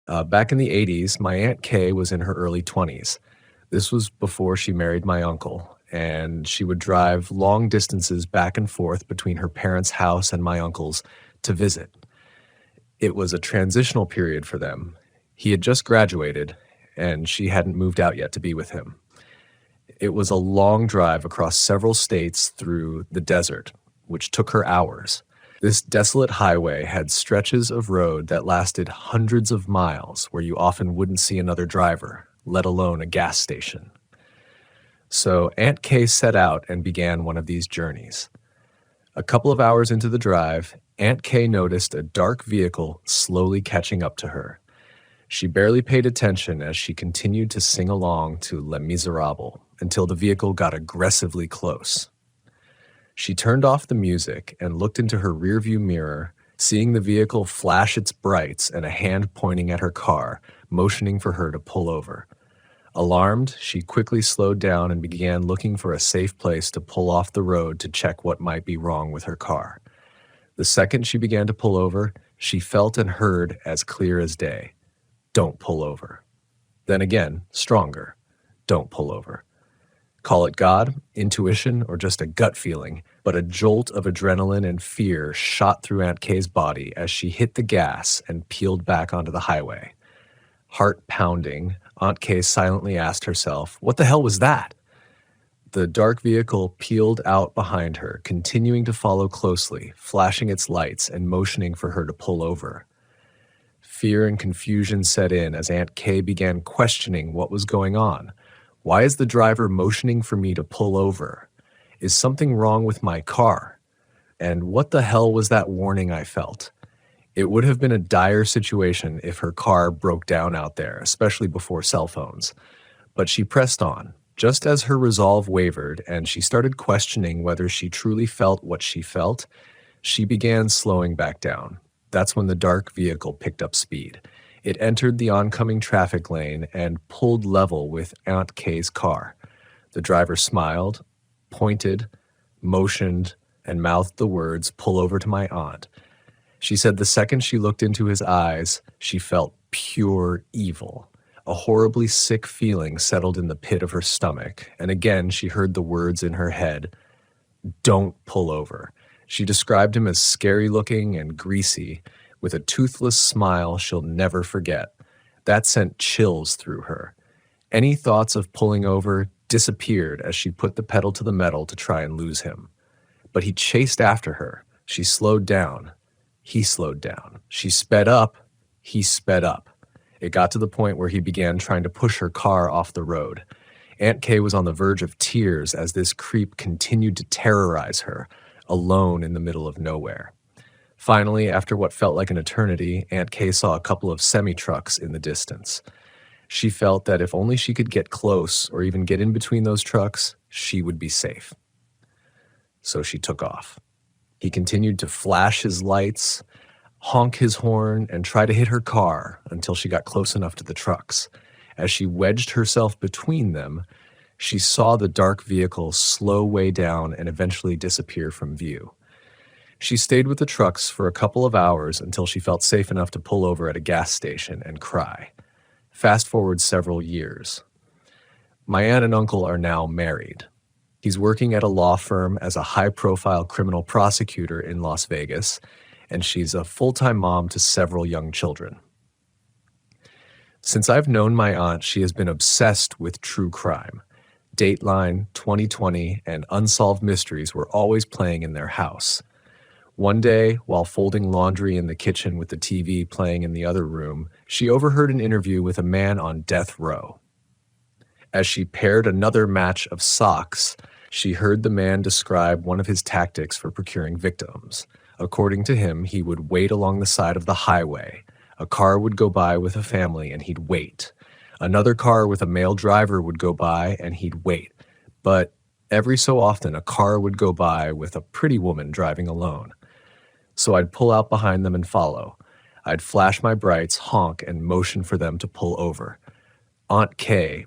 Back in the 80s, my Aunt Kay was in her early 20s. This was before she married my uncle, and she would drive long distances back and forth between her parents' house and my uncle's to visit. It was a transitional period for them. He had just graduated, and she hadn't moved out yet to be with him. It was a long drive across several states through the desert, which took her hours. This desolate highway had stretches of road that lasted hundreds of miles where you often wouldn't see another driver, let alone a gas station. So Aunt Kay set out and began one of these journeys. A couple of hours into the drive, Aunt Kay noticed a dark vehicle slowly catching up to her. She barely paid attention as she continued to sing along to Les Miserables until the vehicle got aggressively close. She turned off the music and looked into her rearview mirror, seeing the vehicle flash its brights and a hand pointing at her car, motioning for her to pull over. Alarmed, she quickly slowed down and began looking for a safe place to pull off the road to check what might be wrong with her car. The second she began to pull over, she felt and heard as clear as day, "Don't pull over." Then again, stronger, "Don't pull over." Call it God, intuition, or just a gut feeling, but a jolt of adrenaline and fear shot through Aunt Kay's body as she hit the gas and peeled back onto the highway. Heart pounding, Aunt Kay silently asked herself, "What the hell was that?" The dark vehicle peeled out behind her, continuing to follow closely, flashing its lights and motioning for her to pull over. Fear and confusion set in as Aunt Kay began questioning what was going on. Why is the driver motioning for me to pull over? Is something wrong with my car? And what the hell was that warning I felt? It would have been a dire situation if her car broke down out there, especially before cell phones. But she pressed on, just as her resolve wavered and she started questioning whether she truly felt what she felt. She began slowing back down. That's when the dark vehicle picked up speed. It entered the oncoming traffic lane and pulled level with Aunt Kay's car. The driver smiled, pointed, motioned, and mouthed the words, "Pull over to my aunt." She said the second she looked into his eyes, she felt pure evil. A horribly sick feeling settled in the pit of her stomach, and again she heard the words in her head, "Don't pull over." She described him as scary-looking and greasy, with a toothless smile she'll never forget. That sent chills through her. Any thoughts of pulling over disappeared as she put the pedal to the metal to try and lose him. But he chased after her. She slowed down. He slowed down. She sped up. He sped up. It got to the point where he began trying to push her car off the road. Aunt Kay was on the verge of tears as this creep continued to terrorize her, alone in the middle of nowhere. Finally, after what felt like an eternity, Aunt Kay saw a couple of semi-trucks in the distance. She felt that if only she could get close or even get in between those trucks, she would be safe. So she took off. He continued to flash his lights, honk his horn, and try to hit her car until she got close enough to the trucks. As she wedged herself between them, she saw the dark vehicle slow way down and eventually disappear from view. She stayed with the trucks for a couple of hours until she felt safe enough to pull over at a gas station and cry. Fast forward several years. My aunt and uncle are now married. He's working at a law firm as a high-profile criminal prosecutor in Las Vegas, and she's a full-time mom to several young children. Since I've known my aunt, she has been obsessed with true crime. Dateline, 2020, and Unsolved Mysteries were always playing in their house. One day, while folding laundry in the kitchen with the TV playing in the other room, she overheard an interview with a man on death row. As she paired another match of socks, she heard the man describe one of his tactics for procuring victims. According to him, he would wait along the side of the highway. A car would go by with a family and he'd wait. Another car with a male driver would go by and he'd wait. But every so often, a car would go by with a pretty woman driving alone. So I'd pull out behind them and follow. I'd flash my brights, honk, and motion for them to pull over. Aunt Kay,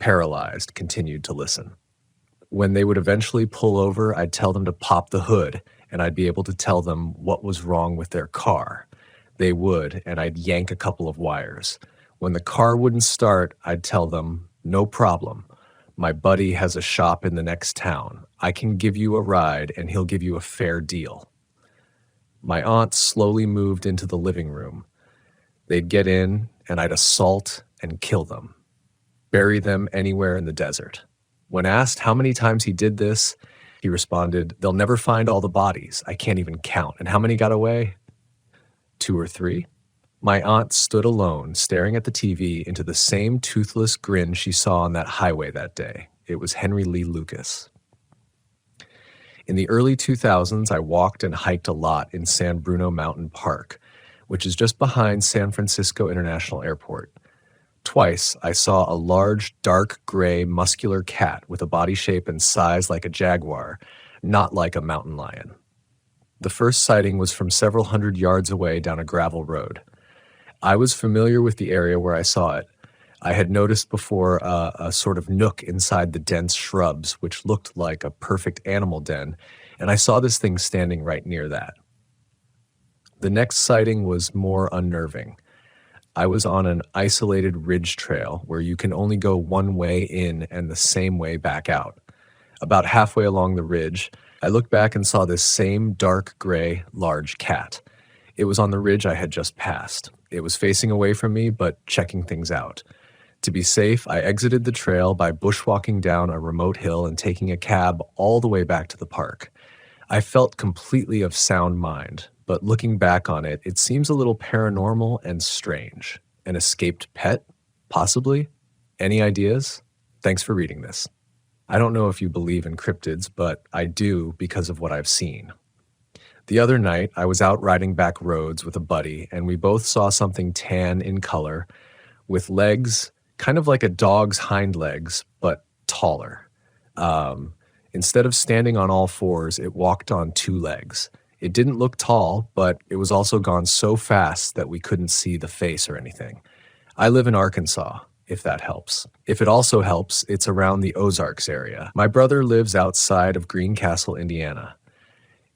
paralyzed, continued to listen. When they would eventually pull over, I'd tell them to pop the hood, and I'd be able to tell them what was wrong with their car. They would, and I'd yank a couple of wires. When the car wouldn't start, I'd tell them, "No problem. My buddy has a shop in the next town. I can give you a ride, and he'll give you a fair deal." My aunt slowly moved into the living room. They'd get in, and I'd assault and kill them, bury them anywhere in the desert. When asked how many times he did this, he responded, "They'll never find all the bodies. I can't even count. And how many got away? 2 or 3?" My aunt stood alone, staring at the TV into the same toothless grin she saw on that highway that day. It was Henry Lee Lucas. In the early 2000s, I walked and hiked a lot in San Bruno Mountain Park, which is just behind San Francisco International Airport. Twice, I saw a large, dark gray, muscular cat with a body shape and size like a jaguar, not like a mountain lion. The first sighting was from several hundred yards away down a gravel road. I was familiar with the area where I saw it. I had noticed before a sort of nook inside the dense shrubs, which looked like a perfect animal den, and I saw this thing standing right near that. The next sighting was more unnerving. I was on an isolated ridge trail where you can only go one way in and the same way back out. About halfway along the ridge, I looked back and saw this same dark gray, large cat. It was on the ridge I had just passed. It was facing away from me, but checking things out. To be safe, I exited the trail by bushwalking down a remote hill and taking a cab all the way back to the park. I felt completely of sound mind, but looking back on it, it seems a little paranormal and strange. An escaped pet? Possibly? Any ideas? Thanks for reading this. I don't know if you believe in cryptids, but I do because of what I've seen. The other night, I was out riding back roads with a buddy, and we both saw something tan in color, with legs kind of like a dog's hind legs, but taller. Instead of standing on all fours, it walked on 2 legs. It didn't look tall, but it was also gone so fast that we couldn't see the face or anything. I live in Arkansas, if that helps. If it also helps, it's around the Ozarks area. My brother lives outside of Greencastle, Indiana.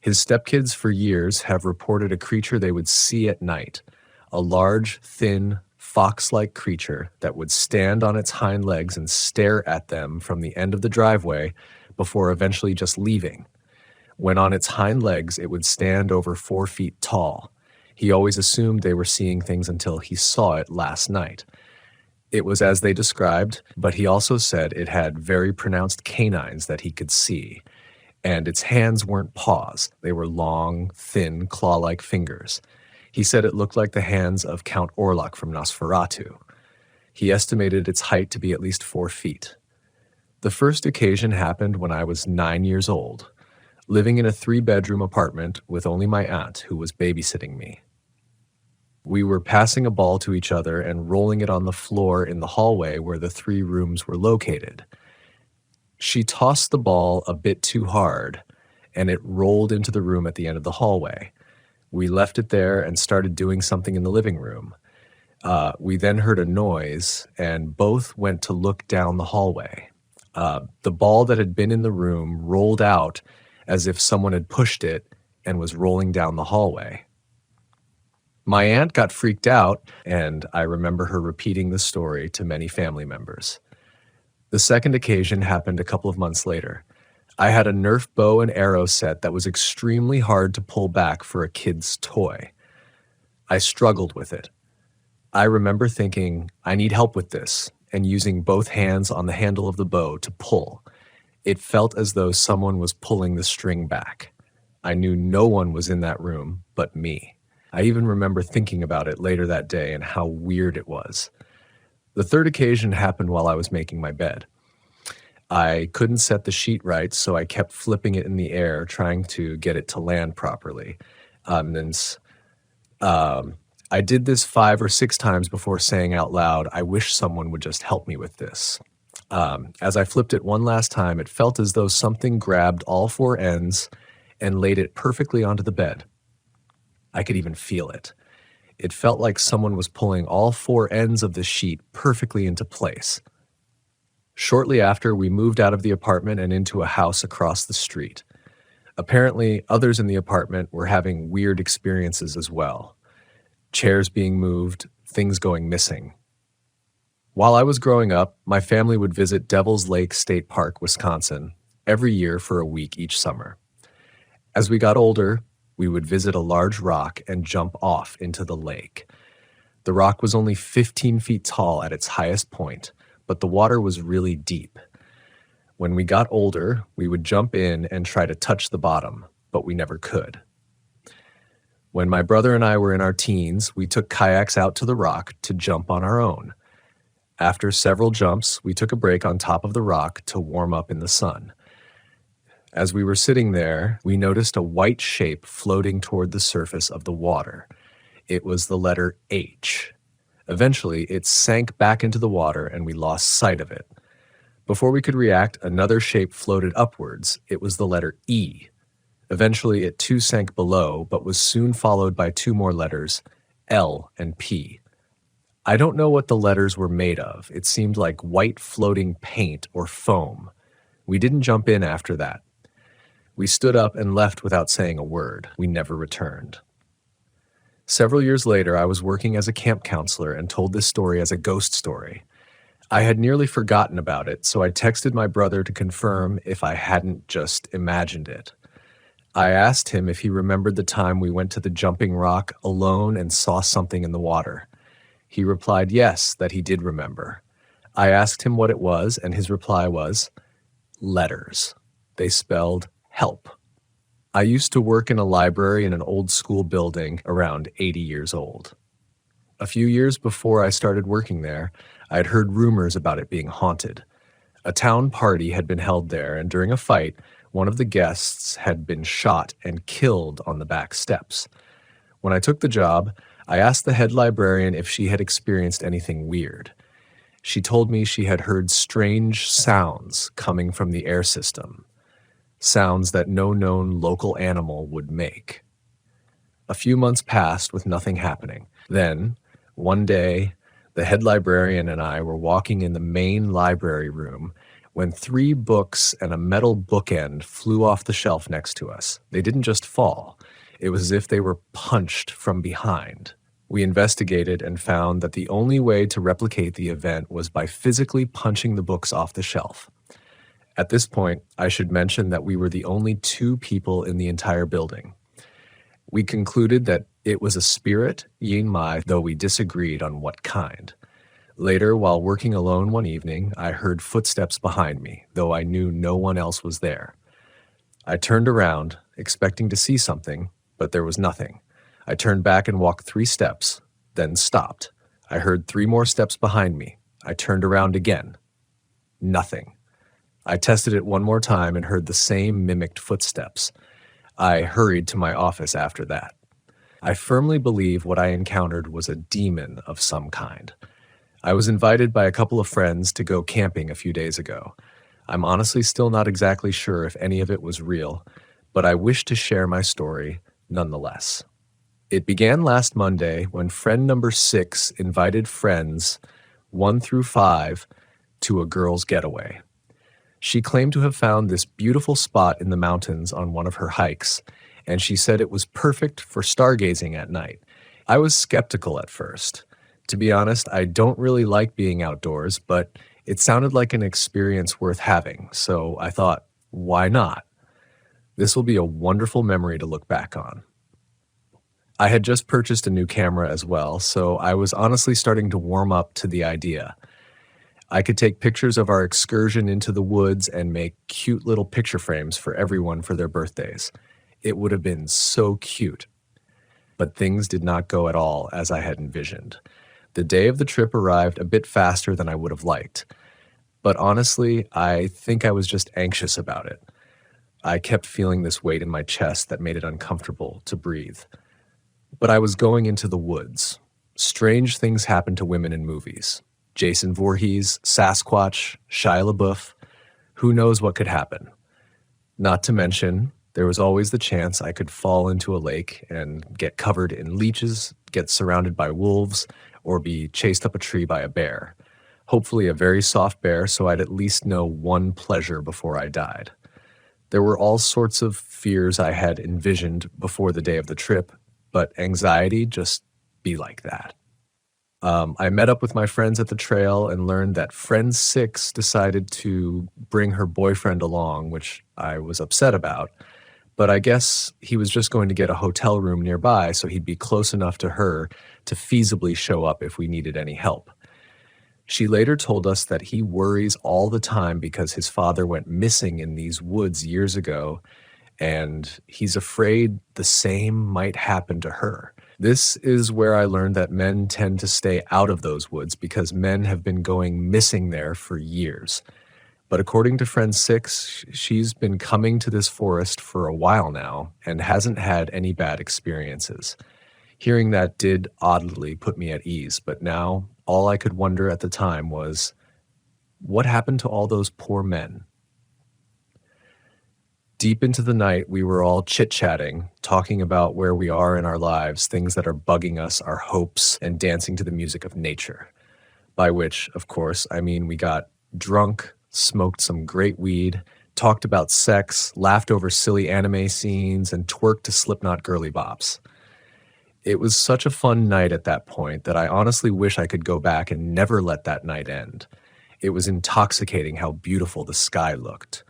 His stepkids for years have reported a creature they would see at night, a large, thin, fox-like creature that would stand on its hind legs and stare at them from the end of the driveway before eventually just leaving. When on its hind legs, it would stand over 4 feet tall. He always assumed they were seeing things until he saw it last night. It was as they described, but he also said it had very pronounced canines that he could see. And its hands weren't paws. They were long, thin, claw-like fingers. He said it looked like the hands of Count Orlok from Nosferatu. He estimated its height to be at least 4 feet. The first occasion happened when I was 9 years old, living in a 3-bedroom apartment with only my aunt, who was babysitting me. We were passing a ball to each other and rolling it on the floor in the hallway where the 3 rooms were located. She tossed the ball a bit too hard, and it rolled into the room at the end of the hallway. We left it there and started doing something in the living room. We then heard a noise, and both went to look down the hallway. The ball that had been in the room rolled out as if someone had pushed it and was rolling down the hallway. My aunt got freaked out, and I remember her repeating the story to many family members. The second occasion happened a couple of months later. I had a Nerf bow and arrow set that was extremely hard to pull back for a kid's toy. I struggled with it. I remember thinking, I need help with this, and using both hands on the handle of the bow to pull. It felt as though someone was pulling the string back. I knew no one was in that room but me. I even remember thinking about it later that day and how weird it was. The third occasion happened while I was making my bed. I couldn't set the sheet right, so I kept flipping it in the air, trying to get it to land properly. I did this 5 or 6 times before saying out loud, I wish someone would just help me with this. As I flipped it one last time, it felt as though something grabbed all 4 ends and laid it perfectly onto the bed. I could even feel it. It felt like someone was pulling all 4 ends of the sheet perfectly into place. Shortly after, we moved out of the apartment and into a house across the street. Apparently, others in the apartment were having weird experiences as well. chairs being moved, things going missing. While I was growing up, my family would visit Devil's Lake State Park, Wisconsin, every year for a week each summer. As we got older, we would visit a large rock and jump off into the lake. The rock was only 15 feet tall at its highest point, but the water was really deep. When we got older, we would jump in and try to touch the bottom, but we never could. When my brother and I were in our teens, we took kayaks out to the rock to jump on our own. After several jumps, we took a break on top of the rock to warm up in the sun. As we were sitting there, we noticed a white shape floating toward the surface of the water. It was the letter H. Eventually, it sank back into the water and we lost sight of it. Before we could react, another shape floated upwards. It was the letter E. Eventually, it too sank below, but was soon followed by two more letters, L and P. I don't know what the letters were made of. It seemed like white floating paint or foam. We didn't jump in after that. We stood up and left without saying a word. We never returned. Several years later, I was working as a camp counselor and told this story as a ghost story. I had nearly forgotten about it, so I texted my brother to confirm if I hadn't just imagined it. I asked him if he remembered the time we went to the jumping rock alone and saw something in the water. He replied yes, that he did remember. I asked him what it was, and his reply was, letters. They spelled help. I used to work in a library in an old school building around 80 years old. A few years before I started working there, I had heard rumors about it being haunted. A town party had been held there, and during a fight, one of the guests had been shot and killed on the back steps. When I took the job, I asked the head librarian if she had experienced anything weird. She told me she had heard strange sounds coming from the air system, sounds that no known local animal would make. A few months passed with nothing happening. Then, one day, the head librarian and I were walking in the main library room when 3 books and a metal bookend flew off the shelf next to us. They didn't just fall. It was as if they were punched from behind. We investigated and found that the only way to replicate the event was by physically punching the books off the shelf. At this point, I should mention that we were the only 2 people in the entire building. We concluded that it was a spirit, Yin Mai, though we disagreed on what kind. Later, while working alone one evening, I heard footsteps behind me, though I knew no one else was there. I turned around, expecting to see something, but there was nothing. I turned back and walked 3 steps, then stopped. I heard 3 more steps behind me. I turned around again. Nothing. I tested it one more time and heard the same mimicked footsteps. I hurried to my office after that. I firmly believe what I encountered was a demon of some kind. I was invited by a couple of friends to go camping a few days ago. I'm honestly still not exactly sure if any of it was real, but I wish to share my story nonetheless. It began last Monday when friend number 6 invited friends 1 through 5 to a girls' getaway. She claimed to have found this beautiful spot in the mountains on one of her hikes, and she said it was perfect for stargazing at night. I was skeptical at first. To be honest, I don't really like being outdoors, but it sounded like an experience worth having, so I thought, why not? This will be a wonderful memory to look back on. I had just purchased a new camera as well, so I was honestly starting to warm up to the idea. I could take pictures of our excursion into the woods and make cute little picture frames for everyone for their birthdays. It would have been so cute. But things did not go at all as I had envisioned. The day of the trip arrived a bit faster than I would have liked. But honestly, I think I was just anxious about it. I kept feeling this weight in my chest that made it uncomfortable to breathe. But I was going into the woods. Strange things happen to women in movies. Jason Voorhees, Sasquatch, Shia LaBeouf. Who knows what could happen? Not to mention, there was always the chance I could fall into a lake and get covered in leeches, get surrounded by wolves, or be chased up a tree by a bear. Hopefully a very soft bear, so I'd at least know one pleasure before I died. There were all sorts of fears I had envisioned before the day of the trip, but anxiety just be like that. I met up with my friends at the trail and learned that friend six decided to bring her boyfriend along, which I was upset about. But I guess he was just going to get a hotel room nearby so he'd be close enough to her to feasibly show up if we needed any help. She later told us that he worries all the time because his father went missing in these woods years ago, and he's afraid the same might happen to her. This is where I learned that men tend to stay out of those woods because men have been going missing there for years. But according to friend six, she's been coming to this forest for a while now and hasn't had any bad experiences. Hearing that did oddly put me at ease, but now all I could wonder at the time was, what happened to all those poor men? Deep into the night, we were all chit-chatting, talking about where we are in our lives, things that are bugging us, our hopes, and dancing to the music of nature. By which, of course, I mean we got drunk, smoked some great weed, talked about sex, laughed over silly anime scenes, and twerked to Slipknot girly bops. It was such a fun night at that point that I honestly wish I could go back and never let that night end. It was intoxicating how beautiful the sky looked.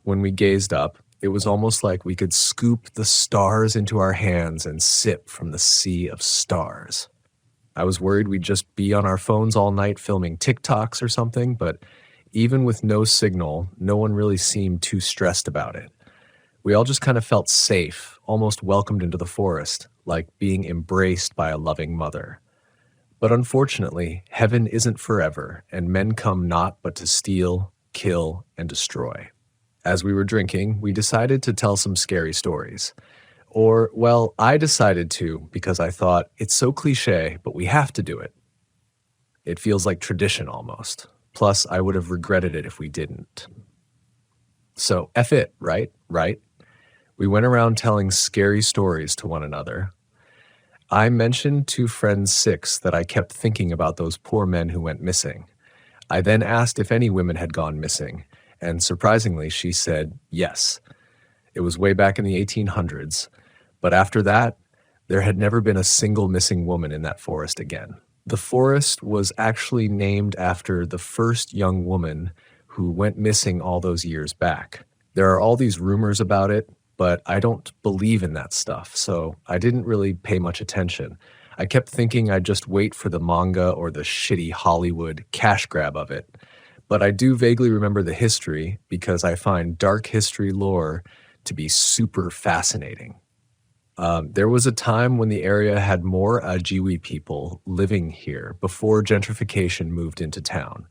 When we gazed up, it was almost like we could scoop the stars into our hands and sip from the sea of stars. I was worried we'd just be on our phones all night filming TikToks or something, but even with no signal, no one really seemed too stressed about it. We all just kind of felt safe, almost welcomed into the forest, like being embraced by a loving mother. But unfortunately, heaven isn't forever, and men come not but to steal, kill, and destroy. As we were drinking, we decided to tell some scary stories. Or, well, I decided to because I thought, it's so cliche, but we have to do it. It feels like tradition almost. Plus, I would have regretted it if we didn't. So, F it, right? Right? We went around telling scary stories to one another. I mentioned to friend six that I kept thinking about those poor men who went missing. I then asked if any women had gone missing, and surprisingly, she said yes. It was way back in the 1800s, but after that, there had never been a single missing woman in that forest again. The forest was actually named after the first young woman who went missing all those years back. There are all these rumors about it, but I don't believe in that stuff, so I didn't really pay much attention. I kept thinking I'd just wait for the manga or the shitty Hollywood cash grab of it. But I do vaguely remember the history because I find dark history lore to be super fascinating. There was a time when the area had more Ajiwi people living here before gentrification moved into town.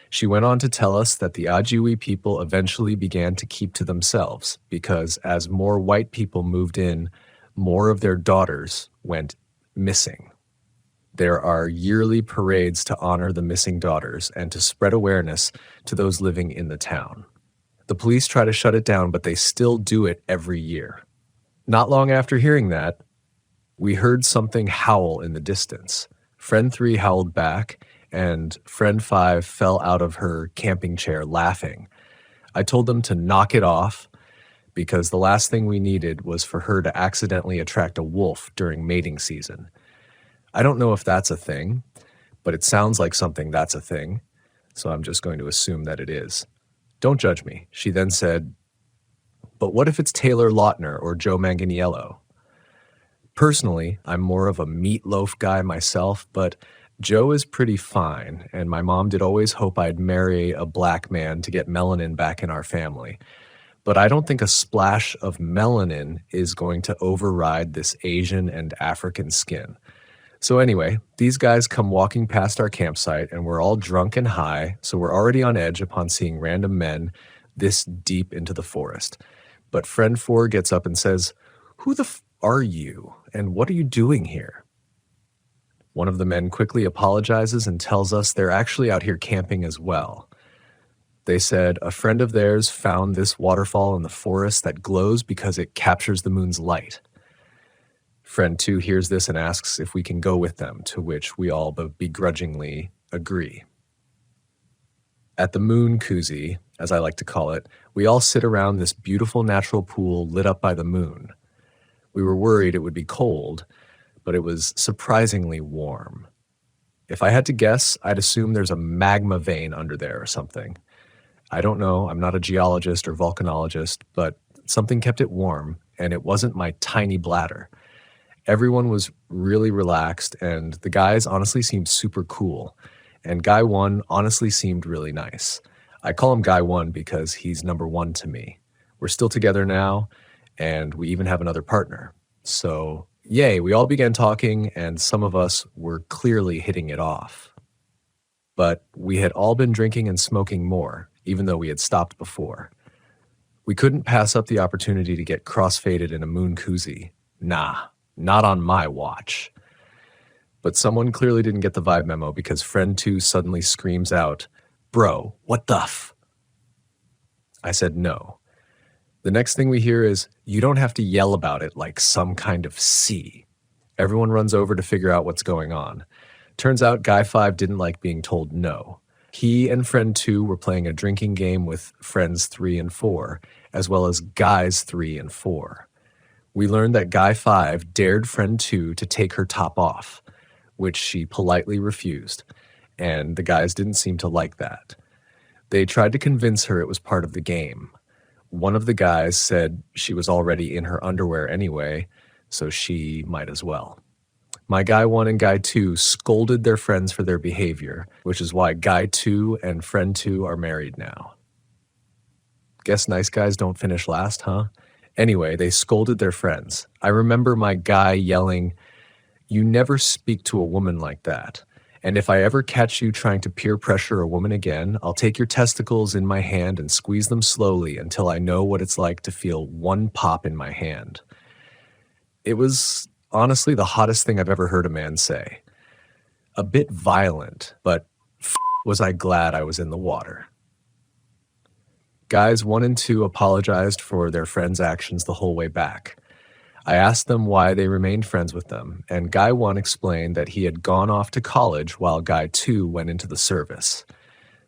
She went on to tell us that the Ajiwi people eventually began to keep to themselves because as more white people moved in, more of their daughters went missing. There are yearly parades to honor the missing daughters and to spread awareness to those living in the town. The police try to shut it down, but they still do it every year. Not long after hearing that, we heard something howl in the distance. Friend 3 howled back, and Friend 5 fell out of her camping chair laughing. I told them to knock it off because the last thing we needed was for her to accidentally attract a wolf during mating season. I don't know if that's a thing, but it sounds like something that's a thing, so I'm just going to assume that it is. Don't judge me. She then said, but what if it's Taylor Lautner or Joe Manganiello? Personally, I'm more of a meatloaf guy myself, but Joe is pretty fine, and my mom did always hope I'd marry a black man to get melanin back in our family. But I don't think a splash of melanin is going to override this Asian and African skin. So anyway, these guys come walking past our campsite, and we're all drunk and high, so we're already on edge upon seeing random men this deep into the forest. But friend 4 gets up and says, "Who the are you, and what are you doing here?" One of the men quickly apologizes and tells us they're actually out here camping as well. They said a friend of theirs found this waterfall in the forest that glows because it captures the moon's light. Friend 2 hears this and asks if we can go with them, to which we all begrudgingly agree. At the moon koozie, as I like to call it, we all sit around this beautiful natural pool lit up by the moon. We were worried it would be cold, but it was surprisingly warm. If I had to guess, I'd assume there's a magma vein under there or something. I don't know, I'm not a geologist or volcanologist, but something kept it warm, and it wasn't my tiny bladder. Everyone was really relaxed, and the guys honestly seemed super cool. And Guy 1 honestly seemed really nice. I call him Guy 1 because he's number 1 to me. We're still together now, and we even have another partner. So, yay, we all began talking, and some of us were clearly hitting it off. But we had all been drinking and smoking more, even though we had stopped before. We couldn't pass up the opportunity to get cross-faded in a moon koozie. Nah, not on my watch. But someone clearly didn't get the vibe memo because friend 2 suddenly screams out, "Bro, what the f?" I said no. The next thing we hear is, "You don't have to yell about it like some kind of C." Everyone runs over to figure out what's going on. Turns out Guy 5 didn't like being told no. He and friend 2 were playing a drinking game with friends 3 and 4, as well as guys 3 and 4. We learned that Guy 5 dared friend 2 to take her top off, which she politely refused, and the guys didn't seem to like that. They tried to convince her it was part of the game. One of the guys said she was already in her underwear anyway, so she might as well. My Guy 1 and Guy 2 scolded their friends for their behavior, which is why Guy 2 and friend 2 are married now. Guess nice guys don't finish last, huh? Anyway, they scolded their friends. I remember my guy yelling, "You never speak to a woman like that. And if I ever catch you trying to peer pressure a woman again, I'll take your testicles in my hand and squeeze them slowly until I know what it's like to feel one pop in my hand." It was honestly the hottest thing I've ever heard a man say. A bit violent, but was I glad I was in the water. Guys 1 and 2 apologized for their friends' actions the whole way back. I asked them why they remained friends with them, and Guy 1 explained that he had gone off to college while Guy 2 went into the service.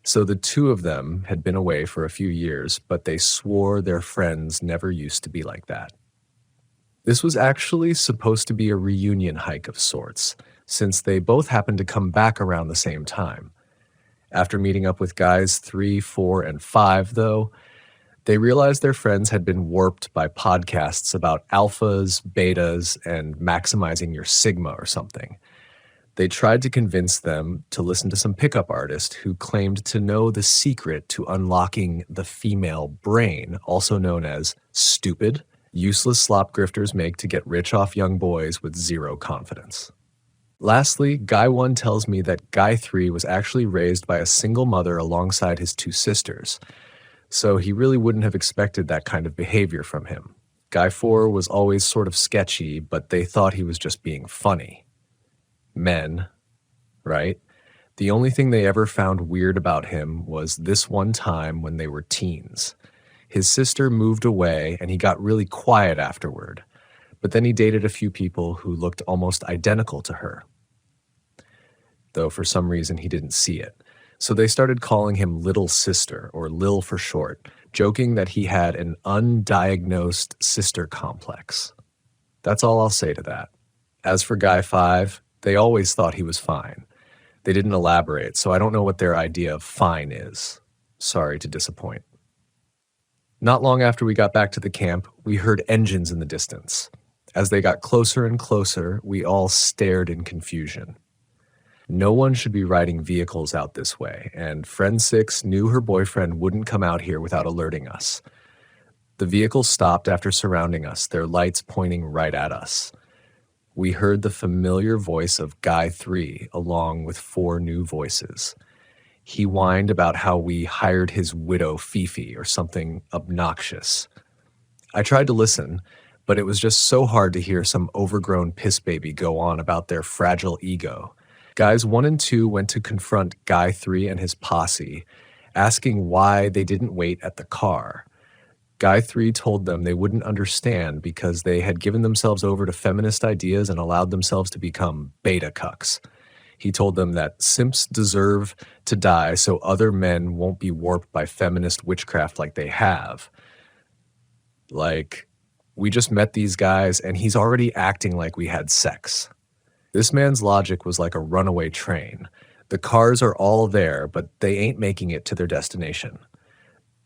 So the two of them had been away for a few years, but they swore their friends never used to be like that. This was actually supposed to be a reunion hike of sorts, since they both happened to come back around the same time. After meeting up with guys 3, 4, and 5, though, they realized their friends had been warped by podcasts about alphas, betas, and maximizing your sigma or something. They tried to convince them to listen to some pickup artist who claimed to know the secret to unlocking the female brain, also known as stupid, useless slop grifters make to get rich off young boys with zero confidence. Lastly, Guy 1 tells me that Guy 3 was actually raised by a single mother alongside his 2 sisters, so he really wouldn't have expected that kind of behavior from him. Guy 4 was always sort of sketchy, but they thought he was just being funny. Men, right? The only thing they ever found weird about him was this one time when they were teens. His sister moved away and he got really quiet afterward, but then he dated a few people who looked almost identical to her, though for some reason he didn't see it. So they started calling him Little Sister, or Lil for short, joking that he had an undiagnosed sister complex. That's all I'll say to that. As for Guy 5, they always thought he was fine. They didn't elaborate, so I don't know what their idea of fine is. Sorry to disappoint. Not long after we got back to the camp, we heard engines in the distance. As they got closer and closer, we all stared in confusion. No one should be riding vehicles out this way, and friend 6 knew her boyfriend wouldn't come out here without alerting us. The vehicle stopped after surrounding us, their lights pointing right at us. We heard the familiar voice of Guy 3, along with 4 new voices. He whined about how we hired his widow Fifi or something obnoxious. I tried to listen, but it was just so hard to hear some overgrown piss baby go on about their fragile ego. Guys 1 and 2 went to confront Guy 3 and his posse, asking why they didn't wait at the car. Guy 3 told them they wouldn't understand because they had given themselves over to feminist ideas and allowed themselves to become beta cucks. He told them that simps deserve to die so other men won't be warped by feminist witchcraft like they have. Like, we just met these guys and he's already acting like we had sex. This man's logic was like a runaway train. The cars are all there, but they ain't making it to their destination.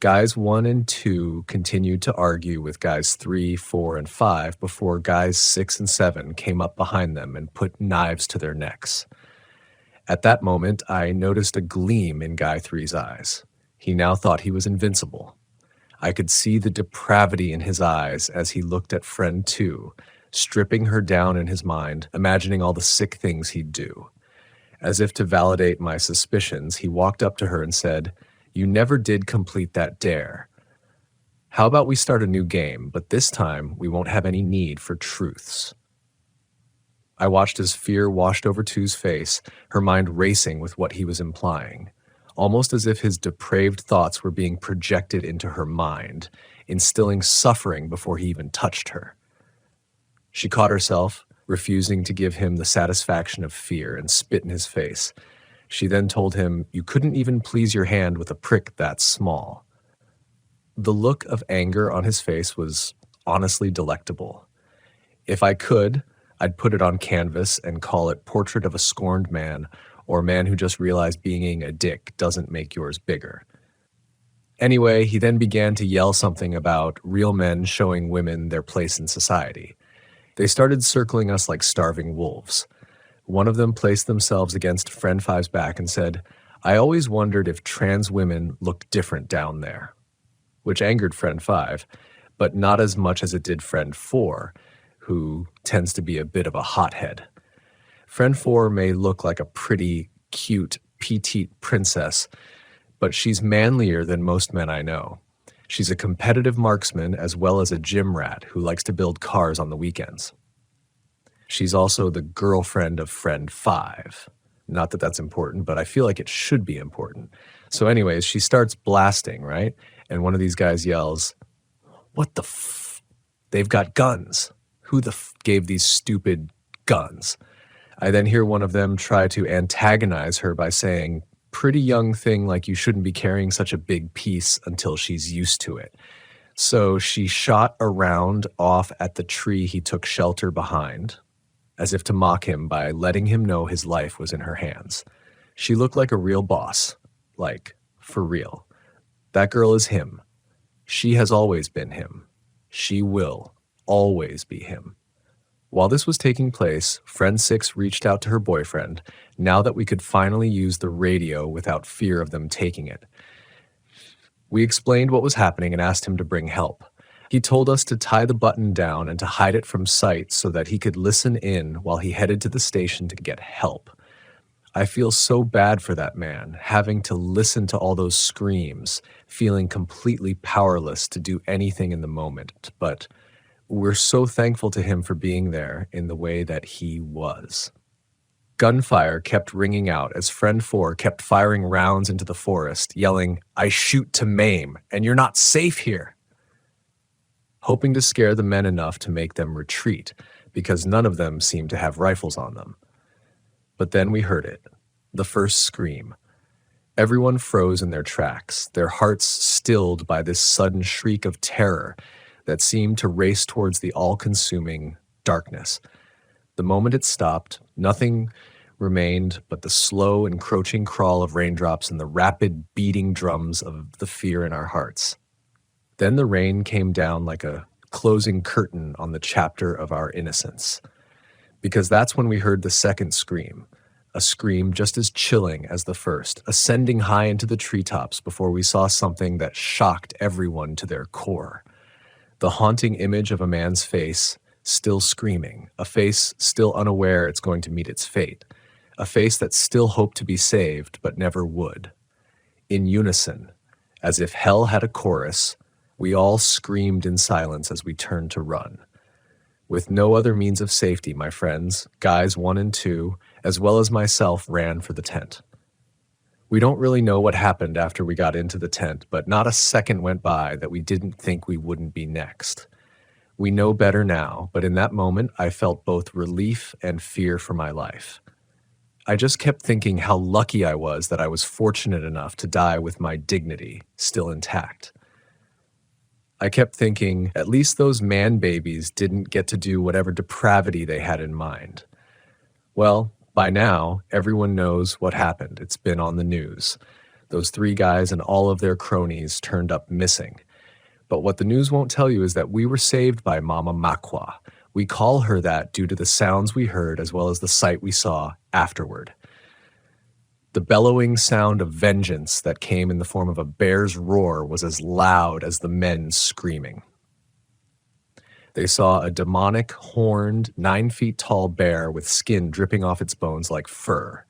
Guys 1 and 2 continued to argue with guys 3, 4, and 5 before guys 6 and 7 came up behind them and put knives to their necks. At that moment, I noticed a gleam in guy 3's eyes. He now thought he was invincible. I could see the depravity in his eyes as he looked at friend 2, stripping her down in his mind, imagining all the sick things he'd do. As if to validate my suspicions, he walked up to her and said, "You never did complete that dare. How about we start a new game, but this time we won't have any need for truths." I watched as fear washed over 2's face, her mind racing with what he was implying, almost as if his depraved thoughts were being projected into her mind, instilling suffering before he even touched her. She caught herself, refusing to give him the satisfaction of fear, and spit in his face. She then told him, "You couldn't even please your hand with a prick that small." The look of anger on his face was honestly delectable. If I could, I'd put it on canvas and call it Portrait of a Scorned Man, or Man Who Just Realized Being a Dick Doesn't Make Yours Bigger. Anyway, he then began to yell something about real men showing women their place in society. They started circling us like starving wolves. One of them placed themselves against friend 5's back and said, "I always wondered if trans women looked different down there," which angered friend 5, but not as much as it did friend 4, who tends to be a bit of a hothead. Friend 4 may look like a pretty, cute, petite princess, but she's manlier than most men I know. She's a competitive marksman as well as a gym rat who likes to build cars on the weekends. She's also the girlfriend of friend 5. Not that that's important, but I feel like it should be important. So anyways, she starts blasting, right? And one of these guys yells, "What the f? They've got guns. Who the f gave these stupid guns?" I then hear one of them try to antagonize her by saying, "Pretty young thing, like you shouldn't be carrying such a big piece until she's used to it." So she shot a round off at the tree he took shelter behind, as if to mock him by letting him know his life was in her hands. She looked like a real boss, like, for real. That girl is him. She has always been him. She will always be him. While this was taking place, friend 6 reached out to her boyfriend, now that we could finally use the radio without fear of them taking it. We explained what was happening and asked him to bring help. He told us to tie the button down and to hide it from sight so that he could listen in while he headed to the station to get help. I feel so bad for that man, having to listen to all those screams, feeling completely powerless to do anything in the moment, but we're so thankful to him for being there in the way that he was. Gunfire kept ringing out as friend 4 kept firing rounds into the forest, yelling, "I shoot to maim, and you're not safe here," hoping to scare the men enough to make them retreat, because none of them seemed to have rifles on them. But then we heard it, the first scream. Everyone froze in their tracks, their hearts stilled by this sudden shriek of terror that seemed to race towards the all-consuming darkness. The moment it stopped, nothing remained but the slow, encroaching crawl of raindrops and the rapid beating drums of the fear in our hearts. Then the rain came down like a closing curtain on the chapter of our innocence, because that's when we heard the second scream, a scream just as chilling as the first, ascending high into the treetops before we saw something that shocked everyone to their core. The haunting image of a man's face, still screaming, a face still unaware it's going to meet its fate, a face that still hoped to be saved but never would. In unison, as if hell had a chorus, we all screamed in silence as we turned to run. With no other means of safety, my friends, guys 1 and 2, as well as myself, ran for the tent. We don't really know what happened after we got into the tent, but not a second went by that we didn't think we wouldn't be next. We know better now, but in that moment, I felt both relief and fear for my life. I just kept thinking how lucky I was that I was fortunate enough to die with my dignity still intact. I kept thinking, at least those man babies didn't get to do whatever depravity they had in mind. Well, by now, everyone knows what happened. It's been on the news. Those three guys and all of their cronies turned up missing. But what the news won't tell you is that we were saved by Mama Makwa. We call her that due to the sounds we heard as well as the sight we saw afterward. The bellowing sound of vengeance that came in the form of a bear's roar was as loud as the men screaming. They saw a demonic, horned, 9 feet tall bear with skin dripping off its bones like fur.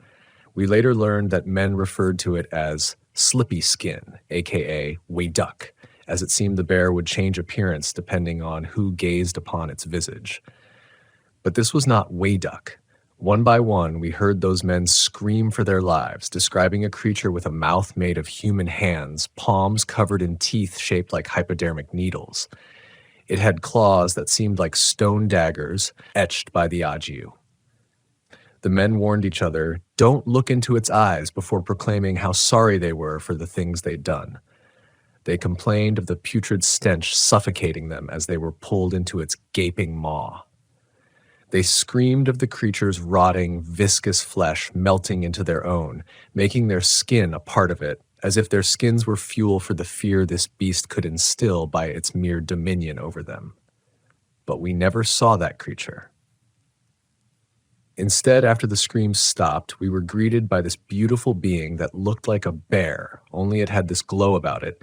We later learned that men referred to it as slippy skin, aka Wayduk, as it seemed the bear would change appearance depending on who gazed upon its visage. But this was not Wayduk. One by one, we heard those men scream for their lives, describing a creature with a mouth made of human hands, palms covered in teeth shaped like hypodermic needles. It had claws that seemed like stone daggers etched by the Ajiu. The men warned each other, don't look into its eyes, before proclaiming how sorry they were for the things they'd done. They complained of the putrid stench suffocating them as they were pulled into its gaping maw. They screamed of the creature's rotting, viscous flesh melting into their own, making their skin a part of it, as if their skins were fuel for the fear this beast could instill by its mere dominion over them. But we never saw that creature. Instead, after the screams stopped, we were greeted by this beautiful being that looked like a bear, only it had this glow about it,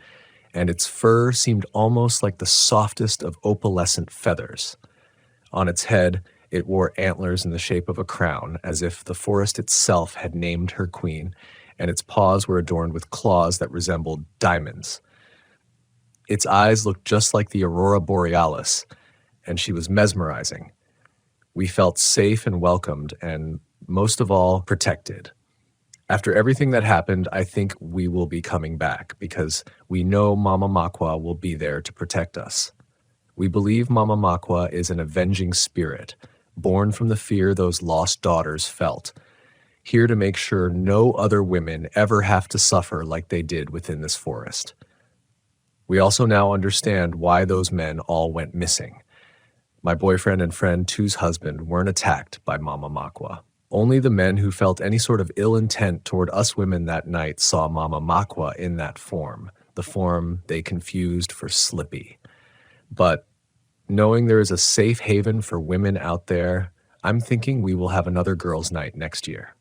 and its fur seemed almost like the softest of opalescent feathers. On its head, it wore antlers in the shape of a crown, as if the forest itself had named her queen, and its paws were adorned with claws that resembled diamonds. Its eyes looked just like the aurora borealis, and she was mesmerizing. We felt safe and welcomed, and most of all, protected. After everything that happened, I think we will be coming back because we know Mama Makwa will be there to protect us. We believe Mama Makwa is an avenging spirit, born from the fear those lost daughters felt, here to make sure no other women ever have to suffer like they did within this forest. We also now understand why those men all went missing. My boyfriend and friend Tu's husband weren't attacked by Mama Makwa. Only the men who felt any sort of ill intent toward us women that night saw Mama Makwa in that form, the form they confused for Slippy. But knowing there is a safe haven for women out there, I'm thinking we will have another girls' night next year.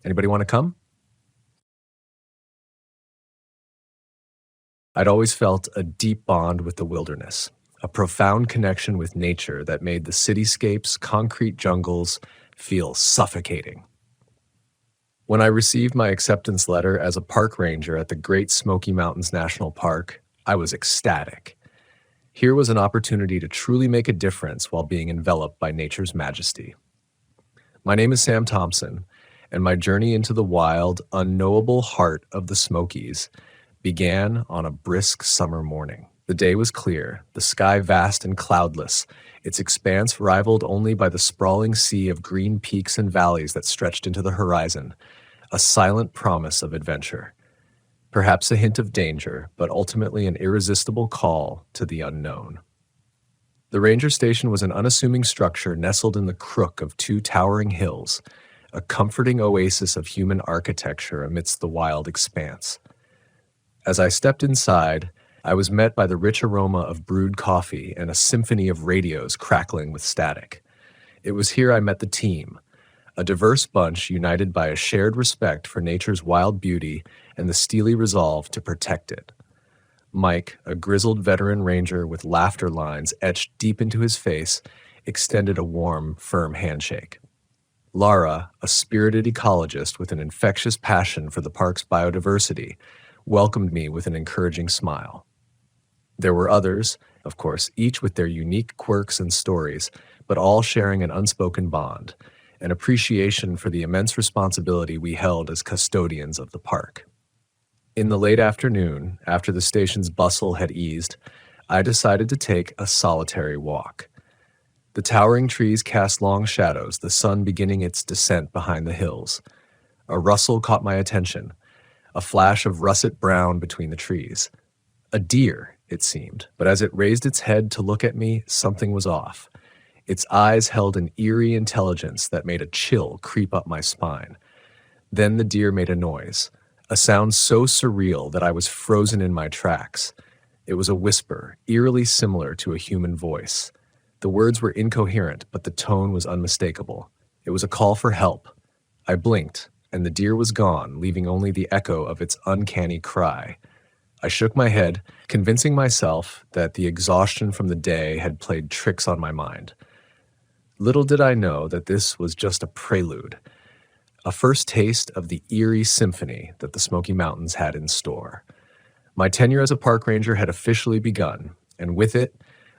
Anybody want to come? I'd always felt a deep bond with the wilderness, a profound connection with nature that made the cityscapes, concrete jungles feel suffocating. When I received my acceptance letter as a park ranger at the Great Smoky Mountains National Park, I was ecstatic. Here was an opportunity to truly make a difference while being enveloped by nature's majesty. My name is Sam Thompson, and my journey into the wild, unknowable heart of the Smokies began on a brisk summer morning. The day was clear, the sky vast and cloudless, its expanse rivaled only by the sprawling sea of green peaks and valleys that stretched into the horizon, a silent promise of adventure. Perhaps a hint of danger, but ultimately an irresistible call to the unknown. The ranger station was an unassuming structure nestled in the crook of 2 towering hills, a comforting oasis of human architecture amidst the wild expanse. As I stepped inside, I was met by the rich aroma of brewed coffee and a symphony of radios crackling with static. It was here I met the team, a diverse bunch united by a shared respect for nature's wild beauty and the steely resolve to protect it. Mike, a grizzled veteran ranger with laughter lines etched deep into his face, extended a warm, firm handshake. Lara, a spirited ecologist with an infectious passion for the park's biodiversity, welcomed me with an encouraging smile. There were others, of course, each with their unique quirks and stories, but all sharing an unspoken bond, an appreciation for the immense responsibility we held as custodians of the park. In the late afternoon, after the station's bustle had eased, I decided to take a solitary walk. The towering trees cast long shadows, the sun beginning its descent behind the hills. A rustle caught my attention, a flash of russet brown between the trees. A deer, it seemed, but as it raised its head to look at me, something was off. Its eyes held an eerie intelligence that made a chill creep up my spine. Then the deer made a noise, a sound so surreal that I was frozen in my tracks. It was a whisper, eerily similar to a human voice. The words were incoherent, but the tone was unmistakable. It was a call for help. I blinked, and the deer was gone, leaving only the echo of its uncanny cry. I shook my head, convincing myself that the exhaustion from the day had played tricks on my mind. Little did I know that this was just a prelude, a first taste of the eerie symphony that the Smoky Mountains had in store. My tenure as a park ranger had officially begun, and with it,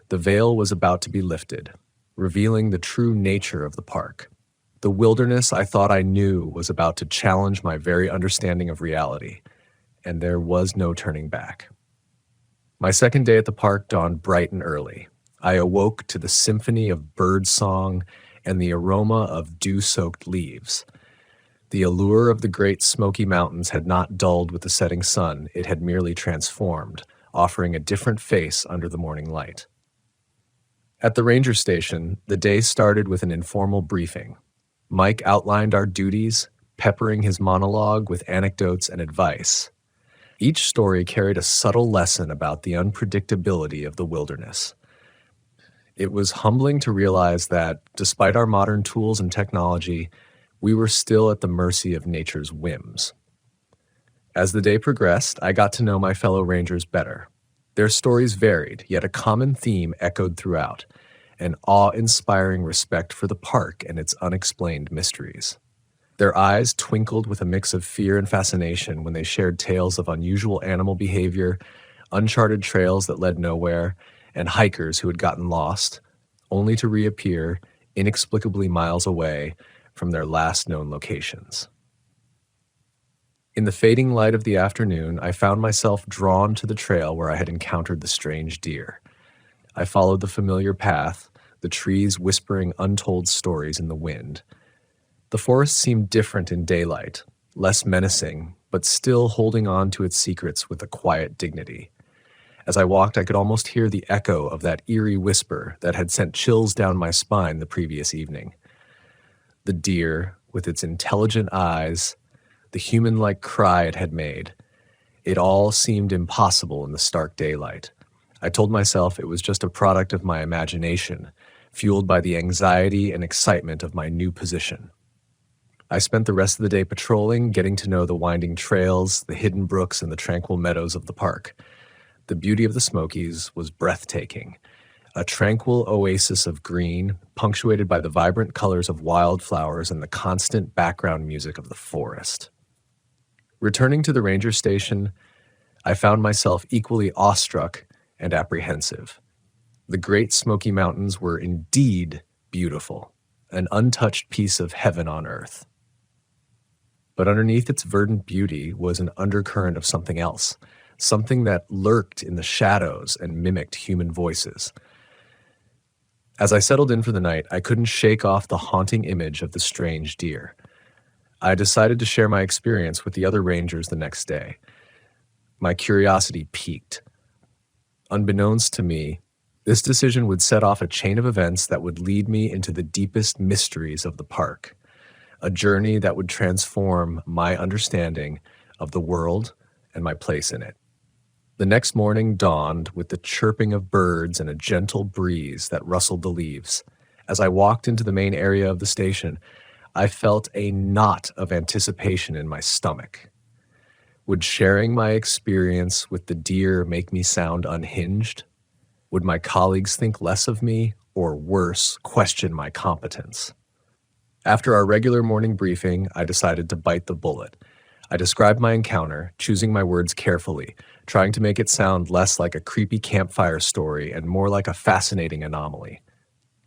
the veil was about to be lifted, revealing the true nature of the park. The wilderness I thought I knew was about to challenge my very understanding of reality, and there was no turning back. My second day at the park dawned bright and early. I awoke to the symphony of bird song and the aroma of dew-soaked leaves. The allure of the Great Smoky Mountains had not dulled with the setting sun, it had merely transformed, offering a different face under the morning light. At the ranger station, the day started with an informal briefing. Mike outlined our duties, peppering his monologue with anecdotes and advice. Each story carried a subtle lesson about the unpredictability of the wilderness. It was humbling to realize that, despite our modern tools and technology, we were still at the mercy of nature's whims. As the day progressed, I got to know my fellow rangers better. Their stories varied, yet a common theme echoed throughout, an awe-inspiring respect for the park and its unexplained mysteries. Their eyes twinkled with a mix of fear and fascination when they shared tales of unusual animal behavior, uncharted trails that led nowhere, and hikers who had gotten lost, only to reappear inexplicably miles away from their last known locations. In the fading light of the afternoon, I found myself drawn to the trail where I had encountered the strange deer. I followed the familiar path, the trees whispering untold stories in the wind. The forest seemed different in daylight, less menacing, but still holding on to its secrets with a quiet dignity. As I walked, I could almost hear the echo of that eerie whisper that had sent chills down my spine the previous evening. The deer, with its intelligent eyes, the human-like cry it had made, it all seemed impossible in the stark daylight. I told myself it was just a product of my imagination, fueled by the anxiety and excitement of my new position. I spent the rest of the day patrolling, getting to know the winding trails, the hidden brooks, and the tranquil meadows of the park. The beauty of the Smokies was breathtaking, a tranquil oasis of green, punctuated by the vibrant colors of wildflowers and the constant background music of the forest. Returning to the ranger station, I found myself equally awestruck and apprehensive. The Great Smoky Mountains were indeed beautiful, an untouched piece of heaven on earth. But underneath its verdant beauty was an undercurrent of something else, something that lurked in the shadows and mimicked human voices. As I settled in for the night, I couldn't shake off the haunting image of the strange deer. I decided to share my experience with the other rangers the next day. My curiosity piqued. Unbeknownst to me, this decision would set off a chain of events that would lead me into the deepest mysteries of the park, a journey that would transform my understanding of the world and my place in it. The next morning dawned with the chirping of birds and a gentle breeze that rustled the leaves. As I walked into the main area of the station, I felt a knot of anticipation in my stomach. Would sharing my experience with the deer make me sound unhinged? Would my colleagues think less of me, or worse, question my competence? After our regular morning briefing, I decided to bite the bullet. I described my encounter, choosing my words carefully, trying to make it sound less like a creepy campfire story and more like a fascinating anomaly.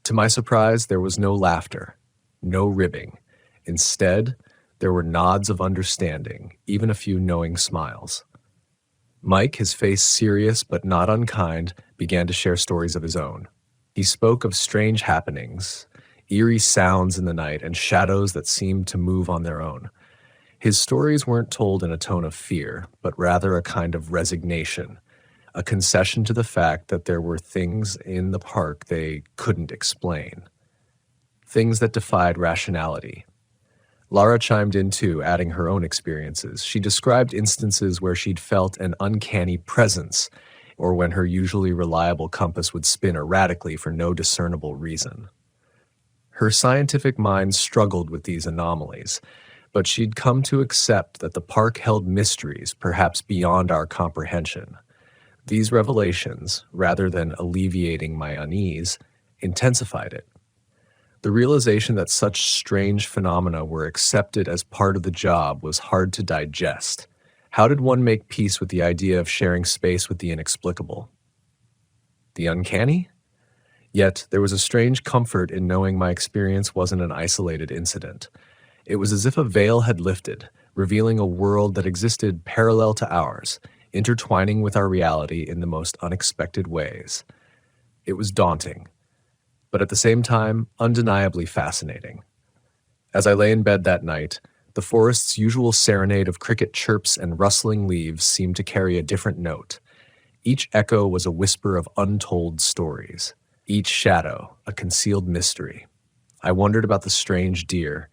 To my surprise, there was no laughter, no ribbing. Instead, there were nods of understanding, even a few knowing smiles. Mike, his face serious but not unkind, began to share stories of his own. He spoke of strange happenings, eerie sounds in the night, and shadows that seemed to move on their own. His stories weren't told in a tone of fear, but rather a kind of resignation, a concession to the fact that there were things in the park they couldn't explain, things that defied rationality. Lara chimed in too, adding her own experiences. She described instances where she'd felt an uncanny presence, or when her usually reliable compass would spin erratically for no discernible reason. Her scientific mind struggled with these anomalies, but she'd come to accept that the park held mysteries perhaps beyond our comprehension. These revelations, rather than alleviating my unease, intensified it. The realization that such strange phenomena were accepted as part of the job was hard to digest. How did one make peace with the idea of sharing space with the inexplicable? The uncanny? Yet there was a strange comfort in knowing my experience wasn't an isolated incident. It was as if a veil had lifted, revealing a world that existed parallel to ours, intertwining with our reality in the most unexpected ways. It was daunting, but at the same time, undeniably fascinating. As I lay in bed that night, the forest's usual serenade of cricket chirps and rustling leaves seemed to carry a different note. Each echo was a whisper of untold stories, each shadow a concealed mystery. I wondered about the strange deer,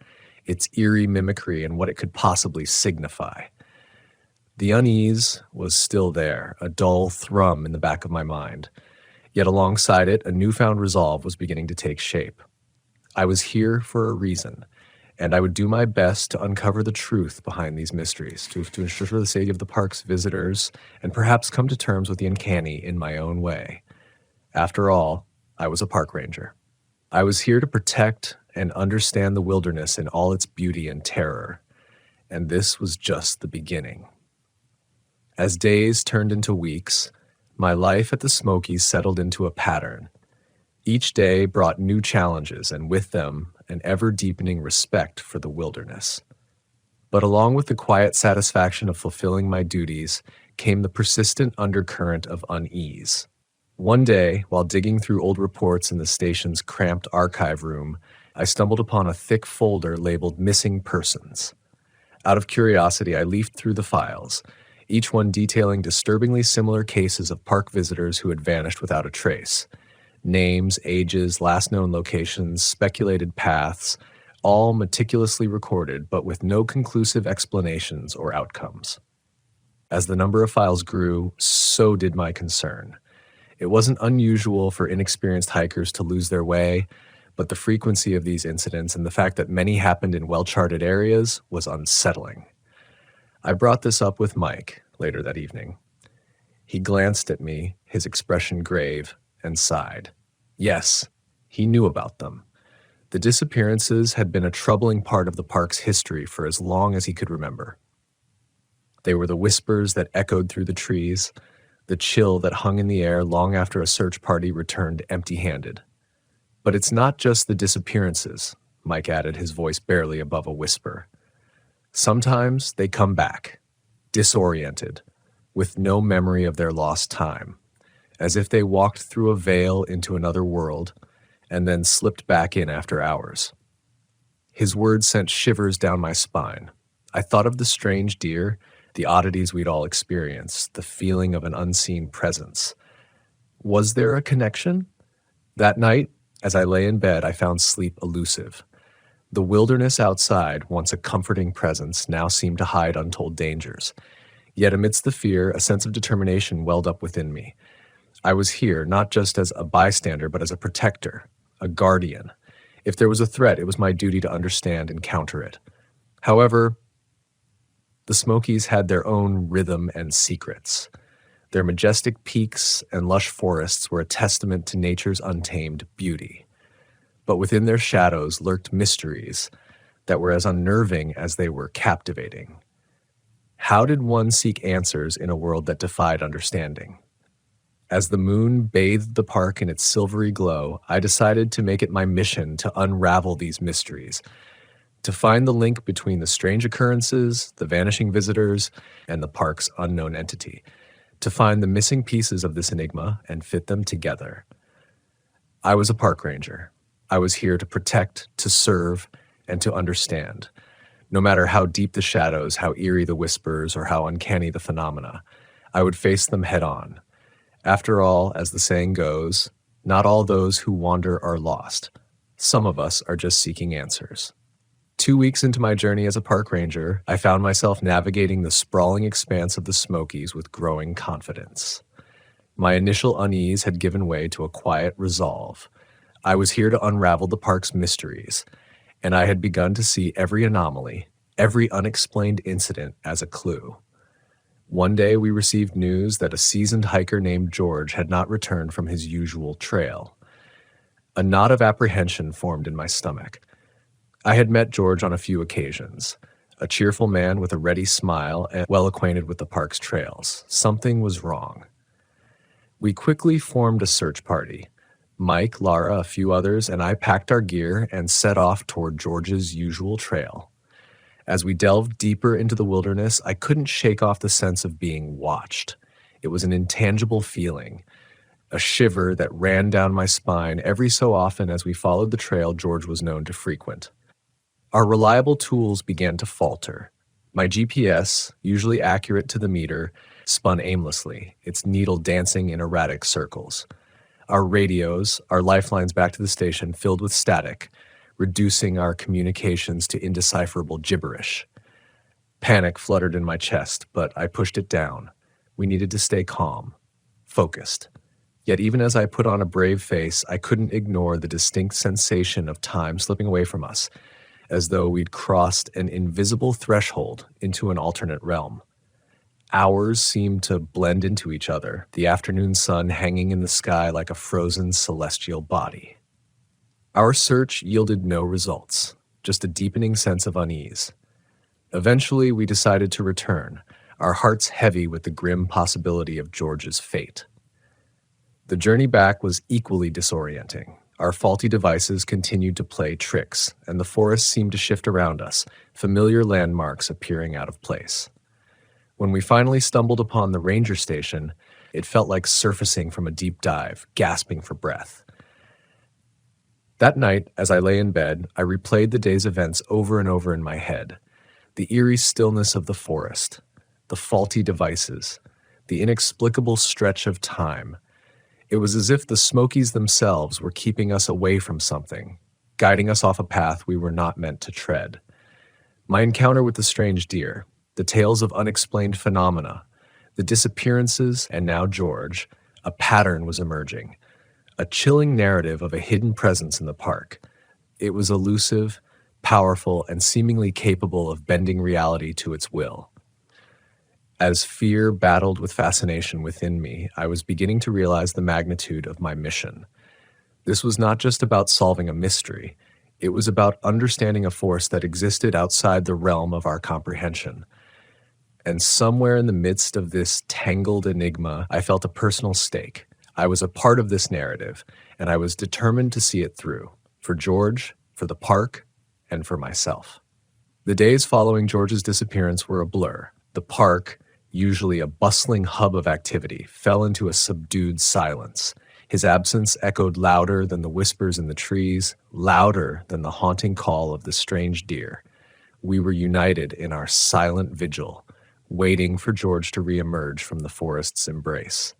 its eerie mimicry, and what it could possibly signify. The unease was still there, a dull thrum in the back of my mind. Yet alongside it, a newfound resolve was beginning to take shape. I was here for a reason, and I would do my best to uncover the truth behind these mysteries, to ensure the safety of the park's visitors, and perhaps come to terms with the uncanny in my own way. After all, I was a park ranger. I was here to protect and understand the wilderness in all its beauty and terror, and this was just the beginning. As days turned into weeks, my life at the Smokies settled into a pattern. Each day brought new challenges, and with them, an ever-deepening respect for the wilderness. But along with the quiet satisfaction of fulfilling my duties came the persistent undercurrent of unease. One day, while digging through old reports in the station's cramped archive room, I stumbled upon a thick folder labeled Missing Persons. Out of curiosity, I leafed through the files, each one detailing disturbingly similar cases of park visitors who had vanished without a trace. Names, ages, last known locations, speculated paths, all meticulously recorded, but with no conclusive explanations or outcomes. As the number of files grew, so did my concern. It wasn't unusual for inexperienced hikers to lose their way, but the frequency of these incidents and the fact that many happened in well-charted areas was unsettling. I brought this up with Mike later that evening. He glanced at me, his expression grave, and sighed. Yes, he knew about them. The disappearances had been a troubling part of the park's history for as long as he could remember. They were the whispers that echoed through the trees, the chill that hung in the air long after a search party returned empty-handed. But it's not just the disappearances, Mike added, his voice barely above a whisper. Sometimes they come back, disoriented, with no memory of their lost time, as if they walked through a veil into another world and then slipped back in after hours. His words sent shivers down my spine. I thought of the strange deer, the oddities we'd all experienced, the feeling of an unseen presence. Was there a connection? That night, as I lay in bed, I found sleep elusive. The wilderness outside, once a comforting presence, now seemed to hide untold dangers. Yet amidst the fear, a sense of determination welled up within me. I was here not just as a bystander, but as a protector, a guardian. If there was a threat, it was my duty to understand and counter it. However, the Smokies had their own rhythm and secrets. Their majestic peaks and lush forests were a testament to nature's untamed beauty. But within their shadows lurked mysteries that were as unnerving as they were captivating. How did one seek answers in a world that defied understanding? As the moon bathed the park in its silvery glow, I decided to make it my mission to unravel these mysteries, to find the link between the strange occurrences, the vanishing visitors, and the park's unknown entity, to find the missing pieces of this enigma and fit them together. I was a park ranger. I was here to protect, to serve, and to understand. No matter how deep the shadows, how eerie the whispers, or how uncanny the phenomena, I would face them head on. After all, as the saying goes, not all those who wander are lost. Some of us are just seeking answers. 2 weeks into my journey as a park ranger, I found myself navigating the sprawling expanse of the Smokies with growing confidence. My initial unease had given way to a quiet resolve. I was here to unravel the park's mysteries, and I had begun to see every anomaly, every unexplained incident as a clue. One day we received news that a seasoned hiker named George had not returned from his usual trail. A knot of apprehension formed in my stomach. I had met George on a few occasions, a cheerful man with a ready smile and well acquainted with the park's trails. Something was wrong. We quickly formed a search party. Mike, Lara, a few others, and I packed our gear and set off toward George's usual trail. As we delved deeper into the wilderness, I couldn't shake off the sense of being watched. It was an intangible feeling, a shiver that ran down my spine every so often as we followed the trail George was known to frequent. Our reliable tools began to falter. My GPS, usually accurate to the meter, spun aimlessly, its needle dancing in erratic circles. Our radios, our lifelines back to the station, filled with static, reducing our communications to indecipherable gibberish. Panic fluttered in my chest, but I pushed it down. We needed to stay calm, focused. Yet even as I put on a brave face, I couldn't ignore the distinct sensation of time slipping away from us, as though we'd crossed an invisible threshold into an alternate realm. Hours seemed to blend into each other, the afternoon sun hanging in the sky like a frozen celestial body. Our search yielded no results, just a deepening sense of unease. Eventually, we decided to return, our hearts heavy with the grim possibility of George's fate. The journey back was equally disorienting. Our faulty devices continued to play tricks, and the forest seemed to shift around us, familiar landmarks appearing out of place. When we finally stumbled upon the ranger station, it felt like surfacing from a deep dive, gasping for breath. That night, as I lay in bed, I replayed the day's events over and over in my head. The eerie stillness of the forest, the faulty devices, the inexplicable stretch of time. It was as if the Smokies themselves were keeping us away from something, guiding us off a path we were not meant to tread. My encounter with the strange deer, the tales of unexplained phenomena, the disappearances, and now George, a pattern was emerging. A chilling narrative of a hidden presence in the park. It was elusive, powerful, and seemingly capable of bending reality to its will. As fear battled with fascination within me, I was beginning to realize the magnitude of my mission. This was not just about solving a mystery. It was about understanding a force that existed outside the realm of our comprehension. And somewhere in the midst of this tangled enigma, I felt a personal stake. I was a part of this narrative, and I was determined to see it through, for George, for the park, and for myself. The days following George's disappearance were a blur. The park, usually a bustling hub of activity, fell into a subdued silence. His absence echoed louder than the whispers in the trees, louder than the haunting call of the strange deer. We were united in our silent vigil, waiting for George to reemerge from the forest's embrace.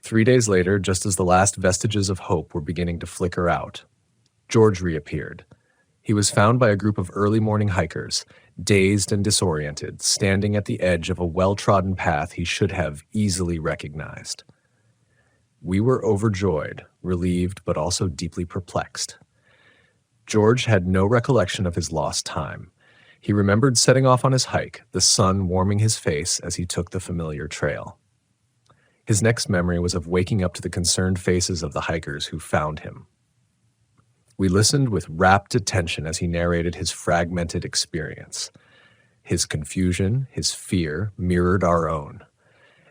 3 days later, just as the last vestiges of hope were beginning to flicker out, George reappeared. He was found by a group of early morning hikers, dazed and disoriented, standing at the edge of a well-trodden path he should have easily recognized. We were overjoyed, relieved, but also deeply perplexed. George had no recollection of his lost time. He remembered setting off on his hike, the sun warming his face as he took the familiar trail. His next memory was of waking up to the concerned faces of the hikers who found him. We listened with rapt attention as he narrated his fragmented experience. His confusion, his fear, mirrored our own.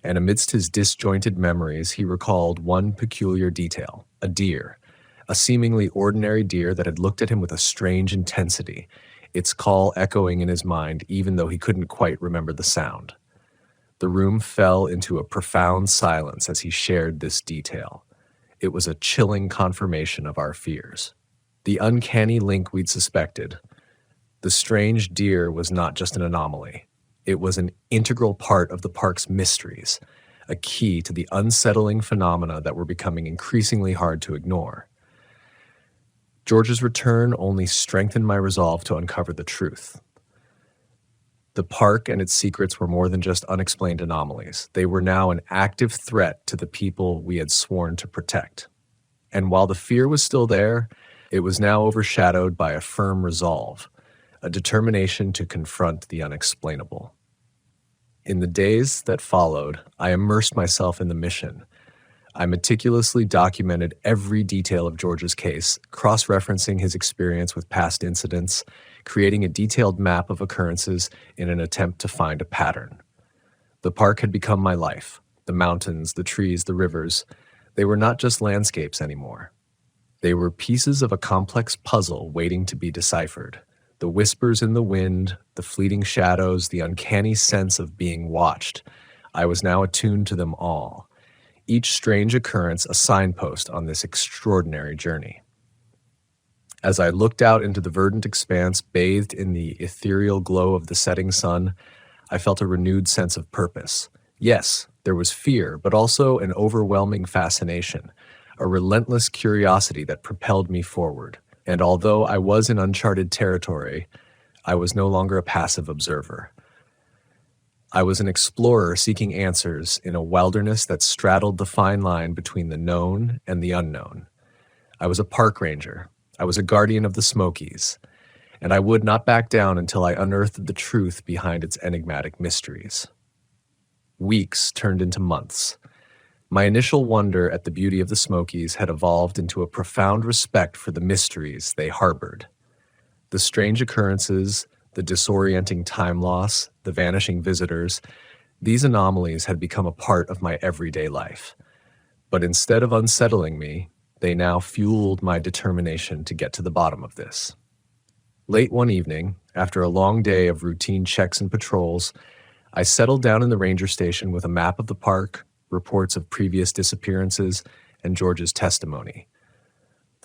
And amidst his disjointed memories, he recalled one peculiar detail, a deer, a seemingly ordinary deer that had looked at him with a strange intensity, its call echoing in his mind even though he couldn't quite remember the sound. The room fell into a profound silence as he shared this detail. It was a chilling confirmation of our fears. The uncanny link we'd suspected. The strange deer was not just an anomaly. It was an integral part of the park's mysteries, a key to the unsettling phenomena that were becoming increasingly hard to ignore. George's return only strengthened my resolve to uncover the truth. The park and its secrets were more than just unexplained anomalies. They were now an active threat to the people we had sworn to protect. And while the fear was still there, it was now overshadowed by a firm resolve, a determination to confront the unexplainable. In the days that followed, I immersed myself in the mission. I meticulously documented every detail of George's case, cross-referencing his experience with past incidents, creating a detailed map of occurrences in an attempt to find a pattern. The park had become my life. The mountains, the trees, the rivers, they were not just landscapes anymore. They were pieces of a complex puzzle waiting to be deciphered. The whispers in the wind, the fleeting shadows, the uncanny sense of being watched. I was now attuned to them all. Each strange occurrence a signpost on this extraordinary journey. As I looked out into the verdant expanse bathed in the ethereal glow of the setting sun, I felt a renewed sense of purpose. Yes, there was fear, but also an overwhelming fascination, a relentless curiosity that propelled me forward. And although I was in uncharted territory, I was no longer a passive observer. I was an explorer seeking answers in a wilderness that straddled the fine line between the known and the unknown. I was a park ranger. I was a guardian of the Smokies, and I would not back down until I unearthed the truth behind its enigmatic mysteries. Weeks turned into months. My initial wonder at the beauty of the Smokies had evolved into a profound respect for the mysteries they harbored. The strange occurrences, the disorienting time loss, the vanishing visitors, these anomalies had become a part of my everyday life. But instead of unsettling me, they now fueled my determination to get to the bottom of this. Late one evening, after a long day of routine checks and patrols, I settled down in the ranger station with a map of the park, reports of previous disappearances, and George's testimony.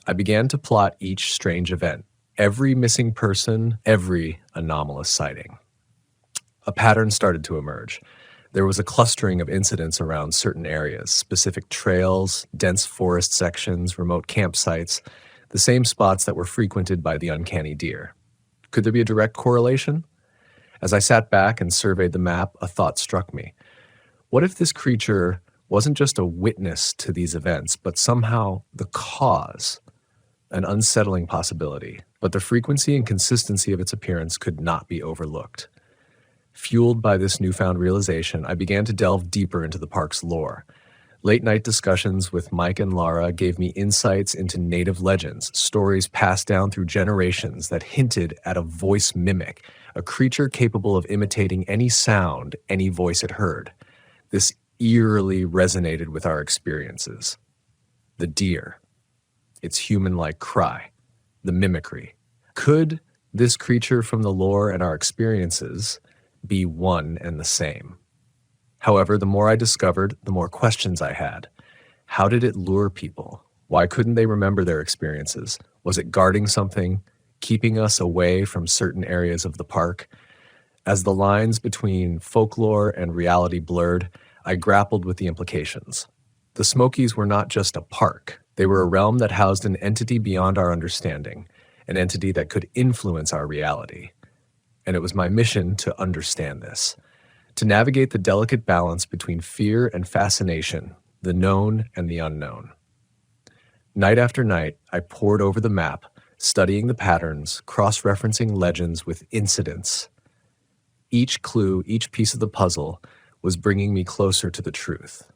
I began to plot each strange event, every missing person, every anomalous sighting. A pattern started to emerge. There was a clustering of incidents around certain areas, specific trails, dense forest sections, remote campsites, the same spots that were frequented by the uncanny deer. Could there be a direct correlation? As I sat back and surveyed the map, a thought struck me. What if this creature wasn't just a witness to these events, but somehow the cause? An unsettling possibility, but the frequency and consistency of its appearance could not be overlooked. Fueled by this newfound realization, I began to delve deeper into the park's lore. Late-night discussions with Mike and Laura gave me insights into native legends, stories passed down through generations that hinted at a voice mimic, a creature capable of imitating any sound any voice it heard. This eerily resonated with our experiences. The deer, its human-like cry, the mimicry. Could this creature from the lore and our experiences be one and the same? However, the more I discovered, the more questions I had. How did it lure people? Why couldn't they remember their experiences? Was it guarding something, keeping us away from certain areas of the park? As the lines between folklore and reality blurred, I grappled with the implications. The Smokies were not just a park. They were a realm that housed an entity beyond our understanding, an entity that could influence our reality. And it was my mission to understand this, to navigate the delicate balance between fear and fascination, the known and the unknown. Night after night, I pored over the map, studying the patterns, cross-referencing legends with incidents. Each clue, each piece of the puzzle, was bringing me closer to the truth.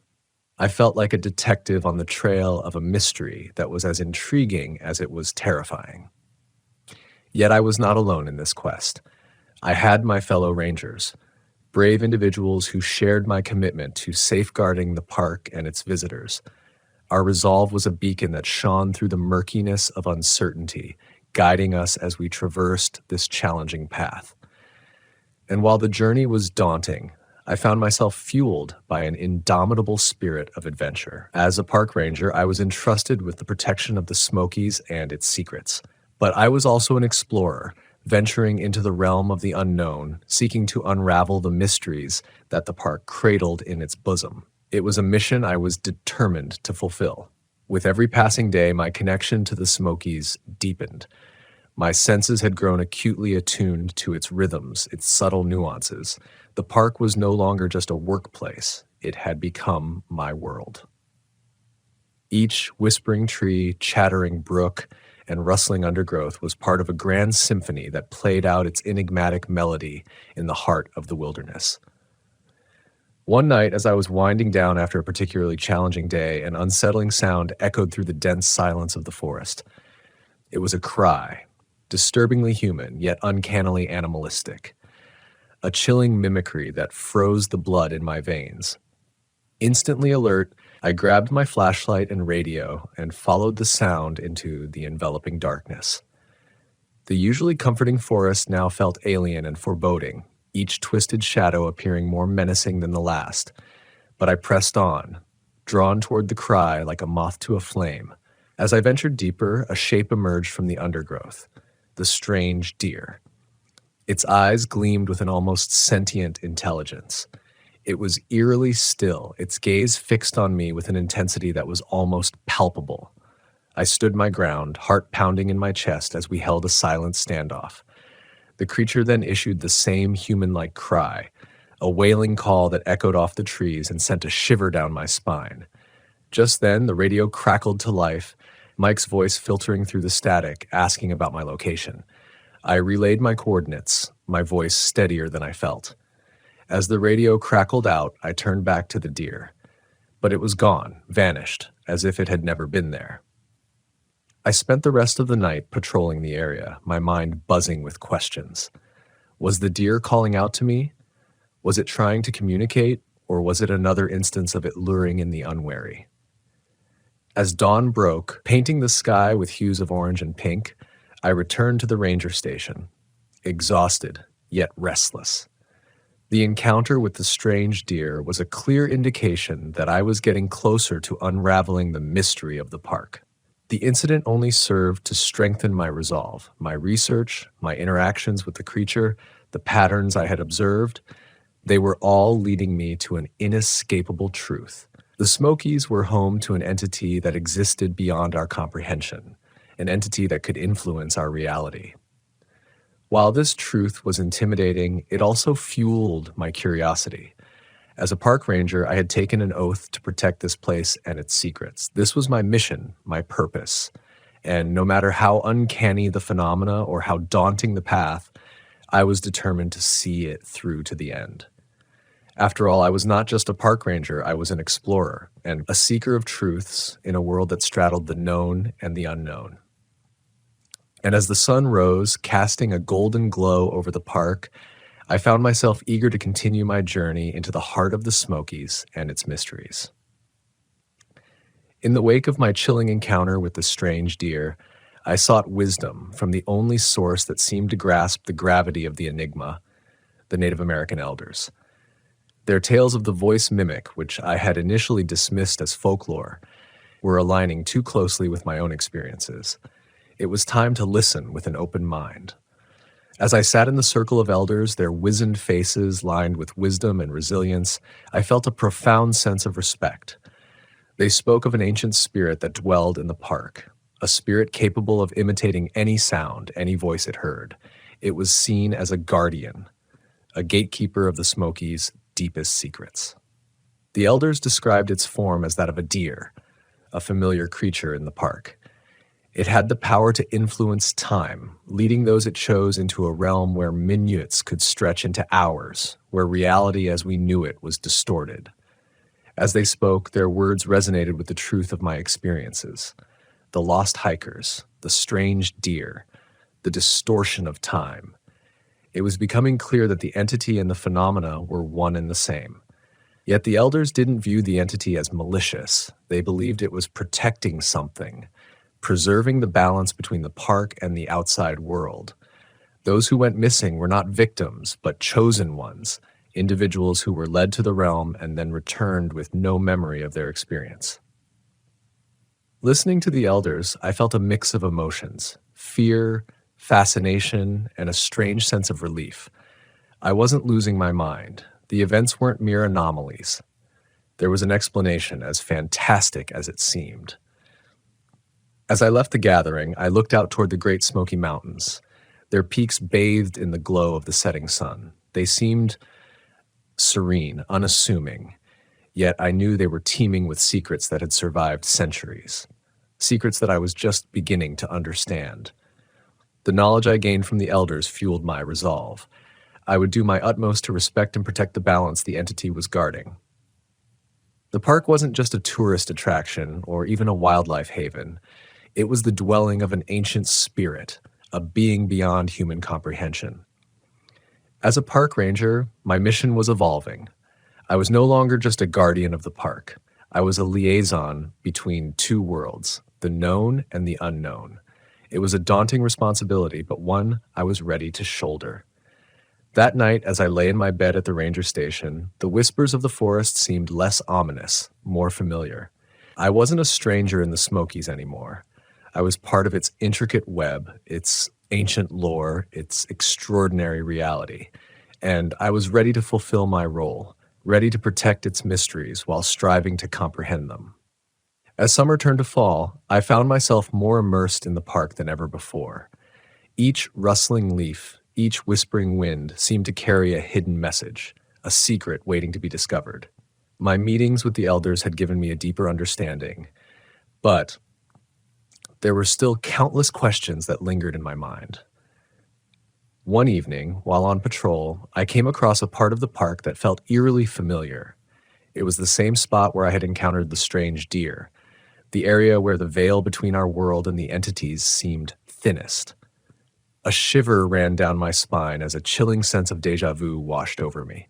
I felt like a detective on the trail of a mystery that was as intriguing as it was terrifying. Yet I was not alone in this quest. I had my fellow rangers, brave individuals who shared my commitment to safeguarding the park and its visitors. Our resolve was a beacon that shone through the murkiness of uncertainty, guiding us as we traversed this challenging path. And while the journey was daunting, I found myself fueled by an indomitable spirit of adventure. As a park ranger, I was entrusted with the protection of the Smokies and its secrets. But I was also an explorer, venturing into the realm of the unknown, seeking to unravel the mysteries that the park cradled in its bosom. It was a mission I was determined to fulfill. With every passing day, my connection to the Smokies deepened. My senses had grown acutely attuned to its rhythms, its subtle nuances. The park was no longer just a workplace. It had become my world. Each whispering tree, chattering brook, and rustling undergrowth was part of a grand symphony that played out its enigmatic melody in the heart of the wilderness. One night, as I was winding down after a particularly challenging day, an unsettling sound echoed through the dense silence of the forest. It was a cry, disturbingly human, yet uncannily animalistic. A chilling mimicry that froze the blood in my veins. Instantly alert, I grabbed my flashlight and radio and followed the sound into the enveloping darkness. The usually comforting forest now felt alien and foreboding, each twisted shadow appearing more menacing than the last. But I pressed on, drawn toward the cry like a moth to a flame. As I ventured deeper, a shape emerged from the undergrowth, the strange deer. Its eyes gleamed with an almost sentient intelligence. It was eerily still, its gaze fixed on me with an intensity that was almost palpable. I stood my ground, heart pounding in my chest as we held a silent standoff. The creature then issued the same human-like cry, a wailing call that echoed off the trees and sent a shiver down my spine. Just then, the radio crackled to life, Mike's voice filtering through the static, asking about my location. I relayed my coordinates, my voice steadier than I felt. As the radio crackled out, I turned back to the deer. But it was gone, vanished, as if it had never been there. I spent the rest of the night patrolling the area, my mind buzzing with questions. Was the deer calling out to me? Was it trying to communicate, or was it another instance of it luring in the unwary? As dawn broke, painting the sky with hues of orange and pink, I returned to the ranger station, exhausted, yet restless. The encounter with the strange deer was a clear indication that I was getting closer to unraveling the mystery of the park. The incident only served to strengthen my resolve, my research, my interactions with the creature, the patterns I had observed. They were all leading me to an inescapable truth. The Smokies were home to an entity that existed beyond our comprehension, an entity that could influence our reality. While this truth was intimidating, it also fueled my curiosity. As a park ranger, I had taken an oath to protect this place and its secrets. This was my mission, my purpose. And no matter how uncanny the phenomena or how daunting the path, I was determined to see it through to the end. After all, I was not just a park ranger, I was an explorer and a seeker of truths in a world that straddled the known and the unknown. And as the sun rose, casting a golden glow over the park, I found myself eager to continue my journey into the heart of the Smokies and its mysteries. In the wake of my chilling encounter with the strange deer, I sought wisdom from the only source that seemed to grasp the gravity of the enigma, the Native American elders. Their tales of the voice mimic, which I had initially dismissed as folklore, were aligning too closely with my own experiences. It was time to listen with an open mind. As I sat in the circle of elders, their wizened faces lined with wisdom and resilience, I felt a profound sense of respect. They spoke of an ancient spirit that dwelled in the park, a spirit capable of imitating any sound, any voice it heard. It was seen as a guardian, a gatekeeper of the Smokies' deepest secrets. The elders described its form as that of a deer, a familiar creature in the park. It had the power to influence time, leading those it chose into a realm where minutes could stretch into hours, where reality as we knew it was distorted. As they spoke, their words resonated with the truth of my experiences. The lost hikers, the strange deer, the distortion of time. It was becoming clear that the entity and the phenomena were one and the same. Yet the elders didn't view the entity as malicious. They believed it was protecting something, preserving the balance between the park and the outside world. Those who went missing were not victims, but chosen ones, individuals who were led to the realm and then returned with no memory of their experience. Listening to the elders, I felt a mix of emotions: fear, fascination, and a strange sense of relief. I wasn't losing my mind. The events weren't mere anomalies. There was an explanation, as fantastic as it seemed. As I left the gathering, I looked out toward the Great Smoky Mountains, their peaks bathed in the glow of the setting sun. They seemed serene, unassuming, yet I knew they were teeming with secrets that had survived centuries, secrets that I was just beginning to understand. The knowledge I gained from the elders fueled my resolve. I would do my utmost to respect and protect the balance the entity was guarding. The park wasn't just a tourist attraction or even a wildlife haven. It was the dwelling of an ancient spirit, a being beyond human comprehension. As a park ranger, my mission was evolving. I was no longer just a guardian of the park. I was a liaison between two worlds, the known and the unknown. It was a daunting responsibility, but one I was ready to shoulder. That night, as I lay in my bed at the ranger station, the whispers of the forest seemed less ominous, more familiar. I wasn't a stranger in the Smokies anymore. I was part of its intricate web, its ancient lore, its extraordinary reality. And I was ready to fulfill my role, ready to protect its mysteries while striving to comprehend them. As summer turned to fall, I found myself more immersed in the park than ever before. Each rustling leaf, each whispering wind seemed to carry a hidden message, a secret waiting to be discovered. My meetings with the elders had given me a deeper understanding, but there were still countless questions that lingered in my mind. One evening, while on patrol, I came across a part of the park that felt eerily familiar. It was the same spot where I had encountered the strange deer, the area where the veil between our world and the entities seemed thinnest. A shiver ran down my spine as a chilling sense of déjà vu washed over me.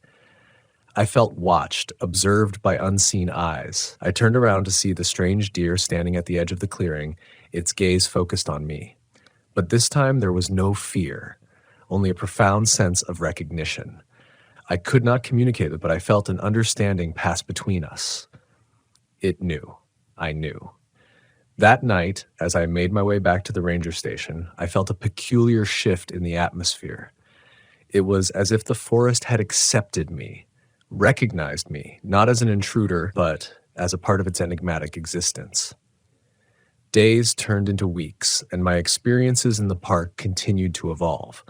I felt watched, observed by unseen eyes. I turned around to see the strange deer standing at the edge of the clearing, its gaze focused on me. But this time there was no fear, only a profound sense of recognition. I could not communicate it, but I felt an understanding pass between us. It knew. I knew. That night, as I made my way back to the ranger station, I felt a peculiar shift in the atmosphere. It was as if the forest had accepted me, recognized me, not as an intruder, but as a part of its enigmatic existence. Days turned into weeks, and my experiences in the park continued to evolve.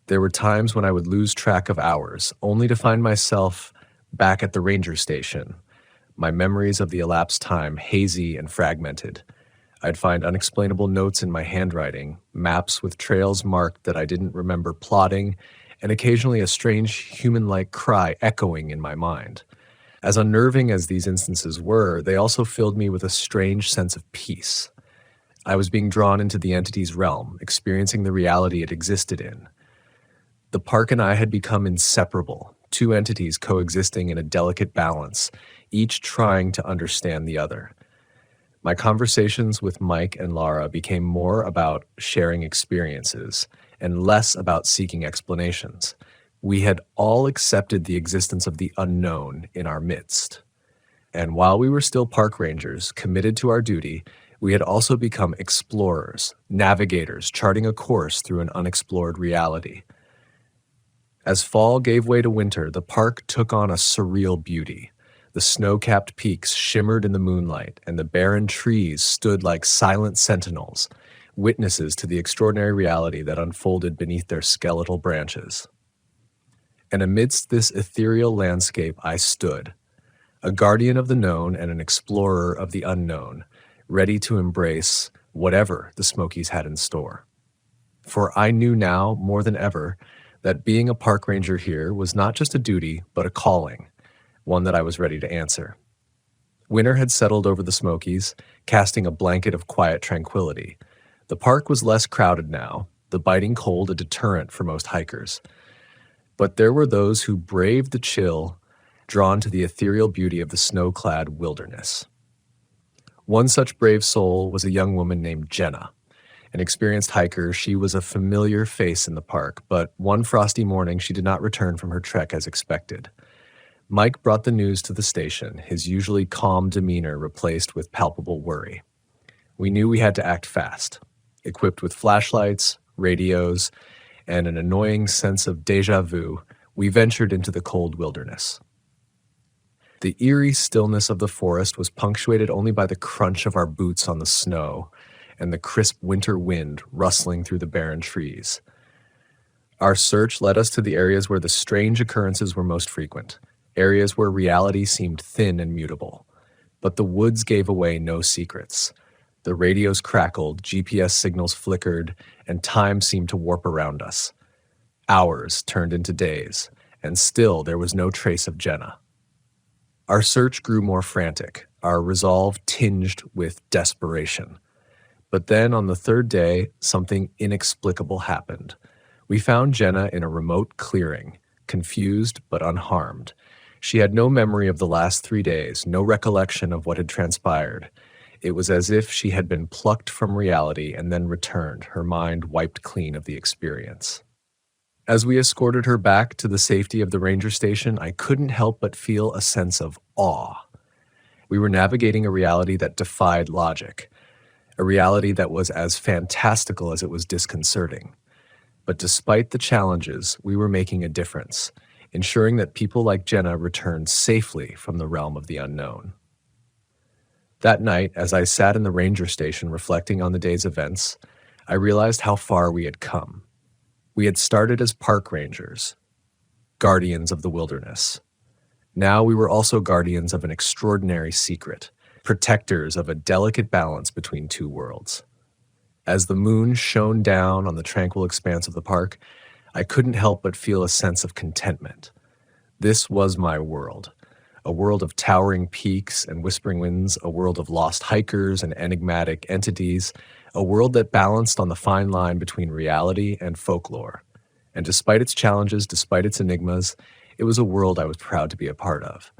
There were times when I would lose track of hours, only to find myself back at the ranger station, my memories of the elapsed time hazy and fragmented. I'd find unexplainable notes in my handwriting, maps with trails marked that I didn't remember plotting, and occasionally a strange human-like cry echoing in my mind. As unnerving as these instances were, they also filled me with a strange sense of peace. I was being drawn into the entity's realm, experiencing the reality it existed in. The park and I had become inseparable, two entities coexisting in a delicate balance, each trying to understand the other. My conversations with Mike and Lara became more about sharing experiences and less about seeking explanations. We had all accepted the existence of the unknown in our midst. And while we were still park rangers, committed to our duty, we had also become explorers, navigators, charting a course through an unexplored reality. As fall gave way to winter, the park took on a surreal beauty. The snow-capped peaks shimmered in the moonlight, and the barren trees stood like silent sentinels, witnesses to the extraordinary reality that unfolded beneath their skeletal branches. And amidst this ethereal landscape I stood, a guardian of the known and an explorer of the unknown, ready to embrace whatever the Smokies had in store. For I knew now, more than ever, that being a park ranger here was not just a duty, but a calling, one that I was ready to answer. Winter had settled over the Smokies, casting a blanket of quiet tranquility. The park was less crowded now, the biting cold a deterrent for most hikers. But there were those who braved the chill, drawn to the ethereal beauty of the snow-clad wilderness. One such brave soul was a young woman named Jenna. An experienced hiker, she was a familiar face in the park, but one frosty morning she did not return from her trek as expected. Mike brought the news to the station, his usually calm demeanor replaced with palpable worry. We knew we had to act fast. Equipped with flashlights, radios, and an annoying sense of déjà vu, we ventured into the cold wilderness. The eerie stillness of the forest was punctuated only by the crunch of our boots on the snow and the crisp winter wind rustling through the barren trees. Our search led us to the areas where the strange occurrences were most frequent, areas where reality seemed thin and mutable. But the woods gave away no secrets. The radios crackled, GPS signals flickered, and time seemed to warp around us. Hours turned into days, and still there was no trace of Jenna. Our search grew more frantic, our resolve tinged with desperation. But then on the third day, something inexplicable happened. We found Jenna in a remote clearing, confused but unharmed. She had no memory of the last 3 days, no recollection of what had transpired. It was as if she had been plucked from reality and then returned, her mind wiped clean of the experience. As we escorted her back to the safety of the ranger station, I couldn't help but feel a sense of awe. We were navigating a reality that defied logic, a reality that was as fantastical as it was disconcerting. But despite the challenges, we were making a difference, ensuring that people like Jenna returned safely from the realm of the unknown. That night, as I sat in the ranger station reflecting on the day's events, I realized how far we had come. We had started as park rangers, guardians of the wilderness. Now we were also guardians of an extraordinary secret, protectors of a delicate balance between two worlds. As the moon shone down on the tranquil expanse of the park, I couldn't help but feel a sense of contentment. This was my world, a world of towering peaks and whispering winds, a world of lost hikers and enigmatic entities, a world that balanced on the fine line between reality and folklore. And despite its challenges, despite its enigmas, it was a world I was proud to be a part of.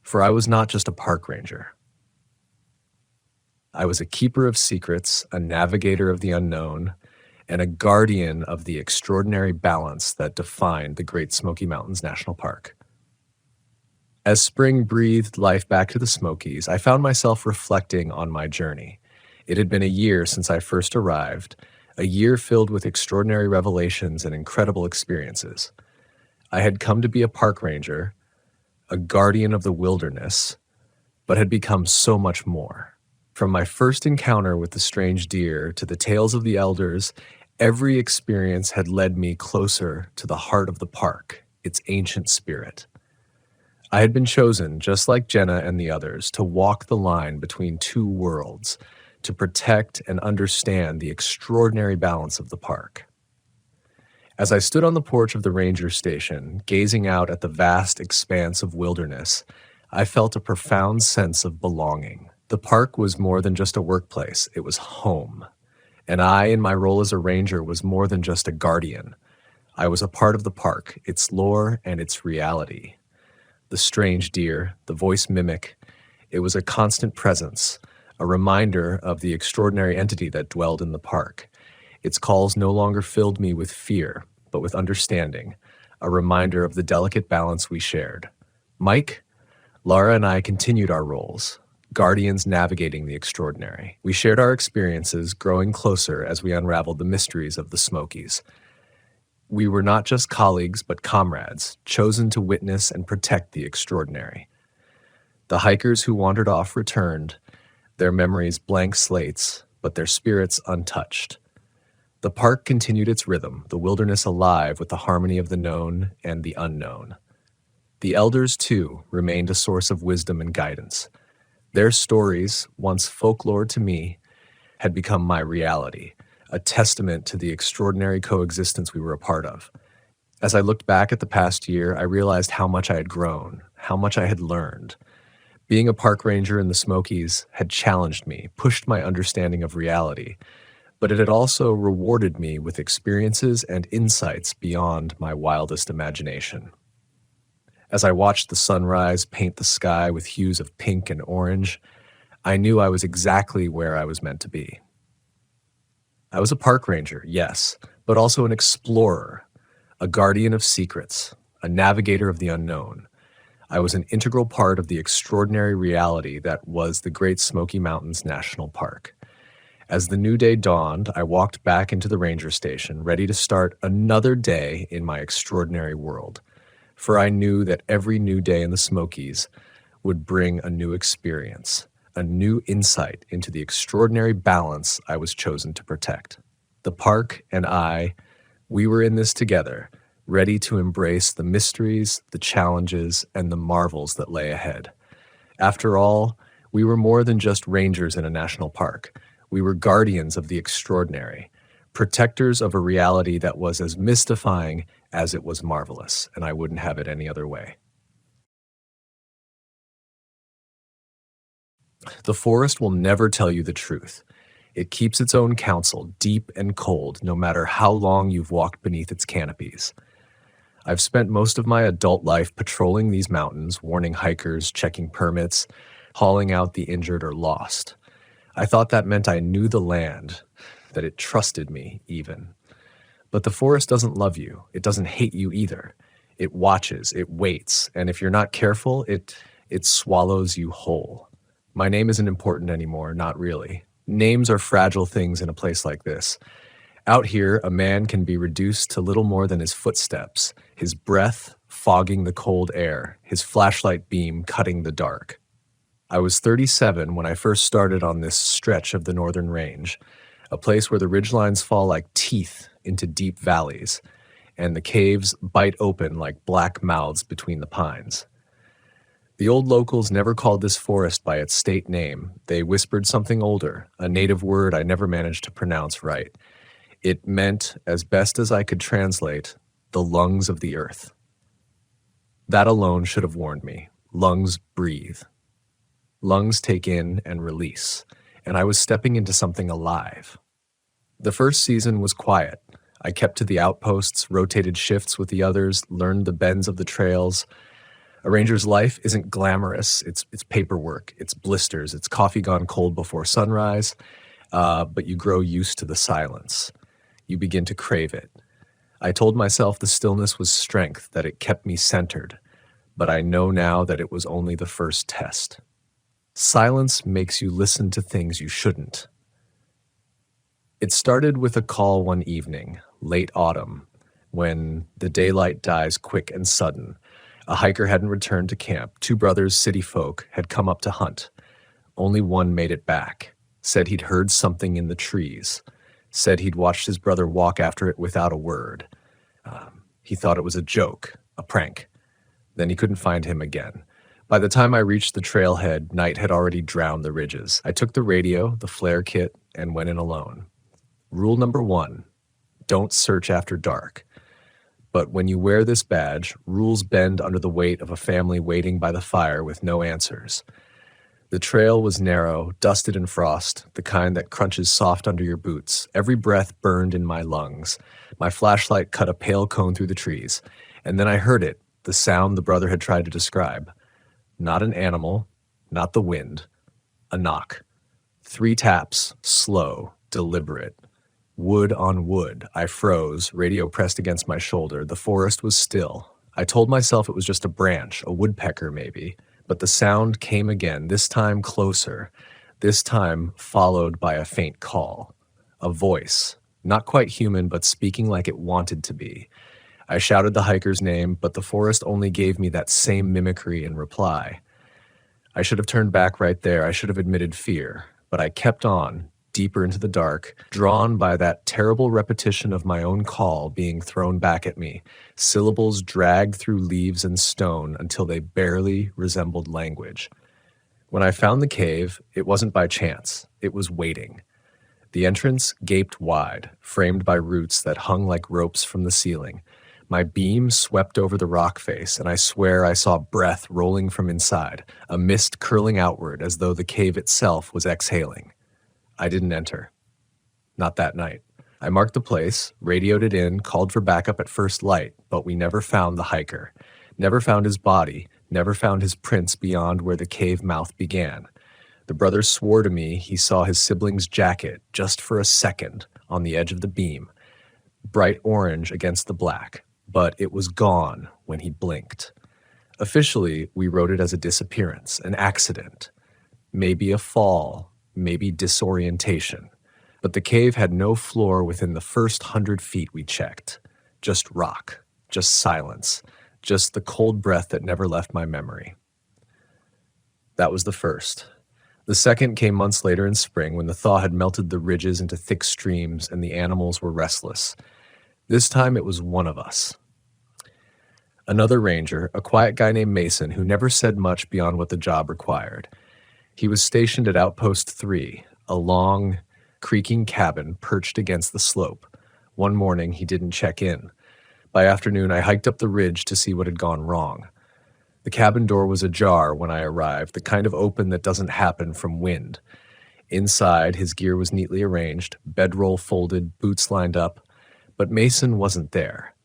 For I was not just a park ranger. I was a keeper of secrets, a navigator of the unknown, and a guardian of the extraordinary balance that defined the Great Smoky Mountains National Park. As spring breathed life back to the Smokies, I found myself reflecting on my journey. It had been a year since I first arrived, a year filled with extraordinary revelations and incredible experiences. I had come to be a park ranger, a guardian of the wilderness, but had become so much more. From my first encounter with the strange deer to the tales of the elders, every experience had led me closer to the heart of the park, its ancient spirit. I had been chosen, just like Jenna and the others, to walk the line between two worlds, to protect and understand the extraordinary balance of the park. As I stood on the porch of the ranger station, gazing out at the vast expanse of wilderness, I felt a profound sense of belonging. The park was more than just a workplace, it was home. And I, in my role as a ranger, was more than just a guardian. I was a part of the park, its lore and its reality. The strange deer, the voice mimic, it was a constant presence, a reminder of the extraordinary entity that dwelled in the park. Its calls no longer filled me with fear, but with understanding, a reminder of the delicate balance we shared. Mike, Laura, and I continued our roles, guardians navigating the extraordinary. We shared our experiences, growing closer as we unraveled the mysteries of the Smokies. We were not just colleagues, but comrades, chosen to witness and protect the extraordinary. The hikers who wandered off returned, their memories blank slates, but their spirits untouched. The park continued its rhythm, the wilderness alive with the harmony of the known and the unknown. The elders, too, remained a source of wisdom and guidance. Their stories, once folklore to me, had become my reality, a testament to the extraordinary coexistence we were a part of. As I looked back at the past year, I realized how much I had grown, how much I had learned. Being a park ranger in the Smokies had challenged me, pushed my understanding of reality, but it had also rewarded me with experiences and insights beyond my wildest imagination. As I watched the sunrise paint the sky with hues of pink and orange, I knew I was exactly where I was meant to be. I was a park ranger, yes, but also an explorer, a guardian of secrets, a navigator of the unknown. I was an integral part of the extraordinary reality that was the Great Smoky Mountains National Park. As the new day dawned, I walked back into the ranger station, ready to start another day in my extraordinary world. For I knew that every new day in the Smokies would bring a new experience, a new insight into the extraordinary balance I was chosen to protect. The park and I, we were in this together, ready to embrace the mysteries, the challenges, and the marvels that lay ahead. After all, we were more than just rangers in a national park. We were guardians of the extraordinary, protectors of a reality that was as mystifying as it was marvelous, and I wouldn't have it any other way. The forest will never tell you the truth. It keeps its own counsel, deep and cold, no matter how long you've walked beneath its canopies. I've spent most of my adult life patrolling these mountains, warning hikers, checking permits, hauling out the injured or lost. I thought that meant I knew the land, that it trusted me, even. But the forest doesn't love you. It doesn't hate you either. It watches, it waits, and if you're not careful, it swallows you whole. My name isn't important anymore, not really. Names are fragile things in a place like this. Out here, a man can be reduced to little more than his footsteps, his breath fogging the cold air, his flashlight beam cutting the dark. I was 37 when I first started on this stretch of the Northern Range, a place where the ridgelines fall like teeth into deep valleys, and the caves bite open like black mouths between the pines. The old locals never called this forest by its state name. They whispered something older, a native word I never managed to pronounce right. It meant, as best as I could translate, the lungs of the earth. That alone should have warned me. Lungs breathe. Lungs take in and release, and I was stepping into something alive. The first season was quiet. I kept to the outposts, rotated shifts with the others, learned the bends of the trails. A ranger's life isn't glamorous. It's paperwork, it's blisters, it's coffee gone cold before sunrise, but you grow used to the silence. You begin to crave it. I told myself the stillness was strength, that it kept me centered, but I know now that it was only the first test. Silence makes you listen to things you shouldn't. It started with a call one evening, late autumn, when the daylight dies quick and sudden. A hiker hadn't returned to camp. Two brothers, city folk, had come up to hunt. Only one made it back, said he'd heard something in the trees, said he'd watched his brother walk after it without a word. He thought it was a joke, a prank. Then he couldn't find him again. By the time I reached the trailhead, night had already drowned the ridges. I took the radio, the flare kit, and went in alone. Rule number 1, don't search after dark. But when you wear this badge, rules bend under the weight of a family waiting by the fire with no answers. The trail was narrow, dusted in frost, the kind that crunches soft under your boots. Every breath burned in my lungs. My flashlight cut a pale cone through the trees. And then I heard it, the sound the brother had tried to describe. Not an animal, not the wind. A knock. 3 taps, slow, deliberate. Wood on wood. I froze, radio pressed against my shoulder. The forest was still. I told myself it was just a branch, a woodpecker maybe. But the sound came again, this time closer, this time followed by a faint call. A voice, not quite human, but speaking like it wanted to be. I shouted the hiker's name, but the forest only gave me that same mimicry in reply. I should have turned back right there. I should have admitted fear, but I kept on, deeper into the dark, drawn by that terrible repetition of my own call being thrown back at me, syllables dragged through leaves and stone until they barely resembled language. When I found the cave, it wasn't by chance. It was waiting. The entrance gaped wide, framed by roots that hung like ropes from the ceiling. My beam swept over the rock face, and I swear I saw breath rolling from inside, a mist curling outward as though the cave itself was exhaling. I didn't enter. Not that night. I marked the place, radioed it in, called for backup at first light, but we never found the hiker. Never found his body, never found his prints beyond where the cave mouth began. The brother swore to me he saw his sibling's jacket, just for a second, on the edge of the beam, bright orange against the black, but it was gone when he blinked. Officially, we wrote it as a disappearance, an accident, maybe a fall, maybe disorientation. But the cave had no floor within the first 100 feet we checked. Just rock, just silence, just the cold breath that never left my memory. That was the first. The second came months later in spring when the thaw had melted the ridges into thick streams and the animals were restless. This time it was one of us. Another ranger, a quiet guy named Mason, who never said much beyond what the job required. He was stationed at Outpost 3, a long, creaking cabin perched against the slope. One morning, he didn't check in. By afternoon, I hiked up the ridge to see what had gone wrong. The cabin door was ajar when I arrived, the kind of open that doesn't happen from wind. Inside, his gear was neatly arranged, bedroll folded, boots lined up, but Mason wasn't there.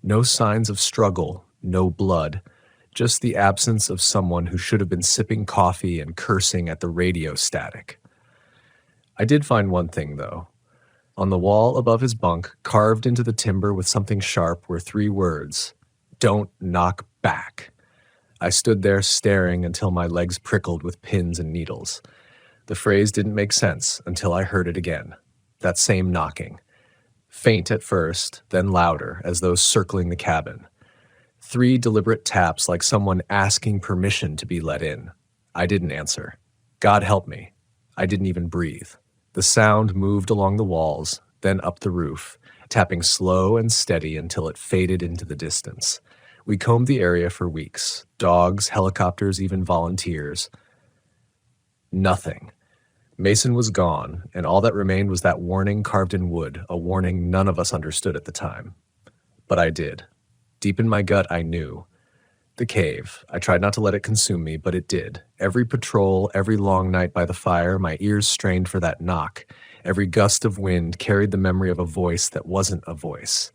No signs of struggle, no blood, just the absence of someone who should have been sipping coffee and cursing at the radio static. I did find one thing, though. On the wall above his bunk, carved into the timber with something sharp, were 3 words: "Don't knock back." I stood there staring until my legs prickled with pins and needles. The phrase didn't make sense until I heard it again. That same knocking. Faint at first, then louder, as though circling the cabin. 3 deliberate taps like someone asking permission to be let in. I didn't answer. God help me. I didn't even breathe. The sound moved along the walls, then up the roof, tapping slow and steady until it faded into the distance. We combed the area for weeks. Dogs, helicopters, even volunteers. Nothing. Mason was gone, and all that remained was that warning carved in wood, a warning none of us understood at the time. But I did. Deep in my gut, I knew. The cave. I tried not to let it consume me, but it did. Every patrol, every long night by the fire, my ears strained for that knock. Every gust of wind carried the memory of a voice that wasn't a voice.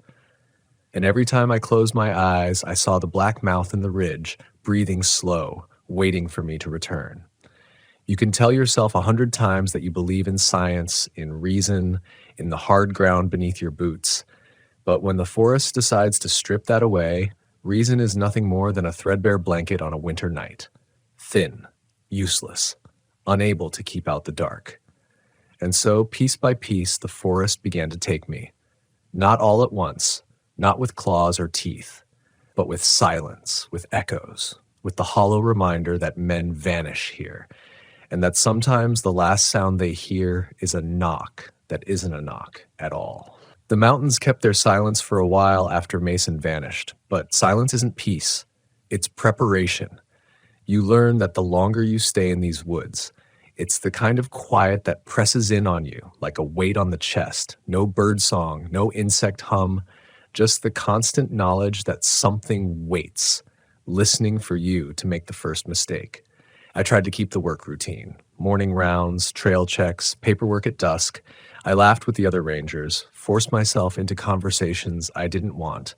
And every time I closed my eyes, I saw the black mouth in the ridge, breathing slow, waiting for me to return. You can tell yourself 100 times that you believe in science, in reason, in the hard ground beneath your boots. But when the forest decides to strip that away, reason is nothing more than a threadbare blanket on a winter night. Thin, useless, unable to keep out the dark. And so, piece by piece, the forest began to take me. Not all at once, not with claws or teeth, but with silence, with echoes, with the hollow reminder that men vanish here, and that sometimes the last sound they hear is a knock that isn't a knock at all. The mountains kept their silence for a while after Mason vanished, but silence isn't peace, it's preparation. You learn that the longer you stay in these woods, it's the kind of quiet that presses in on you like a weight on the chest. No bird song, no insect hum, just the constant knowledge that something waits, listening for you to make the first mistake. I tried to keep the work routine. Morning rounds, trail checks, paperwork at dusk. I laughed with the other rangers, forced myself into conversations I didn't want.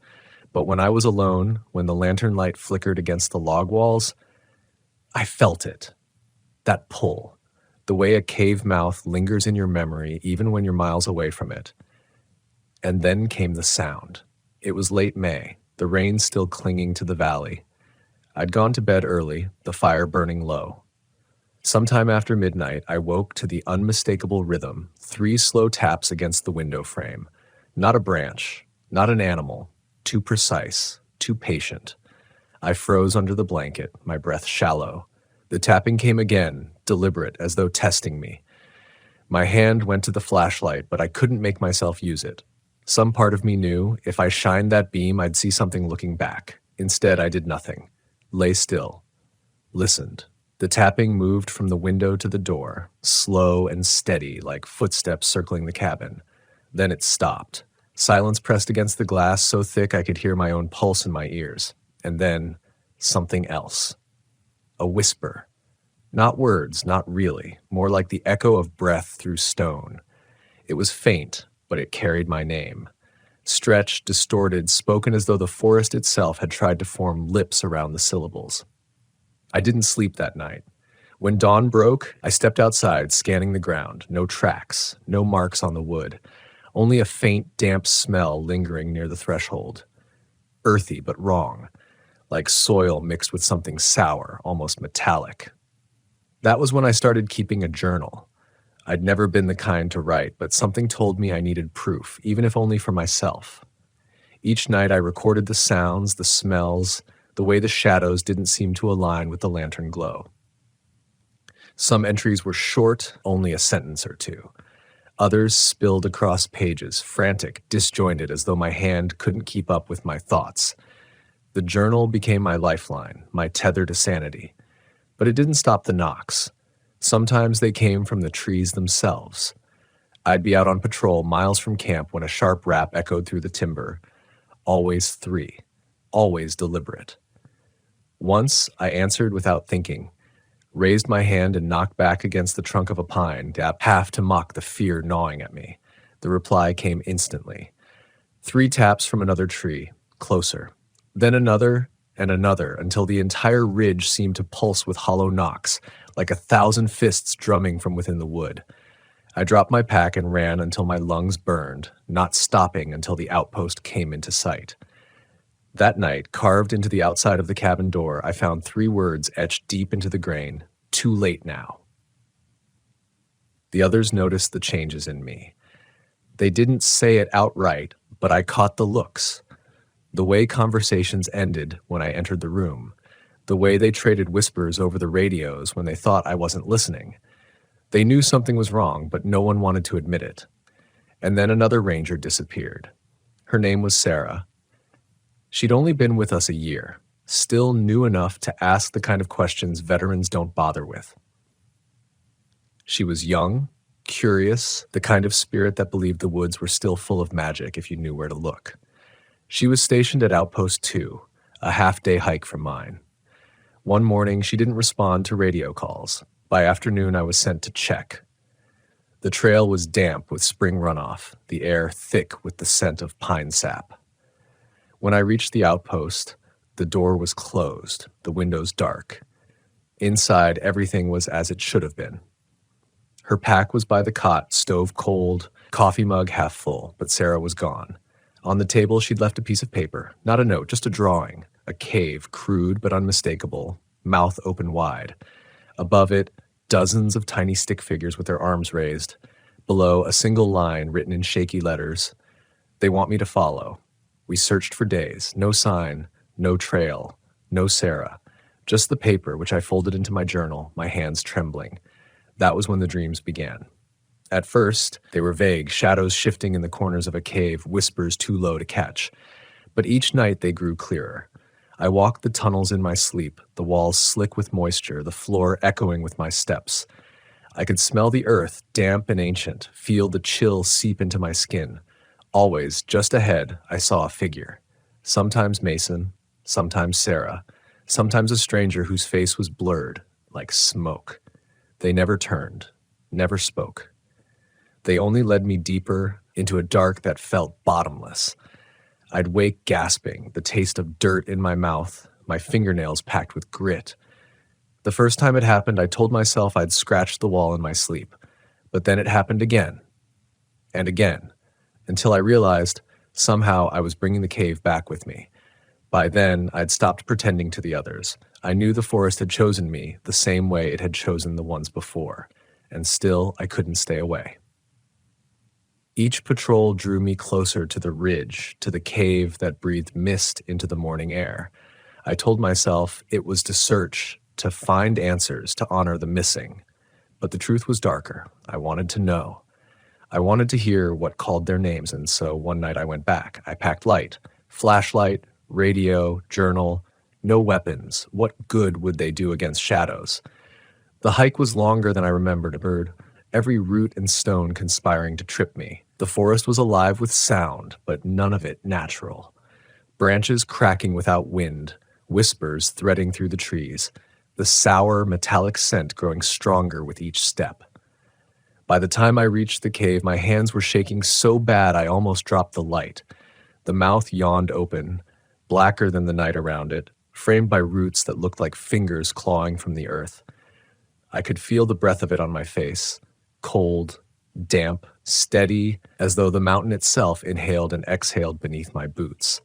But when I was alone, when the lantern light flickered against the log walls, I felt it. That pull. The way a cave mouth lingers in your memory even when you're miles away from it. And then came the sound. It was late May, the rain still clinging to the valley. I'd gone to bed early, the fire burning low. Sometime after midnight, I woke to the unmistakable rhythm, 3 slow taps against the window frame. Not a branch, not an animal, too precise, too patient. I froze under the blanket, my breath shallow. The tapping came again, deliberate, as though testing me. My hand went to the flashlight, but I couldn't make myself use it. Some part of me knew if I shined that beam, I'd see something looking back. Instead, I did nothing. Lay still. Listened. The tapping moved from the window to the door, slow and steady, like footsteps circling the cabin. Then it stopped. Silence pressed against the glass so thick I could hear my own pulse in my ears. And then, something else. A whisper. Not words, not really. More like the echo of breath through stone. It was faint, but it carried my name. Stretched, distorted, spoken as though the forest itself had tried to form lips around the syllables. I didn't sleep that night. When dawn broke, I stepped outside, scanning the ground. No tracks, no marks on the wood. Only a faint, damp smell lingering near the threshold. Earthy, but wrong. Like soil mixed with something sour, almost metallic. That was when I started keeping a journal. I'd never been the kind to write, but something told me I needed proof, even if only for myself. Each night I recorded the sounds, the smells, the way the shadows didn't seem to align with the lantern glow. Some entries were short, only a sentence or two. Others spilled across pages, frantic, disjointed, as though my hand couldn't keep up with my thoughts. The journal became my lifeline, my tether to sanity. But it didn't stop the knocks. Sometimes they came from the trees themselves. I'd be out on patrol miles from camp when a sharp rap echoed through the timber. Always 3. Always deliberate. Once I answered without thinking, raised my hand and knocked back against the trunk of a pine, half to mock the fear gnawing at me. The reply came instantly. 3 taps from another tree, closer. Then another and another, until the entire ridge seemed to pulse with hollow knocks, like 1,000 fists drumming from within the wood. I dropped my pack and ran until my lungs burned, not stopping until the outpost came into sight. That night, carved into the outside of the cabin door, I found 3 words etched deep into the grain: "Too late now." The others noticed the changes in me. They didn't say it outright, but I caught the looks. The way conversations ended when I entered the room. The way they traded whispers over the radios when they thought I wasn't listening. They knew something was wrong, but no one wanted to admit it. And then another ranger disappeared. Her name was Sarah. She'd only been with us a year, still new enough to ask the kind of questions veterans don't bother with. She was young, curious, the kind of spirit that believed the woods were still full of magic if you knew where to look. She was stationed at Outpost 2, a half-day hike from mine. One morning, she didn't respond to radio calls. By afternoon, I was sent to check. The trail was damp with spring runoff, the air thick with the scent of pine sap. When I reached the outpost, the door was closed, the windows dark. Inside, everything was as it should have been. Her pack was by the cot, stove cold, coffee mug half full, but Sarah was gone. On the table, she'd left a piece of paper, not a note, just a drawing, a cave, crude but unmistakable, mouth open wide. Above it, dozens of tiny stick figures with their arms raised. Below, a single line written in shaky letters. "They want me to follow." We searched for days. No sign, no trail, no Sarah. Just the paper, which I folded into my journal, my hands trembling. That was when the dreams began. At first, they were vague, shadows shifting in the corners of a cave, whispers too low to catch. But each night they grew clearer. I walked the tunnels in my sleep, the walls slick with moisture, the floor echoing with my steps. I could smell the earth, damp and ancient, feel the chill seep into my skin. Always, just ahead, I saw a figure. Sometimes Mason, sometimes Sarah, sometimes a stranger whose face was blurred, like smoke. They never turned, never spoke. They only led me deeper into a dark that felt bottomless. I'd wake gasping, the taste of dirt in my mouth, my fingernails packed with grit. The first time it happened, I told myself I'd scratched the wall in my sleep. But then it happened again, and again, until I realized somehow I was bringing the cave back with me. By then, I'd stopped pretending to the others. I knew the forest had chosen me the same way it had chosen the ones before, and still I couldn't stay away. Each patrol drew me closer to the ridge, to the cave that breathed mist into the morning air. I told myself it was to search, to find answers, to honor the missing. But the truth was darker. I wanted to know. I wanted to hear what called their names, and so one night I went back. I packed light, flashlight, radio, journal, no weapons. What good would they do against shadows? The hike was longer than I remembered, every root and stone conspiring to trip me. The forest was alive with sound, but none of it natural. Branches cracking without wind, whispers threading through the trees, the sour, metallic scent growing stronger with each step. By the time I reached the cave, my hands were shaking so bad I almost dropped the light. The mouth yawned open, blacker than the night around it, framed by roots that looked like fingers clawing from the earth. I could feel the breath of it on my face, cold, damp, steady, as though the mountain itself inhaled and exhaled beneath my boots.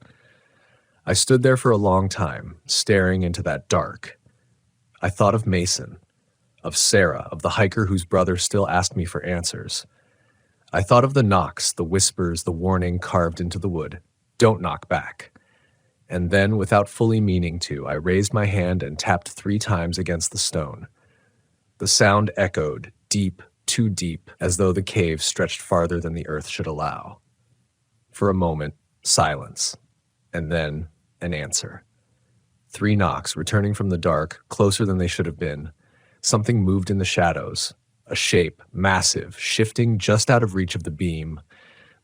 I stood there for a long time, staring into that dark. I thought of Mason, of Sarah, of the hiker whose brother still asked me for answers. I thought of the knocks, the whispers, the warning carved into the wood. Don't knock back. And then, without fully meaning to, I raised my hand and tapped 3 times against the stone. The sound echoed, deep, too deep, as though the cave stretched farther than the earth should allow. For a moment, silence, and then an answer. 3 knocks, returning from the dark, closer than they should have been. Something moved in the shadows, a shape, massive, shifting just out of reach of the beam.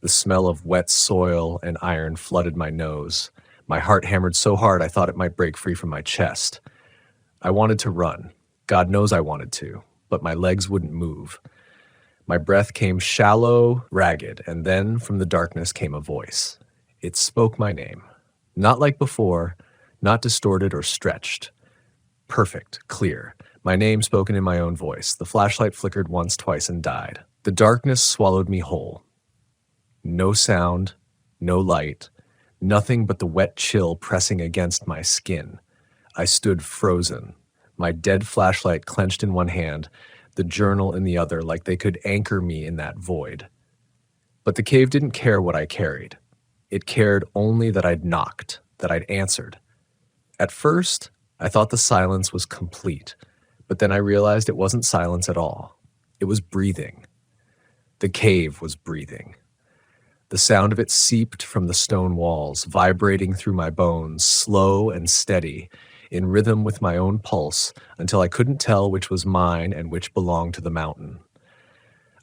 The smell of wet soil and iron flooded my nose. My heart hammered so hard I thought it might break free from my chest. I wanted to run. God knows I wanted to, but my legs wouldn't move. My breath came shallow, ragged, and then from the darkness came a voice. It spoke my name. Not like before, not distorted or stretched. Perfect, clear. My name spoken in my own voice. The flashlight flickered once, twice, and died. The darkness swallowed me whole. No sound, no light, nothing but the wet chill pressing against my skin. I stood frozen, my dead flashlight clenched in one hand, the journal in the other, like they could anchor me in that void. But the cave didn't care what I carried. It cared only that I'd knocked, that I'd answered. At first, I thought the silence was complete, but then I realized it wasn't silence at all. It was breathing. The cave was breathing. The sound of it seeped from the stone walls, vibrating through my bones, slow and steady, in rhythm with my own pulse, until I couldn't tell which was mine and which belonged to the mountain.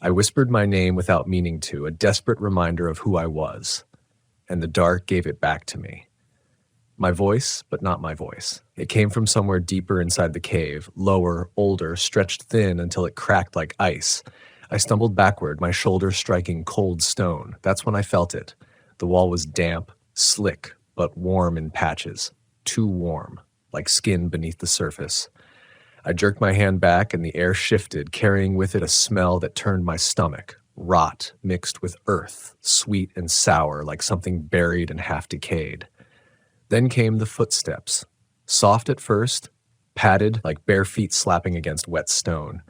I whispered my name without meaning to, a desperate reminder of who I was, and the dark gave it back to me. My voice, but not my voice. It came from somewhere deeper inside the cave, lower, older, stretched thin until it cracked like ice. I stumbled backward, my shoulder striking cold stone. That's when I felt it. The wall was damp, slick, but warm in patches. Too warm, like skin beneath the surface. I jerked my hand back and the air shifted, carrying with it a smell that turned my stomach. Rot mixed with earth, sweet and sour, like something buried and half decayed. Then came the footsteps. Soft at first, padded like bare feet slapping against wet stone.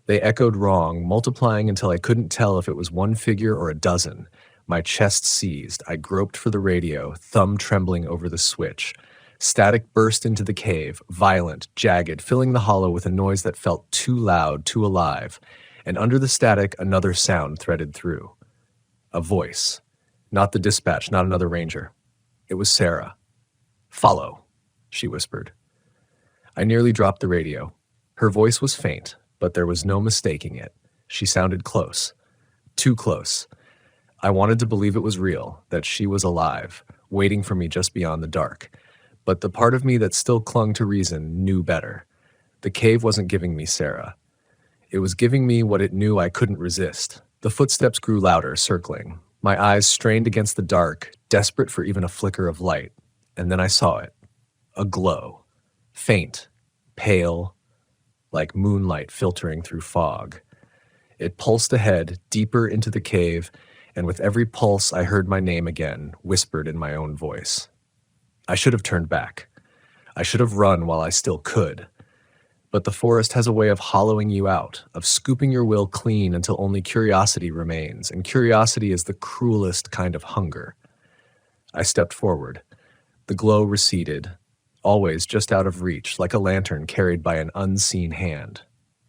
They echoed wrong, multiplying until I couldn't tell if it was one figure or a dozen. My chest seized. I groped for the radio, thumb trembling over the switch. Static burst into the cave, violent, jagged, filling the hollow with a noise that felt too loud, too alive. And under the static, another sound threaded through. A voice. Not the dispatch, not another ranger. It was Sarah. "Follow," she whispered. I nearly dropped the radio. Her voice was faint, but there was no mistaking it. She sounded close. Too close. I wanted to believe it was real, that she was alive, waiting for me just beyond the dark. But the part of me that still clung to reason knew better. The cave wasn't giving me Sarah. It was giving me what it knew I couldn't resist. The footsteps grew louder, circling. My eyes strained against the dark, desperate for even a flicker of light. And then I saw it. A glow. Faint. Pale. Like moonlight filtering through fog. It pulsed ahead, deeper into the cave, and with every pulse I heard my name again, whispered in my own voice. I should have turned back. I should have run while I still could. But the forest has a way of hollowing you out, of scooping your will clean until only curiosity remains, and curiosity is the cruelest kind of hunger. I stepped forward. The glow receded, always just out of reach, like a lantern carried by an unseen hand.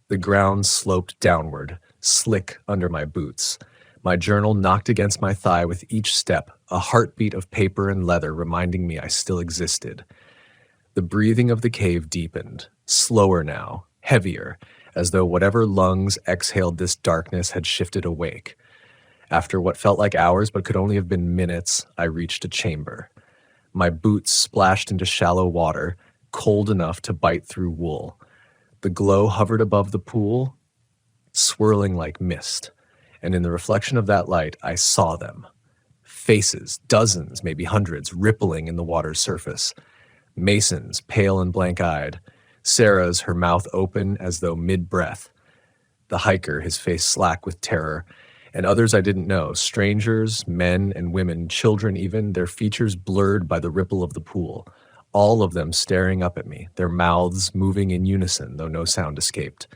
The ground sloped downward, slick under my boots. My journal knocked against my thigh with each step, a heartbeat of paper and leather reminding me I still existed. The breathing of the cave deepened, slower now, heavier, as though whatever lungs exhaled this darkness had shifted awake. After what felt like hours but could only have been minutes, I reached a chamber. My boots splashed into shallow water, cold enough to bite through wool. The glow hovered above the pool, swirling like mist, and in the reflection of that light, I saw them. Faces, dozens, maybe hundreds, rippling in the water's surface. Mason's, pale and blank-eyed. Sarah's, her mouth open as though mid-breath. The hiker, his face slack with terror. And others I didn't know, strangers, men and women, children even, their features blurred by the ripple of the pool. All of them staring up at me, their mouths moving in unison, though no sound escaped.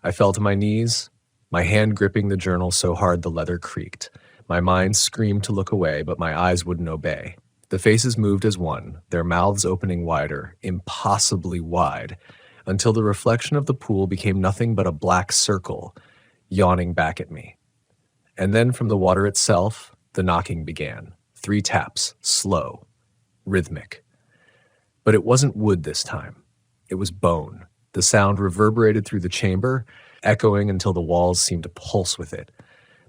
I fell to my knees, my hand gripping the journal so hard the leather creaked. My mind screamed to look away, but my eyes wouldn't obey. The faces moved as one, their mouths opening wider, impossibly wide, until the reflection of the pool became nothing but a black circle, yawning back at me. And then from the water itself, the knocking began. 3 taps, slow, rhythmic. But it wasn't wood this time. It was bone. The sound reverberated through the chamber, echoing until the walls seemed to pulse with it.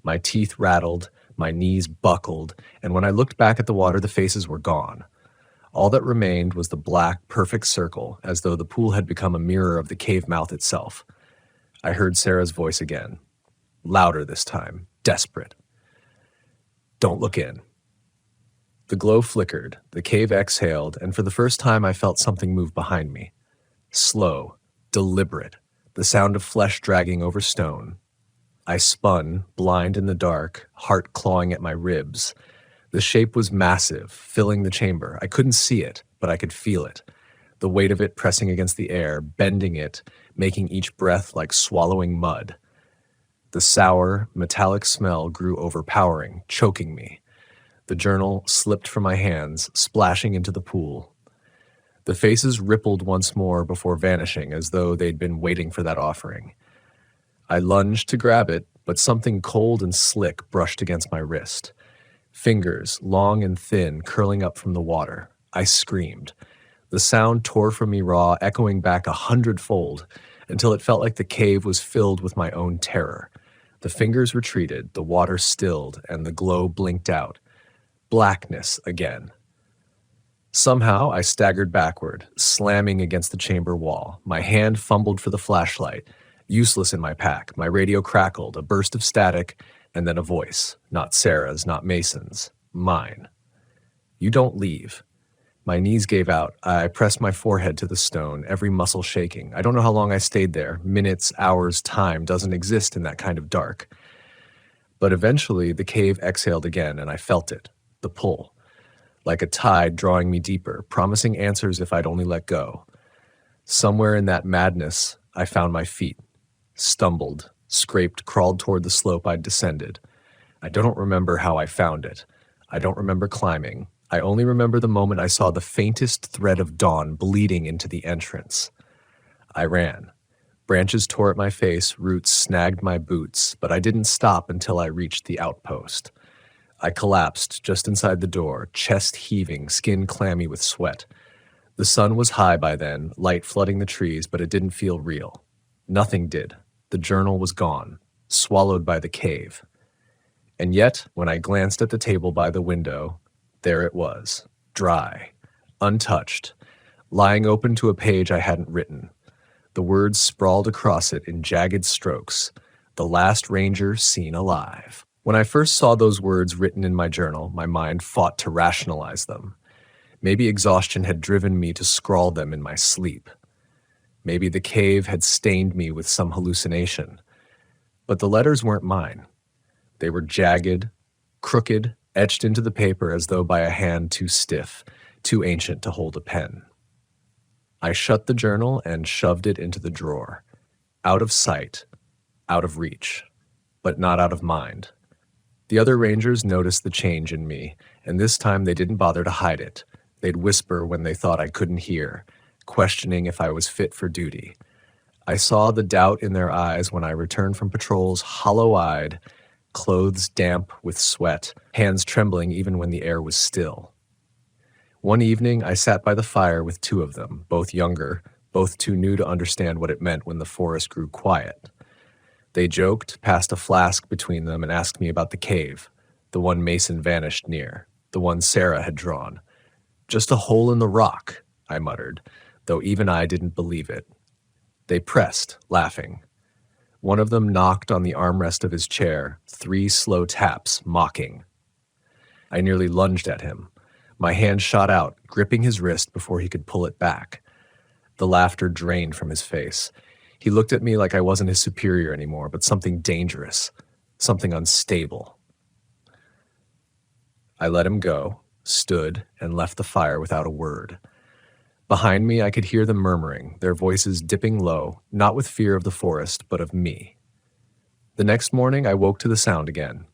My teeth rattled, my knees buckled, and when I looked back at the water, the faces were gone. All that remained was the black, perfect circle, as though the pool had become a mirror of the cave mouth itself. I heard Sarah's voice again, louder this time, desperate. "Don't look in." The glow flickered, the cave exhaled, and for the first time I felt something move behind me. Slow, deliberate, the sound of flesh dragging over stone. I spun, blind in the dark, heart clawing at my ribs. The shape was massive, filling the chamber. I couldn't see it, but I could feel it. The weight of it pressing against the air, bending it, making each breath like swallowing mud. The sour, metallic smell grew overpowering, choking me. The journal slipped from my hands, splashing into the pool. The faces rippled once more before vanishing, as though they'd been waiting for that offering. I lunged to grab it, but something cold and slick brushed against my wrist. Fingers, long and thin, curling up from the water. I screamed. The sound tore from me raw, echoing back 100-fold, until it felt like the cave was filled with my own terror. The fingers retreated, the water stilled, and the glow blinked out. Blackness again. Somehow I staggered backward, slamming against the chamber wall. My hand fumbled for the flashlight. Useless in my pack. My radio crackled, a burst of static, and then a voice. Not Sarah's, not Mason's. Mine. "You don't leave." My knees gave out. I pressed my forehead to the stone, every muscle shaking. I don't know how long I stayed there. Minutes, hours, time doesn't exist in that kind of dark. But eventually the cave exhaled again, and I felt it. The pull. Like a tide drawing me deeper, promising answers if I'd only let go. Somewhere in that madness, I found my feet. Stumbled, scraped, crawled toward the slope I'd descended. I don't remember how I found it. I don't remember climbing. I only remember the moment I saw the faintest thread of dawn bleeding into the entrance. I ran. Branches tore at my face, roots snagged my boots, but I didn't stop until I reached the outpost. I collapsed just inside the door, chest heaving, skin clammy with sweat. The sun was high by then, light flooding the trees, but it didn't feel real. Nothing did. The journal was gone, swallowed by the cave. And yet, when I glanced at the table by the window, there it was, dry, untouched, lying open to a page I hadn't written. The words sprawled across it in jagged strokes, "The Last Ranger Seen Alive." When I first saw those words written in my journal, my mind fought to rationalize them. Maybe exhaustion had driven me to scrawl them in my sleep. Maybe the cave had stained me with some hallucination. But the letters weren't mine. They were jagged, crooked, etched into the paper as though by a hand too stiff, too ancient to hold a pen. I shut the journal and shoved it into the drawer. Out of sight, out of reach, but not out of mind. The other rangers noticed the change in me, and this time they didn't bother to hide it. They'd whisper when they thought I couldn't hear, questioning if I was fit for duty. I saw the doubt in their eyes when I returned from patrols hollow-eyed, clothes damp with sweat, hands trembling even when the air was still. One evening, I sat by the fire with 2 of them, both younger, both too new to understand what it meant when the forest grew quiet. They joked, passed a flask between them, and asked me about the cave, the one Mason vanished near, the one Sarah had drawn. "Just a hole in the rock," I muttered, though even I didn't believe it. They pressed, laughing. One of them knocked on the armrest of his chair, 3 slow taps, mocking. I nearly lunged at him. My hand shot out, gripping his wrist before he could pull it back. The laughter drained from his face. He looked at me like I wasn't his superior anymore, but something dangerous, something unstable. I let him go, stood, and left the fire without a word. Behind me, I could hear them murmuring, their voices dipping low, not with fear of the forest, but of me. The next morning, I woke to the sound again.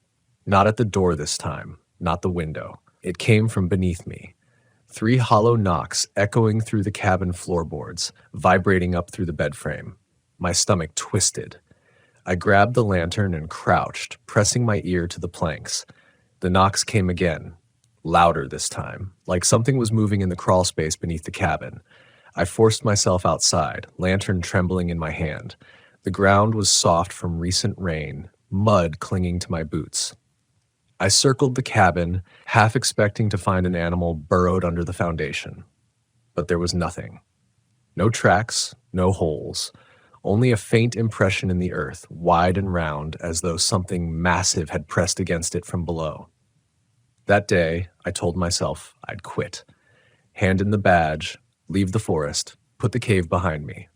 Not at the door this time, not the window. It came from beneath me. 3 hollow knocks echoing through the cabin floorboards, vibrating up through the bed frame. My stomach twisted. I grabbed the lantern and crouched, pressing my ear to the planks. The knocks came again, louder this time, like something was moving in the crawl space beneath the cabin. I forced myself outside, lantern trembling in my hand. The ground was soft from recent rain, mud clinging to my boots. I circled the cabin, half expecting to find an animal burrowed under the foundation. But there was nothing. No tracks, no holes, only a faint impression in the earth, wide and round, as though something massive had pressed against it from below. That day, I told myself I'd quit. Hand in the badge, leave the forest, put the cave behind me.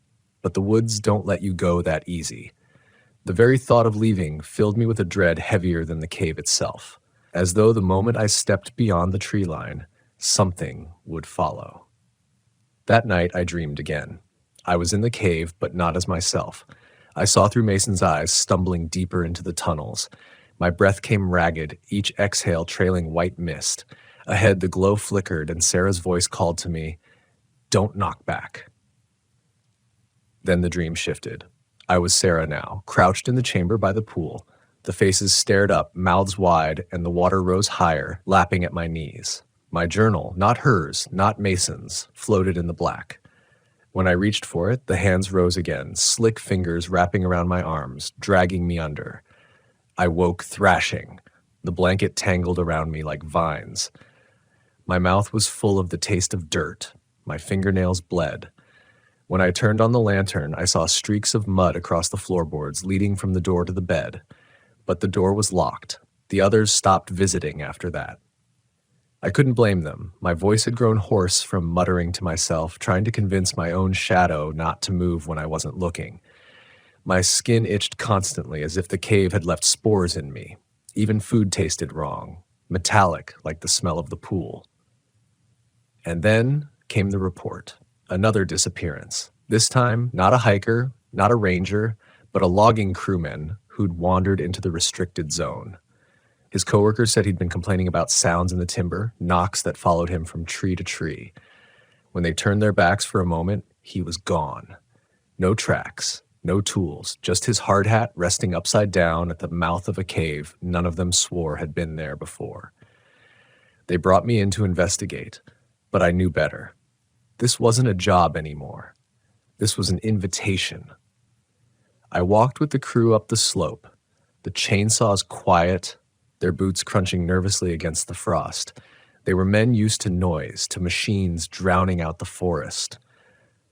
But the woods don't let you go that easy. The very thought of leaving filled me with a dread heavier than the cave itself, as though the moment I stepped beyond the tree line, something would follow. That night I dreamed again. I was in the cave, but not as myself. I saw through Mason's eyes, stumbling deeper into the tunnels. My breath came ragged, each exhale trailing white mist. Ahead the glow flickered, and Sarah's voice called to me, "Don't knock back." Then the dream shifted. I was Sarah now, crouched in the chamber by the pool. The faces stared up, mouths wide, and the water rose higher, lapping at my knees. My journal, not hers, not Mason's, floated in the black. When I reached for it, the hands rose again, slick fingers wrapping around my arms, dragging me under. I woke thrashing. The blanket tangled around me like vines. My mouth was full of the taste of dirt. My fingernails bled. When I turned on the lantern, I saw streaks of mud across the floorboards leading from the door to the bed. But the door was locked. The others stopped visiting after that. I couldn't blame them. My voice had grown hoarse from muttering to myself, trying to convince my own shadow not to move when I wasn't looking. My skin itched constantly as if the cave had left spores in me. Even food tasted wrong, metallic like the smell of the pool. And then came the report. Another disappearance. This time, not a hiker, not a ranger, but a logging crewman who'd wandered into the restricted zone. His coworkers said he'd been complaining about sounds in the timber, knocks that followed him from tree to tree. When they turned their backs for a moment, he was gone. No tracks, no tools, just his hard hat resting upside down at the mouth of a cave none of them swore had been there before. They brought me in to investigate, but I knew better. This wasn't a job anymore. This was an invitation. I walked with the crew up the slope, the chainsaws quiet, their boots crunching nervously against the frost. They were men used to noise, to machines drowning out the forest.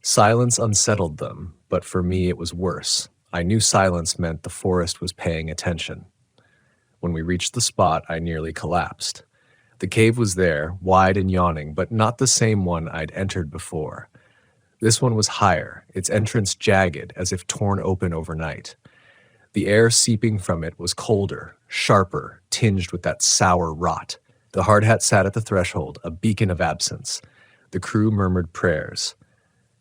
Silence unsettled them, but for me it was worse. I knew silence meant the forest was paying attention. When we reached the spot, I nearly collapsed. The cave was there, wide and yawning, but not the same one I'd entered before. This one was higher, its entrance jagged, as if torn open overnight. The air seeping from it was colder, sharper, tinged with that sour rot. The hard hat sat at the threshold, a beacon of absence. The crew murmured prayers.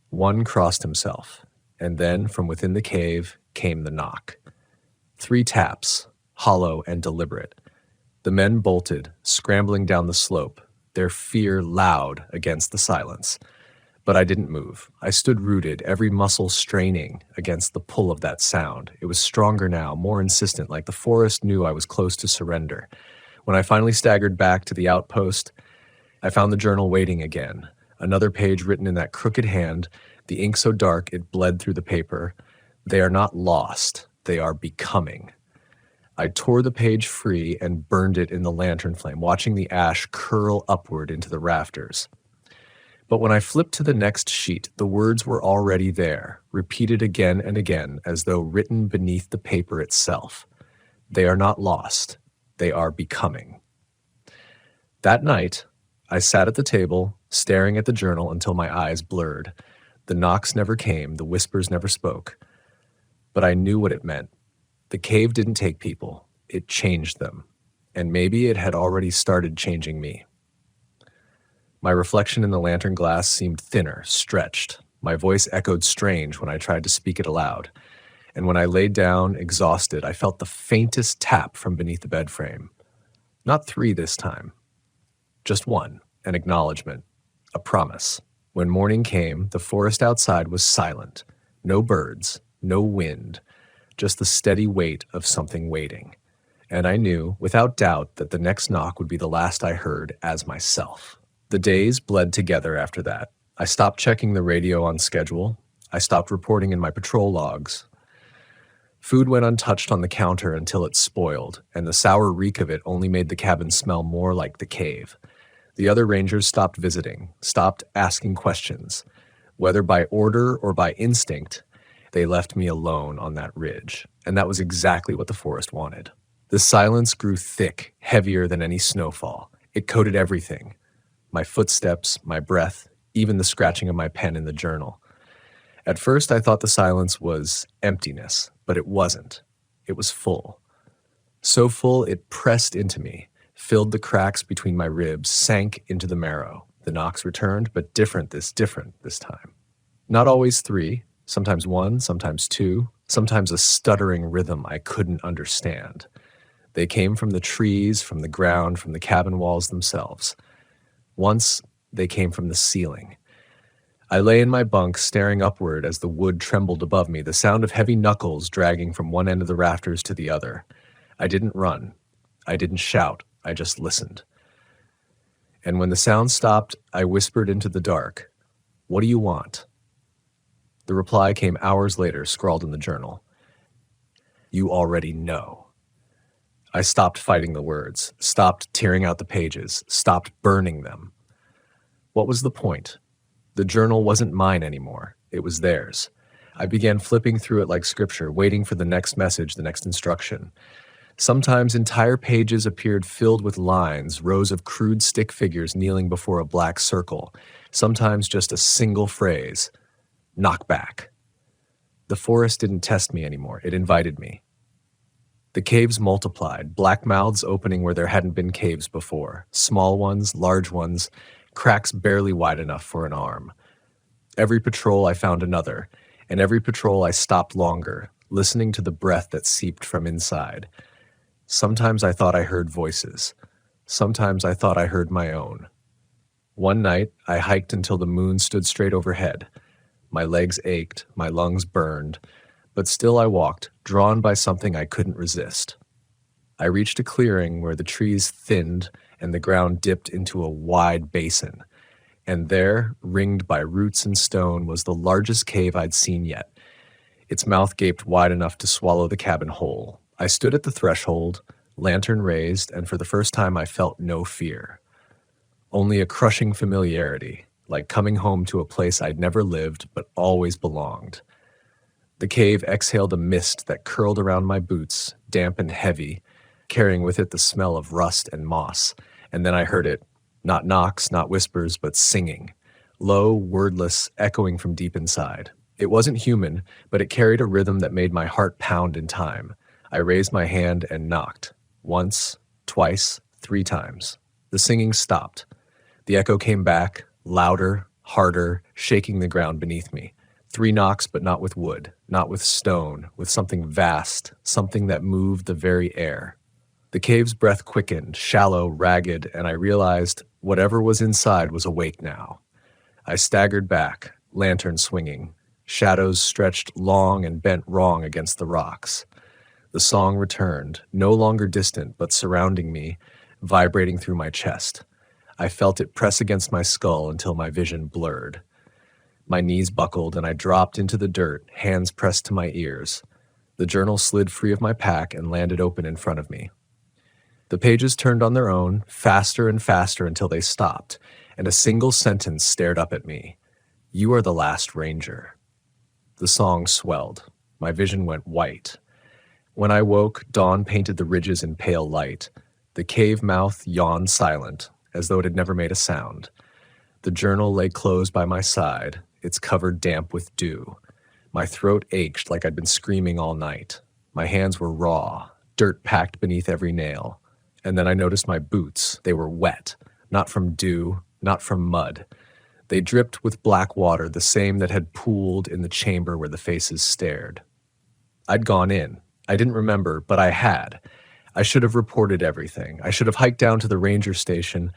One crossed himself, and then from within the cave came the knock. 3 taps, hollow and deliberate. The men bolted, scrambling down the slope, their fear loud against the silence. But I didn't move. I stood rooted, every muscle straining against the pull of that sound. It was stronger now, more insistent, like the forest knew I was close to surrender. When I finally staggered back to the outpost, I found the journal waiting again. Another page written in that crooked hand, the ink so dark it bled through the paper. They are not lost, they are becoming. I tore the page free and burned it in the lantern flame, watching the ash curl upward into the rafters. But when I flipped to the next sheet, the words were already there, repeated again and again, as though written beneath the paper itself. They are not lost, they are becoming. That night, I sat at the table, staring at the journal until my eyes blurred. The knocks never came, the whispers never spoke. But I knew what it meant. The cave didn't take people, it changed them. And maybe it had already started changing me. My reflection in the lantern glass seemed thinner, stretched. My voice echoed strange when I tried to speak it aloud. And when I laid down, exhausted, I felt the faintest tap from beneath the bed frame. Not 3 this time. Just 1, an acknowledgement. A promise. When morning came, the forest outside was silent. No birds, no wind, just the steady weight of something waiting. And I knew, without doubt, that the next knock would be the last I heard as myself. The days bled together after that. I stopped checking the radio on schedule. I stopped reporting in my patrol logs. Food went untouched on the counter until it spoiled, and the sour reek of it only made the cabin smell more like the cave. The other rangers stopped visiting, stopped asking questions. Whether by order or by instinct, they left me alone on that ridge, and that was exactly what the forest wanted. The silence grew thick, heavier than any snowfall. It coated everything. My footsteps, my breath, even the scratching of my pen in the journal. At first, I thought the silence was emptiness, but it wasn't. It was full. So full it pressed into me, filled the cracks between my ribs, sank into the marrow. The knocks returned, but different this time. Not always 3, sometimes 1, sometimes 2, sometimes a stuttering rhythm I couldn't understand. They came from the trees, from the ground, from the cabin walls themselves. Once, they came from the ceiling. I lay in my bunk, staring upward as the wood trembled above me, the sound of heavy knuckles dragging from one end of the rafters to the other. I didn't run. I didn't shout. I just listened. And when the sound stopped, I whispered into the dark, "What do you want?" The reply came hours later, scrawled in the journal. "You already know." I stopped fighting the words, stopped tearing out the pages, stopped burning them. What was the point? The journal wasn't mine anymore. It was theirs. I began flipping through it like scripture, waiting for the next message, the next instruction. Sometimes entire pages appeared filled with lines, rows of crude stick figures kneeling before a black circle. Sometimes just a single phrase, "Knock back." The forest didn't test me anymore. It invited me. The caves multiplied, black mouths opening where there hadn't been caves before. Small ones, large ones, cracks barely wide enough for an arm. Every patrol I found another, and every patrol I stopped longer, listening to the breath that seeped from inside. Sometimes I thought I heard voices. Sometimes I thought I heard my own. One night, I hiked until the moon stood straight overhead. My legs ached, my lungs burned, but still I walked, drawn by something I couldn't resist. I reached a clearing where the trees thinned and the ground dipped into a wide basin, and there, ringed by roots and stone, was the largest cave I'd seen yet. Its mouth gaped wide enough to swallow the cabin whole. I stood at the threshold, lantern raised, and for the first time I felt no fear. Only a crushing familiarity, like coming home to a place I'd never lived but always belonged. The cave exhaled a mist that curled around my boots, damp and heavy, carrying with it the smell of rust and moss. And then I heard it, not knocks, not whispers, but singing, low, wordless, echoing from deep inside. It wasn't human, but it carried a rhythm that made my heart pound in time. I raised my hand and knocked. Once, twice, 3 times. The singing stopped. The echo came back, louder, harder, shaking the ground beneath me. 3 knocks, but not with wood, not with stone, with something vast, something that moved the very air. The cave's breath quickened, shallow, ragged, and I realized whatever was inside was awake now. I staggered back, lantern swinging. Shadows stretched long and bent wrong against the rocks. The song returned, no longer distant, but surrounding me, vibrating through my chest. I felt it press against my skull until my vision blurred. My knees buckled and I dropped into the dirt, hands pressed to my ears. The journal slid free of my pack and landed open in front of me. The pages turned on their own, faster and faster until they stopped, and a single sentence stared up at me. "You are the last ranger." The song swelled. My vision went white. When I woke, dawn painted the ridges in pale light. The cave mouth yawned silent, as though it had never made a sound. The journal lay closed by my side, its cover damp with dew. My throat ached like I'd been screaming all night. My hands were raw, dirt packed beneath every nail. And then I noticed my boots. They were wet, not from dew, not from mud. They dripped with black water, the same that had pooled in the chamber where the faces stared. I'd gone in. I didn't remember, but I had. I should have reported everything. I should have hiked down to the ranger station,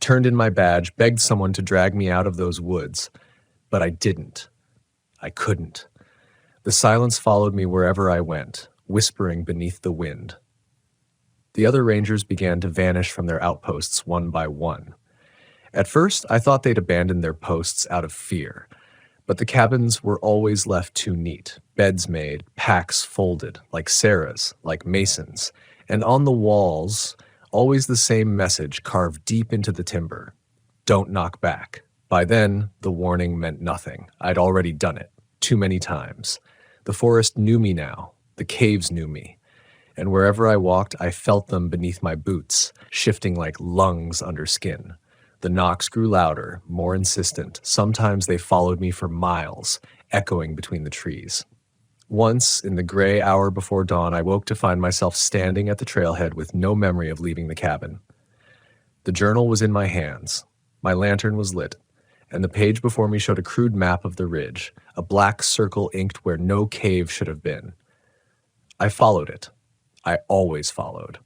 turned in my badge, begged someone to drag me out of those woods. But I didn't. I couldn't. The silence followed me wherever I went, whispering beneath the wind. The other rangers began to vanish from their outposts one by one. At first, I thought they'd abandoned their posts out of fear, but the cabins were always left too neat, beds made, packs folded, like Sarah's, like Mason's, and on the walls, always the same message carved deep into the timber: don't knock back. By then, the warning meant nothing. I'd already done it, too many times. The forest knew me now. The caves knew me. And wherever I walked, I felt them beneath my boots, shifting like lungs under skin. The knocks grew louder, more insistent. Sometimes they followed me for miles, echoing between the trees. Once, in the gray hour before dawn, I woke to find myself standing at the trailhead with no memory of leaving the cabin. The journal was in my hands. My lantern was lit, and the page before me showed a crude map of the ridge, a black circle inked where no cave should have been. I followed it. I always followed.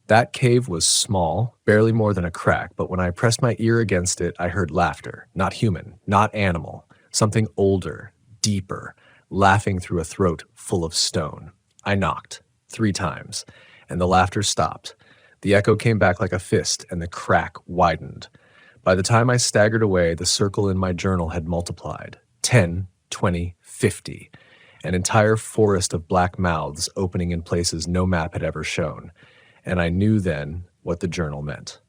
That cave was small, barely more than a crack, but when I pressed my ear against it, I heard laughter, not human, not animal, something older, deeper, laughing through a throat full of stone. I knocked 3 times, and the laughter stopped. The echo came back like a fist, and the crack widened. By the time I staggered away, the circle in my journal had multiplied. 10, 20, 50. An entire forest of black mouths opening in places no map had ever shown. And I knew then what the journal meant.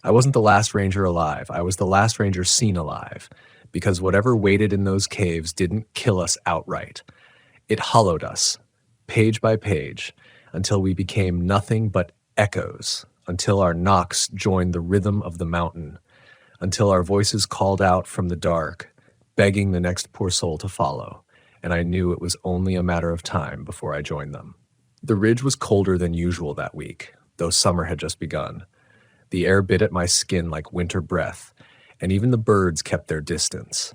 I wasn't the last ranger alive. I was the last ranger seen alive, because whatever waited in those caves didn't kill us outright. It hollowed us, page by page, until we became nothing but echoes, until our knocks joined the rhythm of the mountain, until our voices called out from the dark, begging the next poor soul to follow. And I knew it was only a matter of time before I joined them. The ridge was colder than usual that week, though summer had just begun. The air bit at my skin like winter breath, and even the birds kept their distance.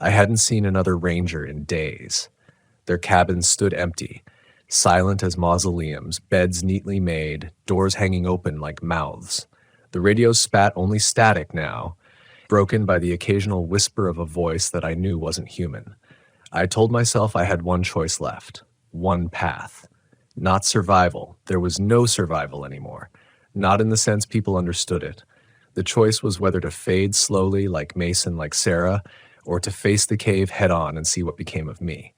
I hadn't seen another ranger in days. Their cabins stood empty, silent as mausoleums, beds neatly made, doors hanging open like mouths. The radios spat only static now, broken by the occasional whisper of a voice that I knew wasn't human. I told myself I had one choice left, one path. Not survival. There was no survival anymore. Not in the sense people understood it. The choice was whether to fade slowly like Mason, like Sarah, or to face the cave head on and see what became of me.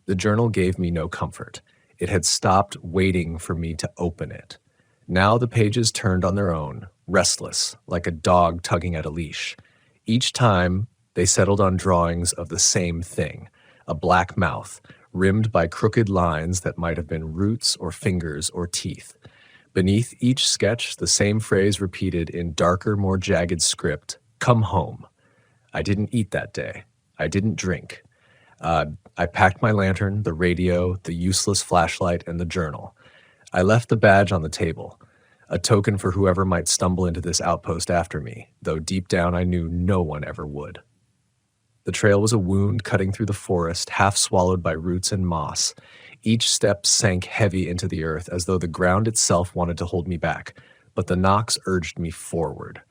The journal gave me no comfort. It had stopped waiting for me to open it. Now the pages turned on their own, restless, like a dog tugging at a leash. Each time, they settled on drawings of the same thing. A black mouth, rimmed by crooked lines that might have been roots or fingers or teeth. Beneath each sketch, the same phrase repeated in darker, more jagged script: come home. I didn't eat that day. I didn't drink. I packed my lantern, the radio, the useless flashlight, and the journal. I left the badge on the table, a token for whoever might stumble into this outpost after me, though deep down I knew no one ever would. The trail was a wound cutting through the forest, half swallowed by roots and moss. Each step sank heavy into the earth, as though the ground itself wanted to hold me back, but the knocks urged me forward.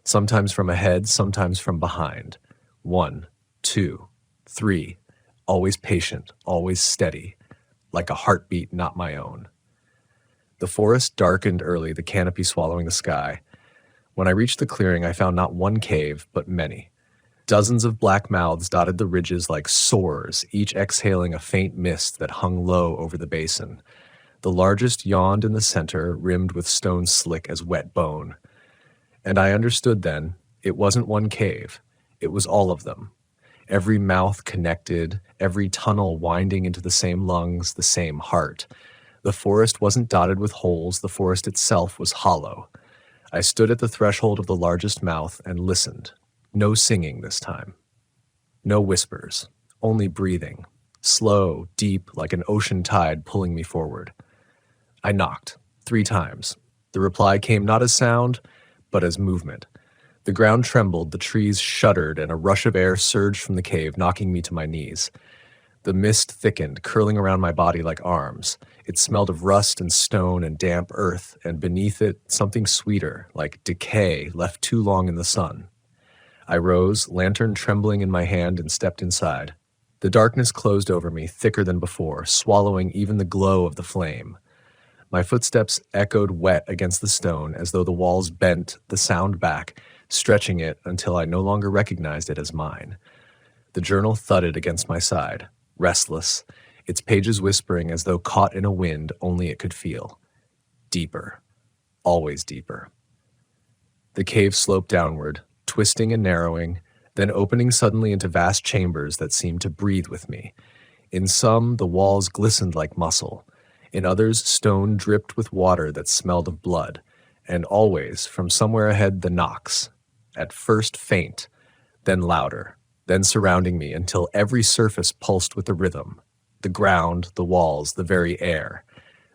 Sometimes from ahead, sometimes from behind. 1, 2, 3, always patient, always steady, like a heartbeat not my own. The forest darkened early, the canopy swallowing the sky. When I reached the clearing, I found not one cave, but many. Dozens of black mouths dotted the ridges like sores, each exhaling a faint mist that hung low over the basin. The largest yawned in the center, rimmed with stone slick as wet bone. And I understood then, it wasn't one cave. It was all of them. Every mouth connected, every tunnel winding into the same lungs, the same heart. The forest wasn't dotted with holes, the forest itself was hollow. I stood at the threshold of the largest mouth and listened. No singing this time. No whispers, only breathing, slow, deep, like an ocean tide pulling me forward. I knocked 3 times. The reply came not as sound, but as movement. The ground trembled, the trees shuddered, and a rush of air surged from the cave, knocking me to my knees. The mist thickened, curling around my body like arms. It smelled of rust and stone and damp earth, and beneath it, something sweeter, like decay left too long in the sun. I rose, lantern trembling in my hand, and stepped inside. The darkness closed over me, thicker than before, swallowing even the glow of the flame. My footsteps echoed wet against the stone as though the walls bent the sound back, stretching it until I no longer recognized it as mine. The journal thudded against my side, restless, its pages whispering as though caught in a wind only it could feel. Deeper. Always deeper. The cave sloped downward, twisting and narrowing, then opening suddenly into vast chambers that seemed to breathe with me. In some, the walls glistened like muscle. In others, stone dripped with water that smelled of blood. And always, from somewhere ahead, the knocks. At first faint, then louder, then surrounding me until every surface pulsed with the rhythm. The ground, the walls, the very air.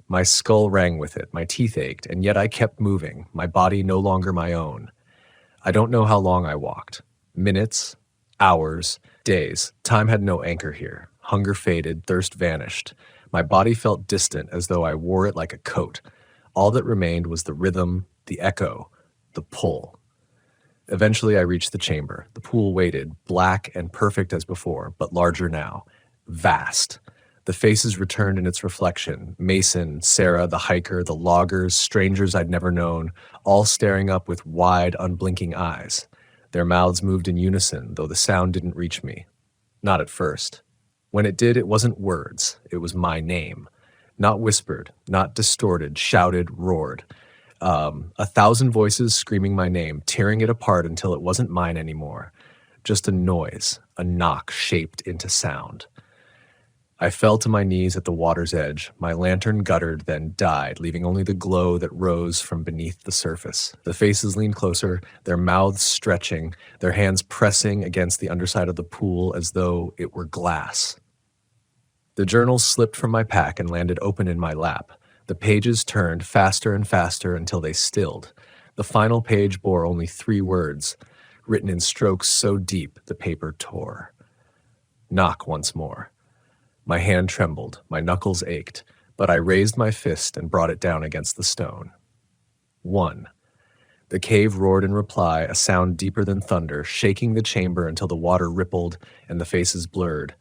My skull rang with it, my teeth ached, and yet I kept moving, my body no longer my own. I don't know how long I walked. Minutes, hours, days. Time had no anchor here. Hunger faded, thirst vanished. My body felt distant as though I wore it like a coat. All that remained was the rhythm, the echo, the pull. Eventually I reached the chamber. The pool waited, black and perfect as before, but larger now. Vast. The faces returned in its reflection. Mason, Sarah, the hiker, the loggers, strangers I'd never known, all staring up with wide, unblinking eyes. Their mouths moved in unison, though the sound didn't reach me. Not at first. When it did, it wasn't words. It was my name. Not whispered, not distorted, shouted, roared. 1,000 voices screaming my name, tearing it apart until it wasn't mine anymore. Just a noise, a knock shaped into sound. I fell to my knees at the water's edge. My lantern guttered, then died, leaving only the glow that rose from beneath the surface. The faces leaned closer, their mouths stretching, their hands pressing against the underside of the pool as though it were glass. The journal slipped from my pack and landed open in my lap. The pages turned faster and faster until they stilled. The final page bore only 3 words, written in strokes so deep the paper tore. Knock once more. My hand trembled, my knuckles ached, but I raised my fist and brought it down against the stone. 1. The cave roared in reply, a sound deeper than thunder, shaking the chamber until the water rippled and the faces blurred.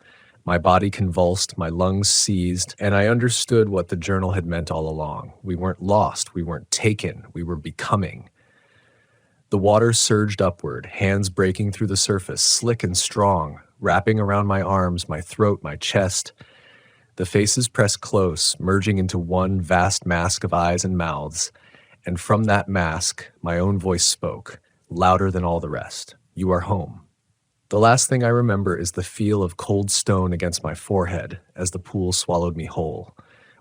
My body convulsed, my lungs seized, and I understood what the journal had meant all along. We weren't lost, we weren't taken, we were becoming. The water surged upward, hands breaking through the surface, slick and strong, wrapping around my arms, my throat, my chest. The faces pressed close, merging into one vast mask of eyes and mouths, and from that mask, my own voice spoke, louder than all the rest. You are home. The last thing I remember is the feel of cold stone against my forehead as the pool swallowed me whole.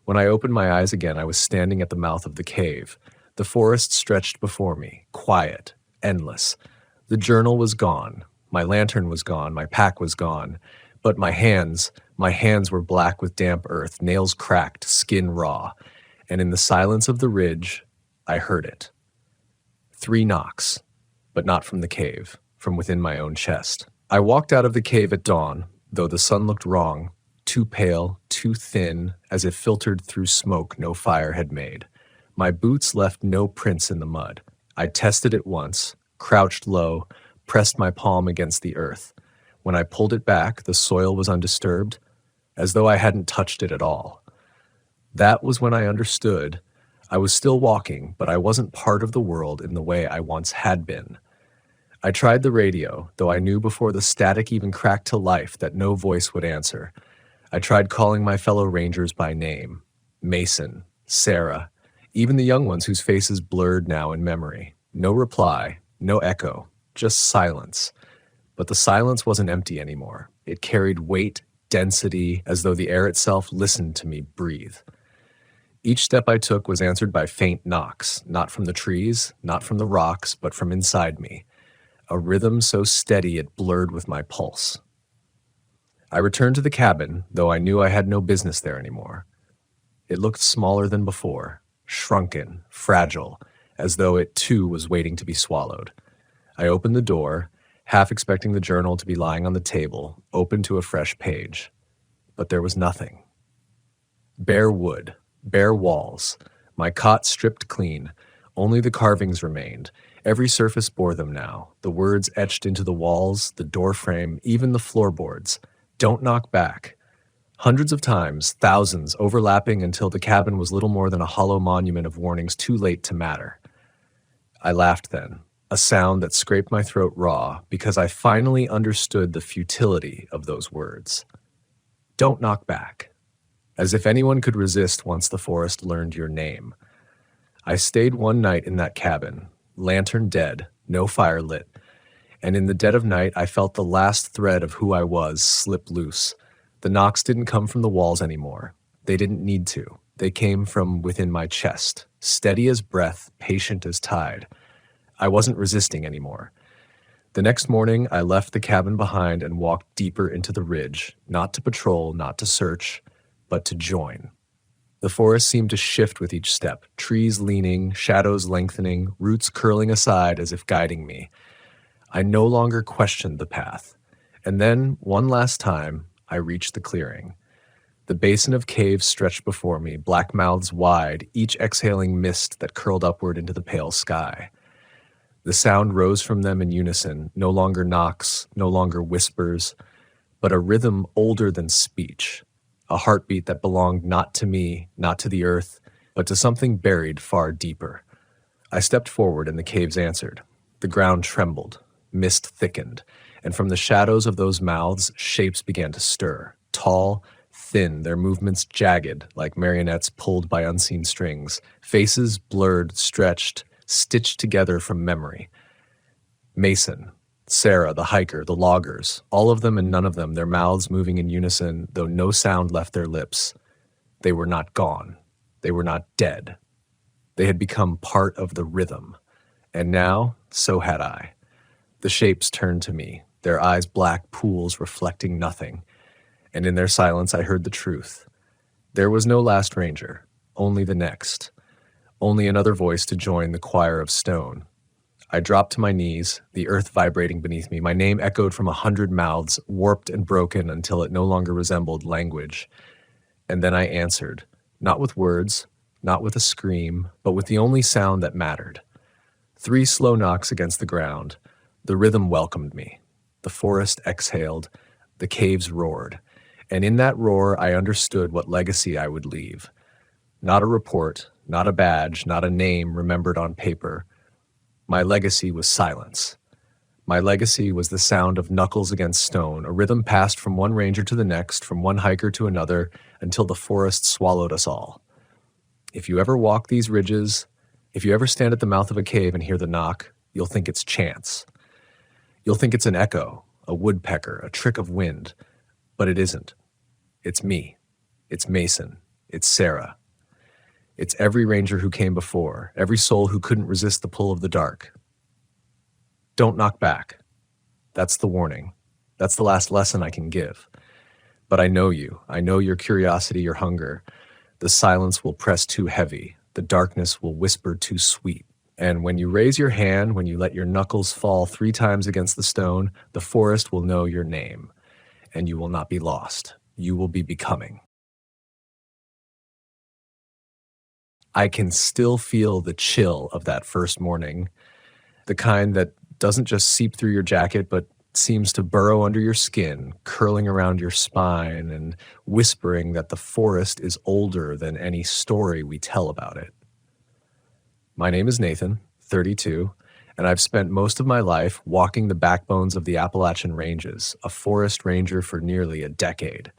When I opened my eyes again, I was standing at the mouth of the cave. The forest stretched before me, quiet, endless. The journal was gone. My lantern was gone, my pack was gone, but my hands were black with damp earth, nails cracked, skin raw, and in the silence of the ridge, I heard it. 3 knocks, but not from the cave, from within my own chest. I walked out of the cave at dawn, though the sun looked wrong, too pale, too thin, as if filtered through smoke no fire had made. My boots left no prints in the mud. I tested it once, crouched low, pressed my palm against the earth. When I pulled it back, the soil was undisturbed, as though I hadn't touched it at all. That was when I understood. I was still walking, but I wasn't part of the world in the way I once had been. I tried the radio, though I knew before the static even cracked to life that no voice would answer. I tried calling my fellow rangers by name. Mason, Sarah, even the young ones whose faces blurred now in memory. No reply, no echo. Just silence. But the silence wasn't empty anymore. It carried weight, density, as though the air itself listened to me breathe. Each step I took was answered by faint knocks, not from the trees, not from the rocks, but from inside me. A rhythm so steady it blurred with my pulse. I returned to the cabin, though I knew I had no business there anymore. It looked smaller than before, shrunken, fragile, as though it too was waiting to be swallowed. I opened the door, half expecting the journal to be lying on the table, open to a fresh page. but there was nothing. Bare wood, bare walls, my cot stripped clean. Only the carvings remained. Every surface bore them now, the words etched into the walls, the door frame, even the floorboards. Don't knock back. Hundreds of times, thousands, overlapping until the cabin was little more than a hollow monument of warnings too late to matter. I laughed then, a sound that scraped my throat raw, because I finally understood the futility of those words. Don't knock back. As if anyone could resist once the forest learned your name. I stayed one night in that cabin, lantern dead, no fire lit, and in the dead of night I felt the last thread of who I was slip loose. The knocks didn't come from the walls anymore. They didn't need to. They came from within my chest, steady as breath, patient as tide. I wasn't resisting anymore. The next morning, I left the cabin behind and walked deeper into the ridge, not to patrol, not to search, but to join. The forest seemed to shift with each step, trees leaning, shadows lengthening, roots curling aside as if guiding me. I no longer questioned the path. And then, one last time, I reached the clearing. The basin of caves stretched before me, black mouths wide, each exhaling mist that curled upward into the pale sky. The sound rose from them in unison, no longer knocks, no longer whispers, but a rhythm older than speech. A heartbeat that belonged not to me, not to the earth, but to something buried far deeper. I stepped forward and the caves answered. The ground trembled, mist thickened, and from the shadows of those mouths, shapes began to stir, tall, thin, their movements jagged like marionettes pulled by unseen strings, faces blurred, stretched, stitched together from memory. Mason, Sarah, the hiker, the loggers, all of them and none of them, their mouths moving in unison, though no sound left their lips. They were not gone. They were not dead. They had become part of the rhythm. And now, so had I. The shapes turned to me, their eyes black pools reflecting nothing. And in their silence I heard the truth. There was no last ranger, only the next. Only another voice to join the choir of stone. I dropped to my knees, the earth vibrating beneath me. My name echoed from 100 mouths, warped and broken until it no longer resembled language. And then I answered, not with words, not with a scream, but with the only sound that mattered. 3 slow knocks against the ground. The rhythm welcomed me. The forest exhaled. The caves roared. And in that roar, I understood what legacy I would leave. Not a report, not a badge, not a name remembered on paper. My legacy was silence. My legacy was the sound of knuckles against stone, a rhythm passed from one ranger to the next, from one hiker to another, until the forest swallowed us all. If you ever walk these ridges, if you ever stand at the mouth of a cave and hear the knock, you'll think it's chance. You'll think it's an echo, a woodpecker, a trick of wind, but it isn't. It's me. It's Mason. It's Sarah. It's every ranger who came before, every soul who couldn't resist the pull of the dark. Don't knock back. That's the warning. That's the last lesson I can give. But I know you. I know your curiosity, your hunger. The silence will press too heavy. The darkness will whisper too sweet. And when you raise your hand, when you let your knuckles fall 3 times against the stone, the forest will know your name. And you will not be lost. You will be becoming. I can still feel the chill of that first morning, the kind that doesn't just seep through your jacket, but seems to burrow under your skin, curling around your spine and whispering that the forest is older than any story we tell about it. My name is Nathan, 32, and I've spent most of my life walking the backbones of the Appalachian Ranges, a forest ranger for nearly a decade.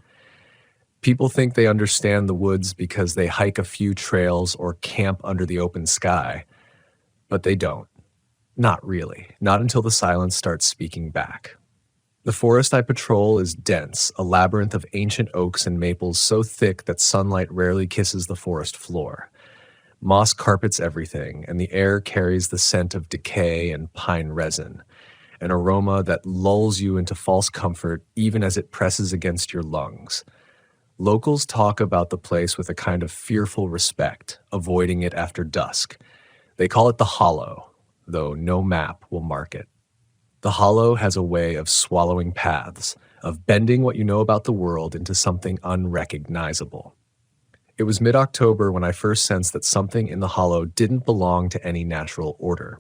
People think they understand the woods because they hike a few trails or camp under the open sky, but they don't. Not really, not until the silence starts speaking back. The forest I patrol is dense, a labyrinth of ancient oaks and maples so thick that sunlight rarely kisses the forest floor. Moss carpets everything, and the air carries the scent of decay and pine resin, an aroma that lulls you into false comfort even as it presses against your lungs. Locals talk about the place with a kind of fearful respect, avoiding it after dusk. They call it the Hollow, though no map will mark it. The Hollow has a way of swallowing paths, of bending what you know about the world into something unrecognizable. It was mid-October when I first sensed that something in the hollow didn't belong to any natural order.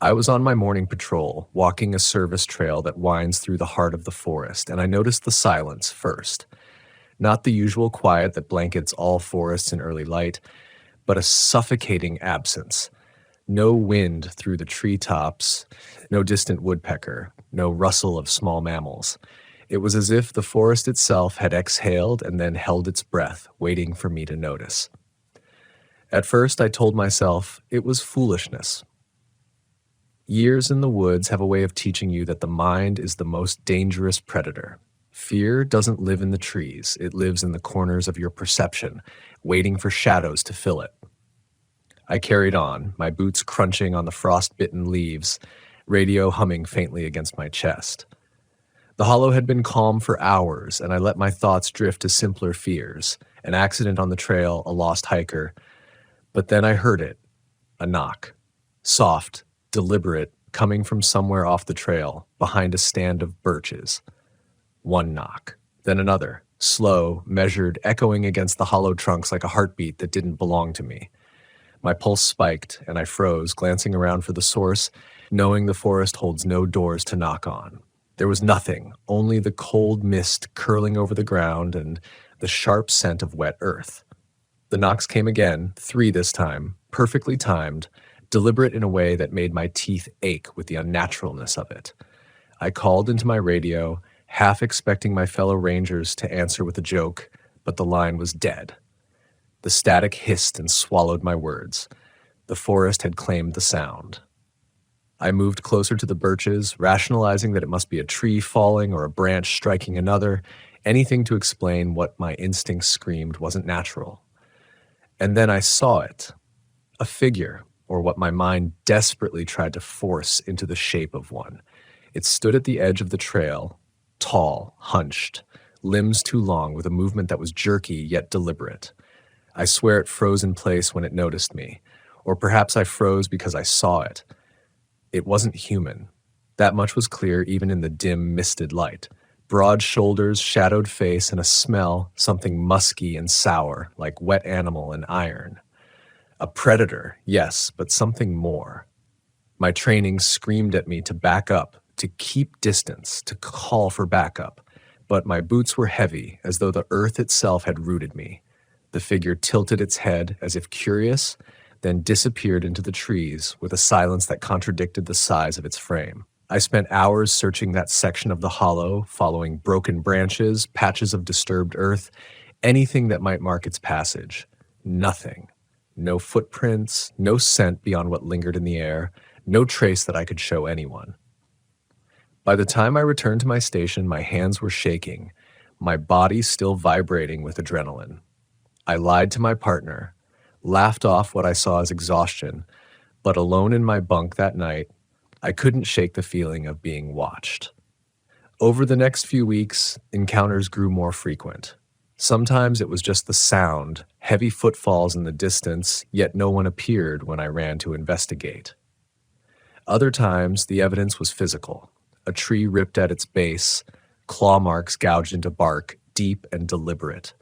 I was on my morning patrol, walking a service trail that winds through the heart of the forest, and I noticed the silence first. Not the usual quiet that blankets all forests in early light, but a suffocating absence. No wind through the treetops, no distant woodpecker, no rustle of small mammals. It was as if the forest itself had exhaled and then held its breath, waiting for me to notice. At first, I told myself it was foolishness. Years in the woods have a way of teaching you that the mind is the most dangerous predator. Fear doesn't live in the trees, it lives in the corners of your perception, waiting for shadows to fill it. I carried on, my boots crunching on the frost-bitten leaves, radio humming faintly against my chest. The hollow had been calm for hours, and I let my thoughts drift to simpler fears, an accident on the trail, a lost hiker. But then I heard it, a knock. Soft, deliberate, coming from somewhere off the trail, behind a stand of birches. One knock, then another, slow, measured, echoing against the hollow trunks like a heartbeat that didn't belong to me. My pulse spiked, and I froze, glancing around for the source, knowing the forest holds no doors to knock on. There was nothing, only the cold mist curling over the ground and the sharp scent of wet earth. The knocks came again, 3 this time, perfectly timed, deliberate in a way that made my teeth ache with the unnaturalness of it. I called into my radio, half expecting my fellow rangers to answer with a joke, but the line was dead. The static hissed and swallowed my words. The forest had claimed the sound. I moved closer to the birches, rationalizing that it must be a tree falling or a branch striking another, anything to explain what my instincts screamed wasn't natural. And then I saw it. A figure, or what my mind desperately tried to force into the shape of one. It stood at the edge of the trail, tall, hunched, limbs too long, with a movement that was jerky yet deliberate. I swear it froze in place when it noticed me, or perhaps I froze because I saw it. It wasn't human. That much was clear even in the dim, misted light. Broad shoulders, shadowed face, and a smell, something musky and sour, like wet animal and iron. A predator, yes, but something more. My training screamed at me to back up, to keep distance, to call for backup. But my boots were heavy, as though the earth itself had rooted me. The figure tilted its head as if curious, then disappeared into the trees with a silence that contradicted the size of its frame. I spent hours searching that section of the hollow, following broken branches, patches of disturbed earth, anything that might mark its passage. Nothing. No footprints, no scent beyond what lingered in the air, no trace that I could show anyone. By the time I returned to my station, my hands were shaking, my body still vibrating with adrenaline. I lied to my partner, laughed off what I saw as exhaustion, but alone in my bunk that night, I couldn't shake the feeling of being watched. Over the next few weeks, encounters grew more frequent. Sometimes it was just the sound, heavy footfalls in the distance, yet no one appeared when I ran to investigate. Other times, the evidence was physical. A tree ripped at its base, claw marks gouged into bark, deep and deliberate.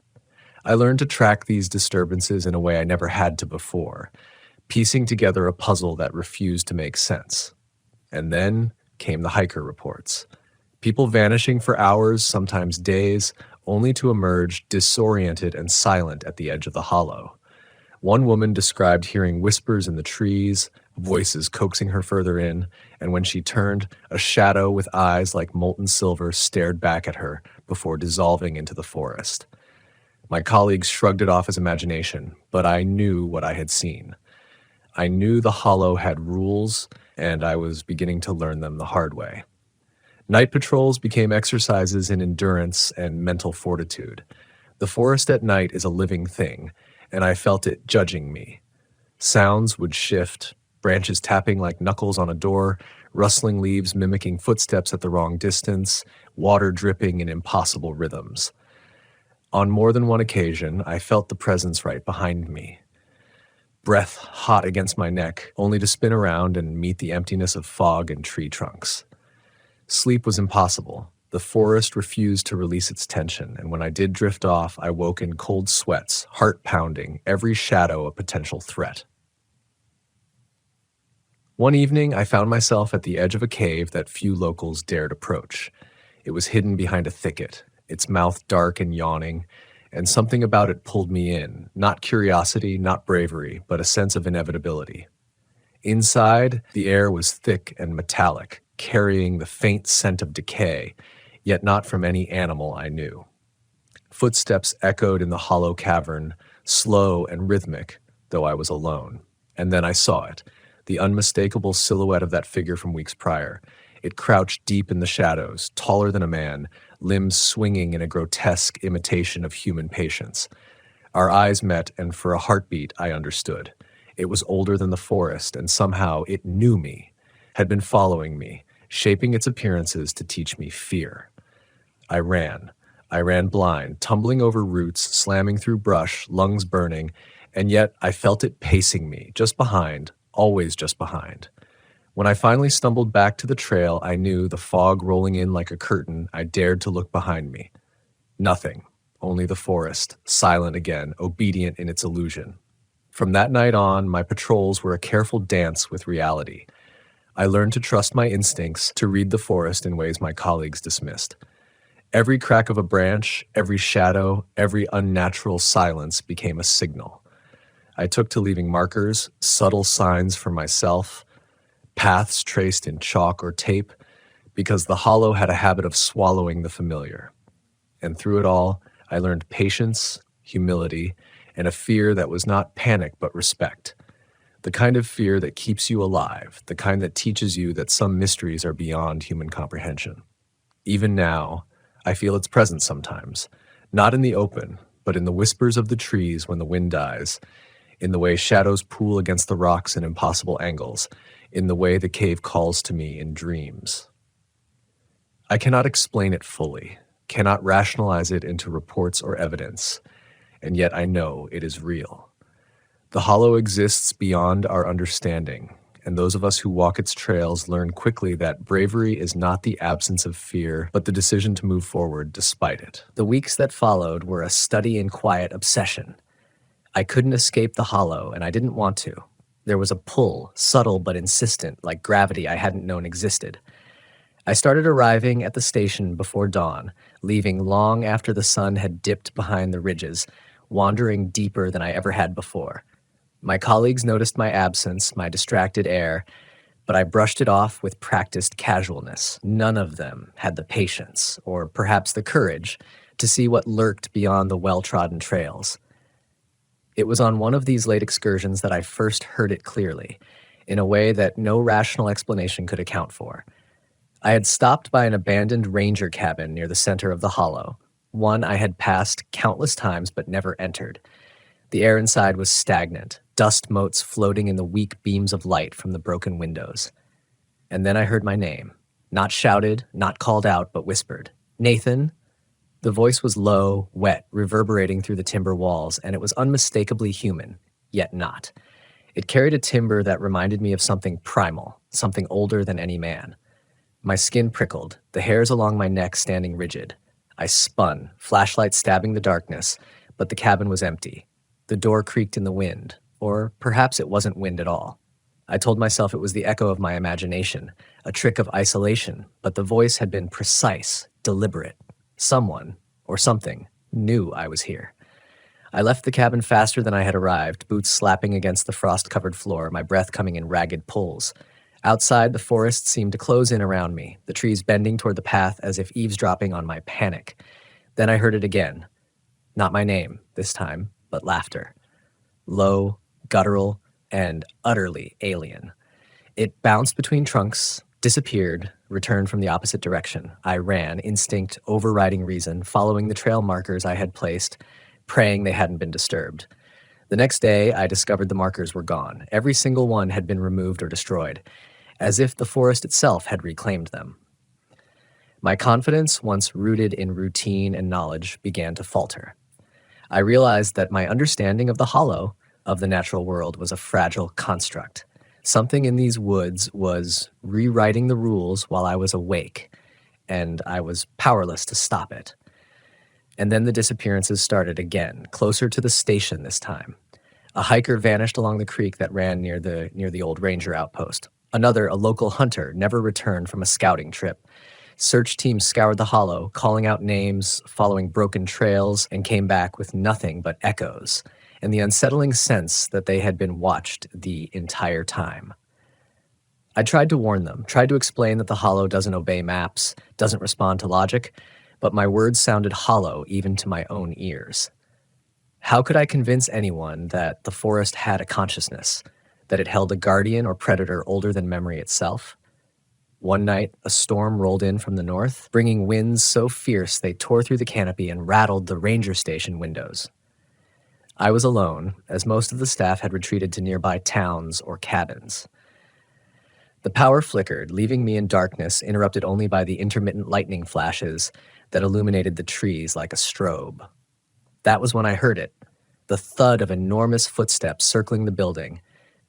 I learned to track these disturbances in a way I never had to before, piecing together a puzzle that refused to make sense. And then came the hiker reports. People vanishing for hours, sometimes days, only to emerge disoriented and silent at the edge of the hollow. One woman described hearing whispers in the trees, voices coaxing her further in, and when she turned, a shadow with eyes like molten silver stared back at her before dissolving into the forest. My colleagues shrugged it off as imagination, but I knew what I had seen. I knew the hollow had rules, and I was beginning to learn them the hard way. Night patrols became exercises in endurance and mental fortitude. The forest at night is a living thing, and I felt it judging me. Sounds would shift, branches tapping like knuckles on a door, rustling leaves mimicking footsteps at the wrong distance, water dripping in impossible rhythms. On more than one occasion, I felt the presence right behind me. Breath hot against my neck, only to spin around and meet the emptiness of fog and tree trunks. Sleep was impossible. The forest refused to release its tension, and when I did drift off, I woke in cold sweats, heart pounding, every shadow a potential threat. One evening, I found myself at the edge of a cave that few locals dared approach. It was hidden behind a thicket, its mouth dark and yawning, and something about it pulled me in, not curiosity, not bravery, but a sense of inevitability. Inside, the air was thick and metallic, carrying the faint scent of decay, yet not from any animal I knew. Footsteps echoed in the hollow cavern, slow and rhythmic, though I was alone. And then I saw it, the unmistakable silhouette of that figure from weeks prior. It crouched deep in the shadows, taller than a man, limbs swinging in a grotesque imitation of human patience. Our eyes met, and for a heartbeat, I understood. It was older than the forest, and somehow it knew me, had been following me, shaping its appearances to teach me fear. I ran. I ran blind, tumbling over roots, slamming through brush, lungs burning, and yet I felt it pacing me, just behind, always just behind. When I finally stumbled back to the trail, I knew, the fog rolling in like a curtain, I dared to look behind me. Nothing, only the forest, silent again, obedient in its illusion. From that night on, my patrols were a careful dance with reality. I learned to trust my instincts, to read the forest in ways my colleagues dismissed. Every crack of a branch, every shadow, every unnatural silence became a signal. I took to leaving markers, subtle signs for myself, paths traced in chalk or tape, because the hollow had a habit of swallowing the familiar. And through it all, I learned patience, humility, and a fear that was not panic but respect. The kind of fear that keeps you alive, the kind that teaches you that some mysteries are beyond human comprehension. Even now, I feel its presence sometimes, not in the open, but in the whispers of the trees when the wind dies, in the way shadows pool against the rocks in impossible angles, in the way the cave calls to me in dreams. I cannot explain it fully, cannot rationalize it into reports or evidence, and yet I know it is real. The hollow exists beyond our understanding, and those of us who walk its trails learn quickly that bravery is not the absence of fear, but the decision to move forward despite it. The weeks that followed were a study in quiet obsession. I couldn't escape the hollow, and I didn't want to. There was a pull, subtle but insistent, like gravity I hadn't known existed. I started arriving at the station before dawn, leaving long after the sun had dipped behind the ridges, wandering deeper than I ever had before. My colleagues noticed my absence, my distracted air, but I brushed it off with practiced casualness. None of them had the patience, or perhaps the courage, to see what lurked beyond the well-trodden trails. It was on one of these late excursions that I first heard it clearly, in a way that no rational explanation could account for. I had stopped by an abandoned ranger cabin near the center of the hollow, one I had passed countless times but never entered. The air inside was stagnant, dust motes floating in the weak beams of light from the broken windows. And then I heard my name, not shouted, not called out, but whispered. "Nathan?" The voice was low, wet, reverberating through the timber walls, and it was unmistakably human, yet not. It carried a timbre that reminded me of something primal, something older than any man. My skin prickled, the hairs along my neck standing rigid. I spun, flashlight stabbing the darkness, but the cabin was empty. The door creaked in the wind, or perhaps it wasn't wind at all. I told myself it was the echo of my imagination, a trick of isolation, but the voice had been precise, deliberate. Someone, or something, knew I was here. I left the cabin faster than I had arrived, boots slapping against the frost-covered floor, my breath coming in ragged pulls. Outside, the forest seemed to close in around me, the trees bending toward the path as if eavesdropping on my panic. Then I heard it again. Not my name, this time, but laughter. Low, guttural, and utterly alien. It bounced between trunks, disappeared, returned from the opposite direction. I ran, instinct overriding reason, following the trail markers I had placed, praying they hadn't been disturbed. The next day, I discovered the markers were gone. Every single one had been removed or destroyed, as if the forest itself had reclaimed them. My confidence, once rooted in routine and knowledge, began to falter. I realized that my understanding of the hollow, of the natural world, was a fragile construct. Something in these woods was rewriting the rules while I was awake, and I was powerless to stop it. And then the disappearances started again, closer to the station this time. A hiker vanished along the creek that ran near the old ranger outpost. Another, a local hunter, never returned from a scouting trip. Search teams scoured the hollow, calling out names, following broken trails, and came back with nothing but echoes, and the unsettling sense that they had been watched the entire time. I tried to warn them, tried to explain that the hollow doesn't obey maps, doesn't respond to logic, but my words sounded hollow even to my own ears. How could I convince anyone that the forest had a consciousness, that it held a guardian or predator older than memory itself? One night, a storm rolled in from the north, bringing winds so fierce they tore through the canopy and rattled the ranger station windows. I was alone, as most of the staff had retreated to nearby towns or cabins. The power flickered, leaving me in darkness, interrupted only by the intermittent lightning flashes that illuminated the trees like a strobe. That was when I heard it, the thud of enormous footsteps circling the building,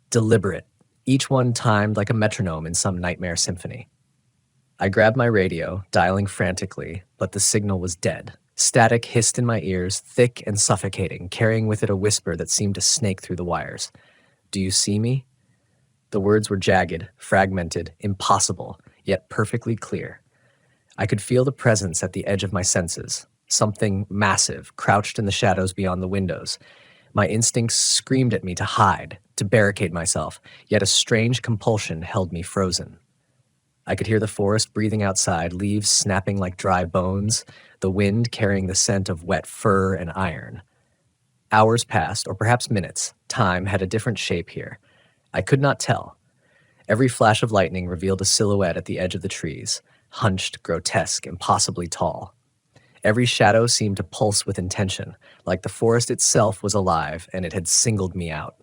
deliberate, each one timed like a metronome in some nightmare symphony. I grabbed my radio, dialing frantically, but the signal was dead. Static hissed in my ears, thick and suffocating, carrying with it a whisper that seemed to snake through the wires. "Do you see me?" The words were jagged, fragmented, impossible, yet perfectly clear. I could feel the presence at the edge of my senses, something massive crouched in the shadows beyond the windows. My instincts screamed at me to hide, to barricade myself, yet a strange compulsion held me frozen. I could hear the forest breathing outside, leaves snapping like dry bones, the wind carrying the scent of wet fur and iron. Hours passed, or perhaps minutes. Time had a different shape here. I could not tell. Every flash of lightning revealed a silhouette at the edge of the trees, hunched, grotesque, impossibly tall. Every shadow seemed to pulse with intention, like the forest itself was alive and it had singled me out.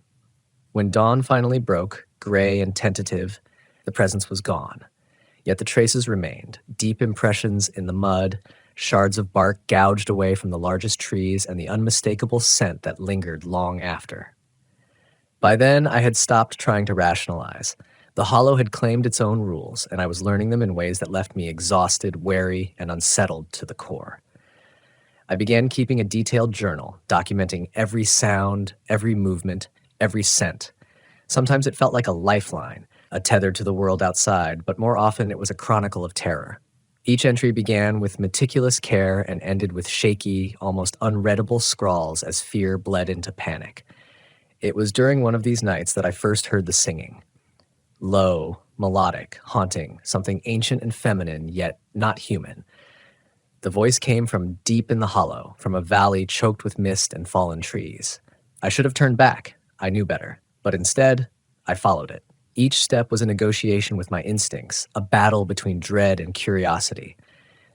When dawn finally broke, gray and tentative, the presence was gone. Yet the traces remained, deep impressions in the mud, shards of bark gouged away from the largest trees, and the unmistakable scent that lingered long after. By then, I had stopped trying to rationalize. The hollow had claimed its own rules, and I was learning them in ways that left me exhausted, wary, and unsettled to the core. I began keeping a detailed journal, documenting every sound, every movement, every scent. Sometimes it felt like a lifeline, a tether to the world outside, but more often it was a chronicle of terror. Each entry began with meticulous care and ended with shaky, almost unreadable scrawls as fear bled into panic. It was during one of these nights that I first heard the singing. Low, melodic, haunting, something ancient and feminine, yet not human. The voice came from deep in the hollow, from a valley choked with mist and fallen trees. I should have turned back. I knew better. But instead, I followed it. Each step was a negotiation with my instincts, a battle between dread and curiosity.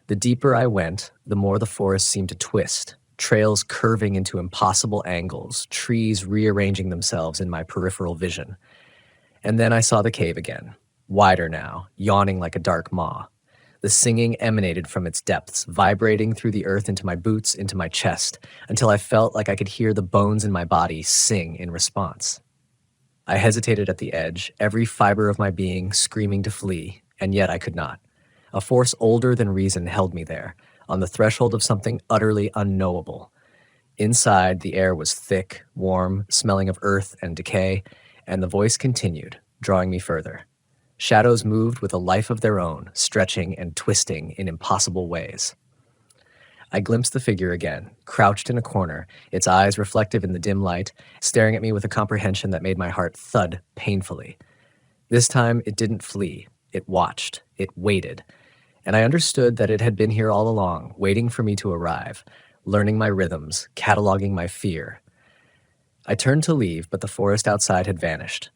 The deeper I went, the more the forest seemed to twist, trails curving into impossible angles, trees rearranging themselves in my peripheral vision. And then I saw the cave again, wider now, yawning like a dark maw. The singing emanated from its depths, vibrating through the earth into my boots, into my chest, until I felt like I could hear the bones in my body sing in response. I hesitated at the edge, every fiber of my being screaming to flee, and yet I could not. A force older than reason held me there, on the threshold of something utterly unknowable. Inside, the air was thick, warm, smelling of earth and decay, and the voice continued, drawing me further. Shadows moved with a life of their own, stretching and twisting in impossible ways. I glimpsed the figure again, crouched in a corner, its eyes reflective in the dim light, staring at me with a comprehension that made my heart thud painfully. This time, it didn't flee. It watched. It waited. And I understood that it had been here all along, waiting for me to arrive, learning my rhythms, cataloging my fear. I turned to leave, but the forest outside had vanished.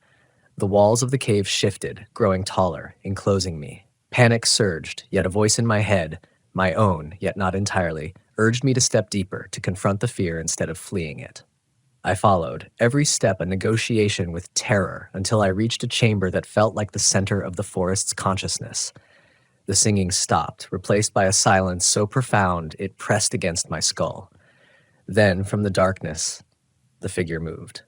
The walls of the cave shifted, growing taller, enclosing me. Panic surged, yet a voice in my head, my own, yet not entirely, urged me to step deeper, to confront the fear instead of fleeing it. I followed, every step a negotiation with terror, until I reached a chamber that felt like the center of the forest's consciousness. The singing stopped, replaced by a silence so profound it pressed against my skull. Then, from the darkness, the figure moved.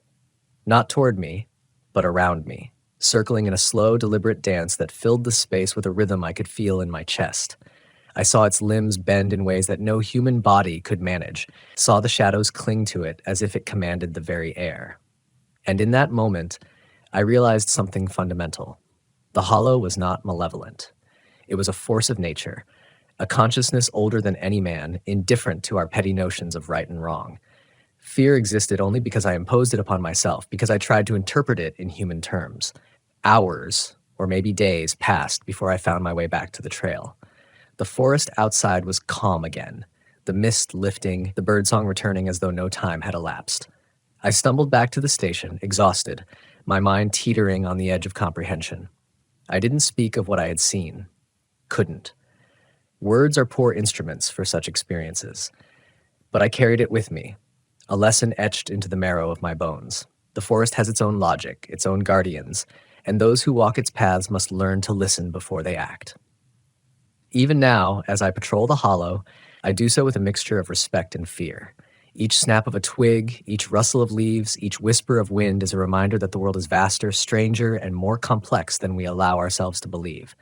Not toward me, but around me, circling in a slow, deliberate dance that filled the space with a rhythm I could feel in my chest. I saw its limbs bend in ways that no human body could manage, saw the shadows cling to it as if it commanded the very air. And in that moment, I realized something fundamental. The hollow was not malevolent. It was a force of nature, a consciousness older than any man, indifferent to our petty notions of right and wrong. Fear existed only because I imposed it upon myself, because I tried to interpret it in human terms. Hours, or maybe days, passed before I found my way back to the trail. The forest outside was calm again, the mist lifting, the birdsong returning as though no time had elapsed. I stumbled back to the station, exhausted, my mind teetering on the edge of comprehension. I didn't speak of what I had seen. Couldn't. Words are poor instruments for such experiences. But I carried it with me, a lesson etched into the marrow of my bones. The forest has its own logic, its own guardians, and those who walk its paths must learn to listen before they act. Even now, as I patrol the hollow, I do so with a mixture of respect and fear. Each snap of a twig, each rustle of leaves, each whisper of wind is a reminder that the world is vaster, stranger, and more complex than we allow ourselves to believe.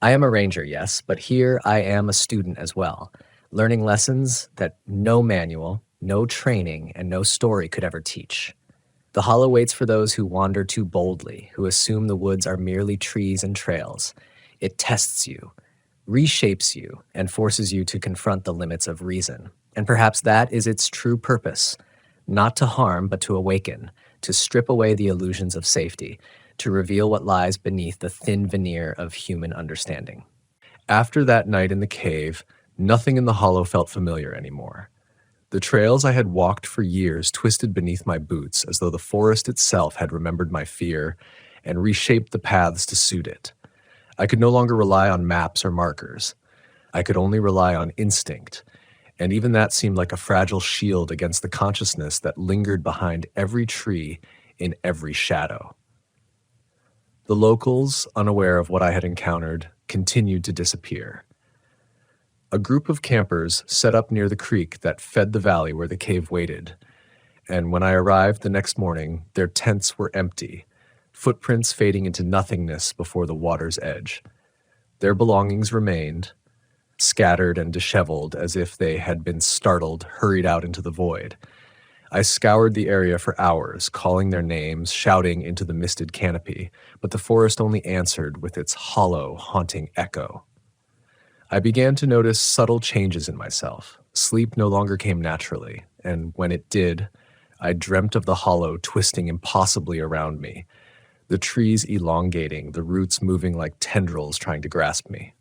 I am a ranger, yes, but here I am a student as well, learning lessons that no manual, no training, and no story could ever teach. The hollow waits for those who wander too boldly, who assume the woods are merely trees and trails. It tests you, reshapes you, and forces you to confront the limits of reason. And perhaps that is its true purpose, not to harm, but to awaken, to strip away the illusions of safety, to reveal what lies beneath the thin veneer of human understanding. After that night in the cave, nothing in the hollow felt familiar anymore. The trails I had walked for years twisted beneath my boots as though the forest itself had remembered my fear and reshaped the paths to suit it. I could no longer rely on maps or markers. I could only rely on instinct, and even that seemed like a fragile shield against the consciousness that lingered behind every tree in every shadow. The locals, unaware of what I had encountered, continued to disappear. A group of campers set up near the creek that fed the valley where the cave waited, and when I arrived the next morning, their tents were empty, footprints fading into nothingness before the water's edge. Their belongings remained, scattered and disheveled as if they had been startled, hurried out into the void. I scoured the area for hours, calling their names, shouting into the misted canopy, but the forest only answered with its hollow, haunting echo. I began to notice subtle changes in myself. Sleep no longer came naturally, and when it did, I dreamt of the hollow twisting impossibly around me, the trees elongating, the roots moving like tendrils trying to grasp me.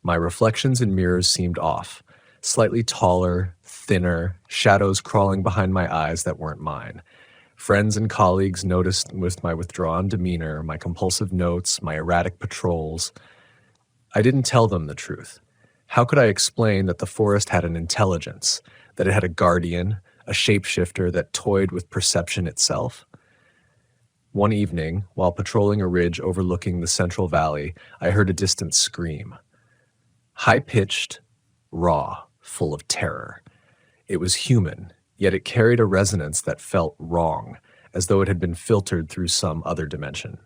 My reflections in mirrors seemed off, slightly taller, thinner, shadows crawling behind my eyes that weren't mine. Friends and colleagues noticed with my withdrawn demeanor, my compulsive notes, my erratic patrols. I didn't tell them the truth. How could I explain that the forest had an intelligence, that it had a guardian, a shapeshifter that toyed with perception itself? One evening, while patrolling a ridge overlooking the Central Valley, I heard a distant scream. High-pitched, raw, full of terror. It was human, yet it carried a resonance that felt wrong, as though it had been filtered through some other dimension.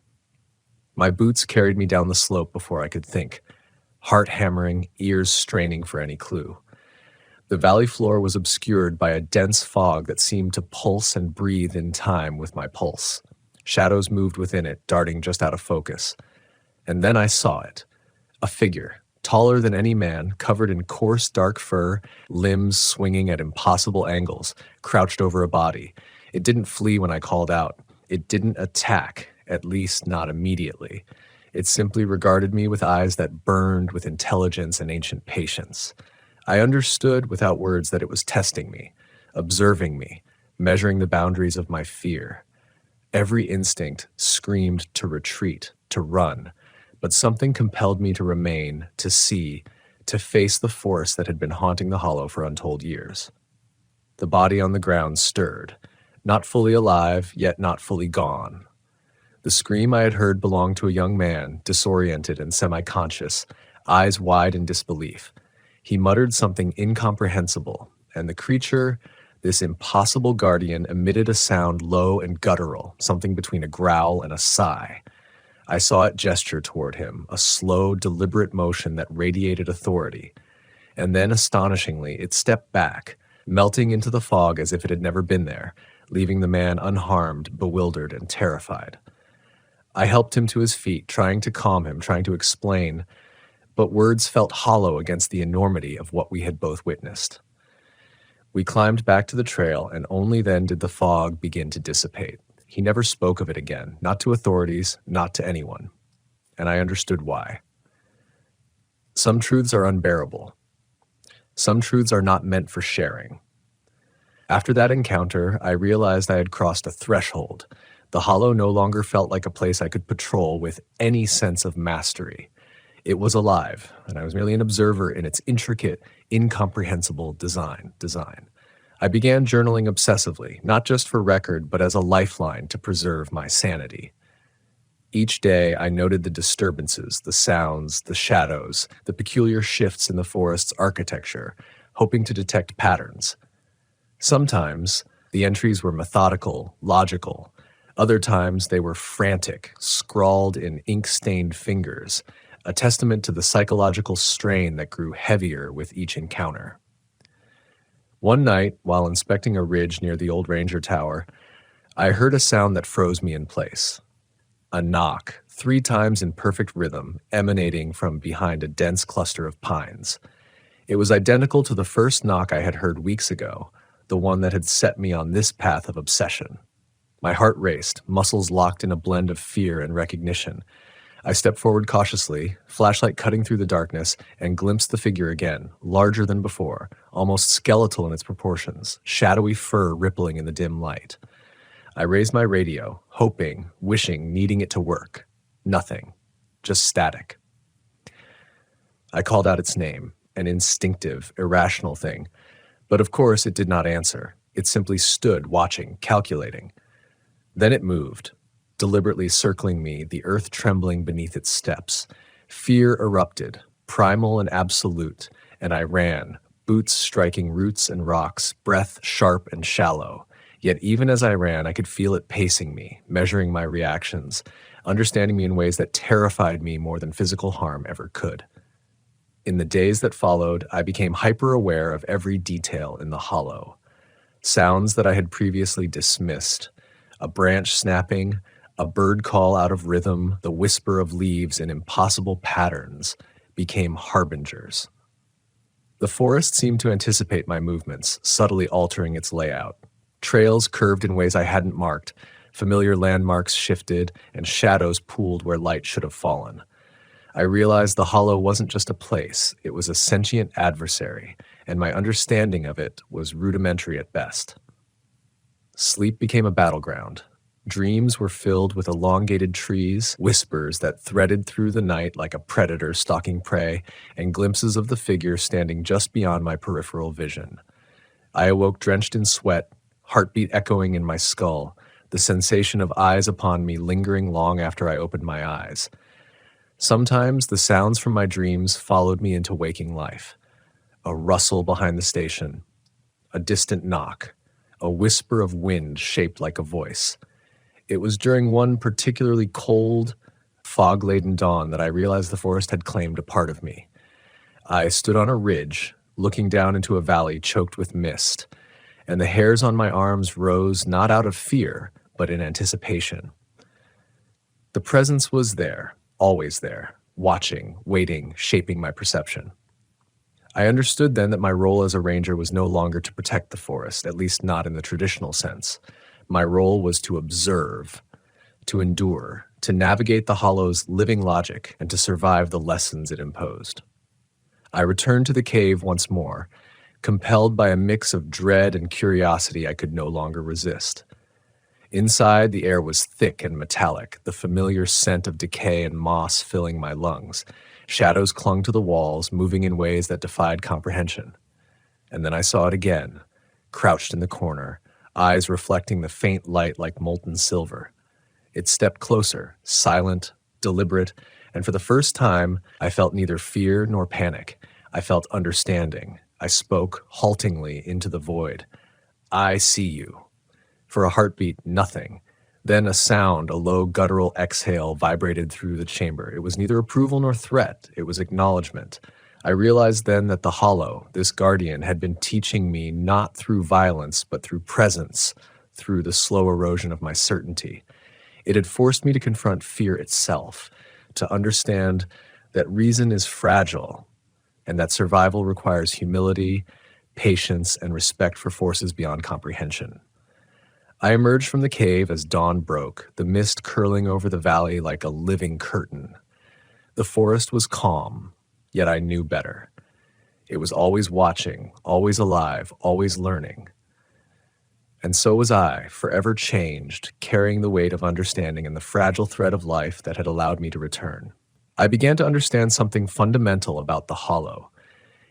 My boots carried me down the slope before I could think, heart hammering, ears straining for any clue. The valley floor was obscured by a dense fog that seemed to pulse and breathe in time with my pulse. Shadows moved within it, darting just out of focus. And then I saw it, a figure, taller than any man, covered in coarse dark fur, limbs swinging at impossible angles, crouched over a body. It didn't flee when I called out. It didn't attack, at least not immediately. It simply regarded me with eyes that burned with intelligence and ancient patience. I understood without words that it was testing me, observing me, measuring the boundaries of my fear. Every instinct screamed to retreat, to run, but something compelled me to remain, to see, to face the force that had been haunting the hollow for untold years. The body on the ground stirred, not fully alive, yet not fully gone. The scream I had heard belonged to a young man, disoriented and semi-conscious, eyes wide in disbelief. He muttered something incomprehensible, and the creature, This impossible guardian emitted a sound low and guttural, something between a growl and a sigh. I saw it gesture toward him, a slow, deliberate motion that radiated authority. And then, astonishingly, it stepped back, melting into the fog as if it had never been there, leaving the man unharmed, bewildered, and terrified. I helped him to his feet, trying to calm him, trying to explain, but words felt hollow against the enormity of what we had both witnessed. We climbed back to the trail, and only then did the fog begin to dissipate. He never spoke of it again, not to authorities, not to anyone. And I understood why. Some truths are unbearable. Some truths are not meant for sharing. After that encounter, I realized I had crossed a threshold. The hollow no longer felt like a place I could patrol with any sense of mastery. It was alive, and I was merely an observer in its intricate, incomprehensible design. I began journaling obsessively, not just for record, but as a lifeline to preserve my sanity. Each day, I noted the disturbances, the sounds, the shadows, the peculiar shifts in the forest's architecture, hoping to detect patterns. Sometimes, the entries were methodical, logical. Other times, they were frantic, scrawled in ink-stained fingers, a testament to the psychological strain that grew heavier with each encounter. One night, while inspecting a ridge near the old ranger tower, I heard a sound that froze me in place. A knock, 3 times in perfect rhythm, emanating from behind a dense cluster of pines. It was identical to the first knock I had heard weeks ago, the one that had set me on this path of obsession. My heart raced, muscles locked in a blend of fear and recognition. I stepped forward cautiously, flashlight cutting through the darkness, and glimpsed the figure again, larger than before, almost skeletal in its proportions, shadowy fur rippling in the dim light. I raised my radio, hoping, wishing, needing it to work. Nothing. Just static. I called out its name, an instinctive, irrational thing. But of course it did not answer. It simply stood, watching, calculating. Then it moved, deliberately circling me, the earth trembling beneath its steps. Fear erupted, primal and absolute, and I ran, boots striking roots and rocks, breath sharp and shallow. Yet even as I ran, I could feel it pacing me, measuring my reactions, understanding me in ways that terrified me more than physical harm ever could. In the days that followed, I became hyper-aware of every detail in the hollow. Sounds that I had previously dismissed, a branch snapping, a bird call out of rhythm, the whisper of leaves in impossible patterns, became harbingers. The forest seemed to anticipate my movements, subtly altering its layout. Trails curved in ways I hadn't marked, familiar landmarks shifted, and shadows pooled where light should have fallen. I realized the hollow wasn't just a place, it was a sentient adversary, and my understanding of it was rudimentary at best. Sleep became a battleground. Dreams were filled with elongated trees, whispers that threaded through the night like a predator stalking prey, and glimpses of the figure standing just beyond my peripheral vision. I awoke drenched in sweat, heartbeat echoing in my skull, the sensation of eyes upon me lingering long after I opened my eyes. Sometimes the sounds from my dreams followed me into waking life. A rustle behind the station, a distant knock, a whisper of wind shaped like a voice. It was during one particularly cold, fog-laden dawn that I realized the forest had claimed a part of me. I stood on a ridge, looking down into a valley choked with mist, and the hairs on my arms rose not out of fear, but in anticipation. The presence was there, always there, watching, waiting, shaping my perception. I understood then that my role as a ranger was no longer to protect the forest, at least not in the traditional sense. My role was to observe, to endure, to navigate the hollow's living logic, and to survive the lessons it imposed. I returned to the cave once more, compelled by a mix of dread and curiosity I could no longer resist. Inside, the air was thick and metallic, the familiar scent of decay and moss filling my lungs. Shadows clung to the walls, moving in ways that defied comprehension. And then I saw it again, crouched in the corner, eyes reflecting the faint light like molten silver. It stepped closer, silent, deliberate, and for the first time, I felt neither fear nor panic. I felt understanding. I spoke haltingly into the void. I see you. For a heartbeat, nothing. Then a sound, a low guttural exhale, vibrated through the chamber. It was neither approval nor threat, it was acknowledgement. I realized then that the hollow, this guardian, had been teaching me not through violence, but through presence, through the slow erosion of my certainty. It had forced me to confront fear itself, to understand that reason is fragile, and that survival requires humility, patience, and respect for forces beyond comprehension. I emerged from the cave as dawn broke, the mist curling over the valley like a living curtain. The forest was calm, yet I knew better. It was always watching, always alive, always learning. And so was I, forever changed, carrying the weight of understanding and the fragile thread of life that had allowed me to return. I began to understand something fundamental about the hollow.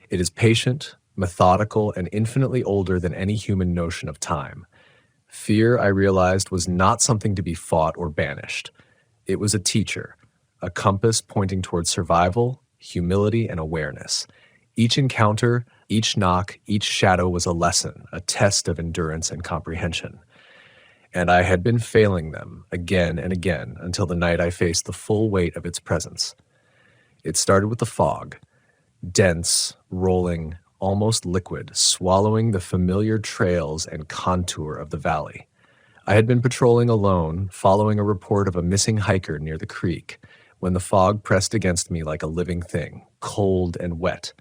It is patient, methodical, and infinitely older than any human notion of time. Fear, I realized, was not something to be fought or banished. It was a teacher, a compass pointing towards survival, humility, and awareness. Each encounter, each knock, each shadow was a lesson, a test of endurance and comprehension. And I had been failing them again and again until the night I faced the full weight of its presence. It started with the fog, dense, rolling, almost liquid, swallowing the familiar trails and contour of the valley. I had been patrolling alone, following a report of a missing hiker near the creek, when the fog pressed against me like a living thing, cold and wet,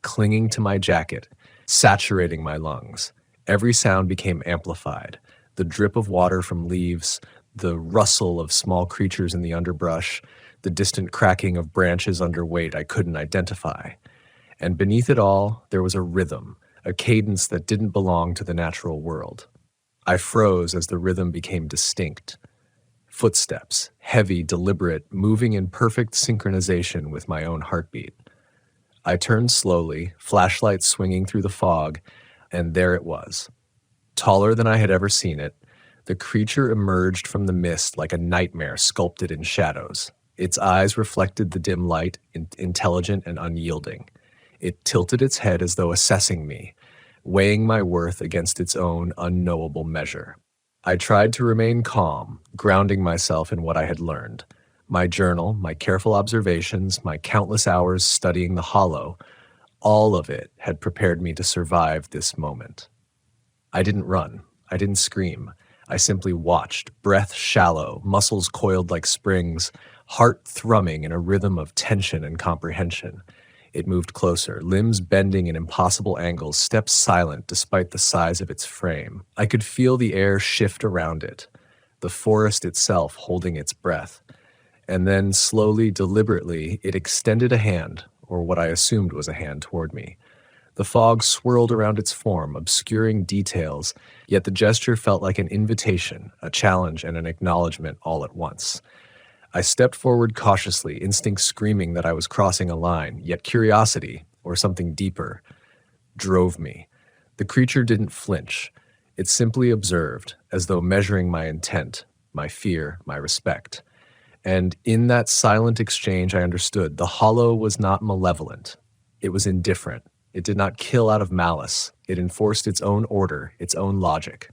clinging to my jacket, saturating my lungs. Every sound became amplified. The drip of water from leaves, the rustle of small creatures in the underbrush, the distant cracking of branches under weight I couldn't identify. And beneath it all, there was a rhythm, a cadence that didn't belong to the natural world. I froze as the rhythm became distinct. Footsteps, heavy, deliberate, moving in perfect synchronization with my own heartbeat. I turned slowly, flashlight swinging through the fog, and there it was. Taller than I had ever seen it, the creature emerged from the mist like a nightmare sculpted in shadows. Its eyes reflected the dim light, intelligent and unyielding. It tilted its head as though assessing me, weighing my worth against its own unknowable measure. I tried to remain calm, grounding myself in what I had learned. My journal, my careful observations, my countless hours studying the hollow, all of it had prepared me to survive this moment. I didn't run. I didn't scream. I simply watched, breath shallow, muscles coiled like springs, heart thrumming in a rhythm of tension and comprehension. It moved closer, limbs bending in impossible angles, steps silent despite the size of its frame. I could feel the air shift around it, the forest itself holding its breath. And then, slowly, deliberately, it extended a hand, or what I assumed was a hand, toward me. The fog swirled around its form, obscuring details, yet the gesture felt like an invitation, a challenge, and an acknowledgement all at once. I stepped forward cautiously, instinct screaming that I was crossing a line, yet curiosity, or something deeper, drove me. The creature didn't flinch. It simply observed, as though measuring my intent, my fear, my respect. And in that silent exchange, I understood the hollow was not malevolent. It was indifferent. It did not kill out of malice. It enforced its own order, its own logic.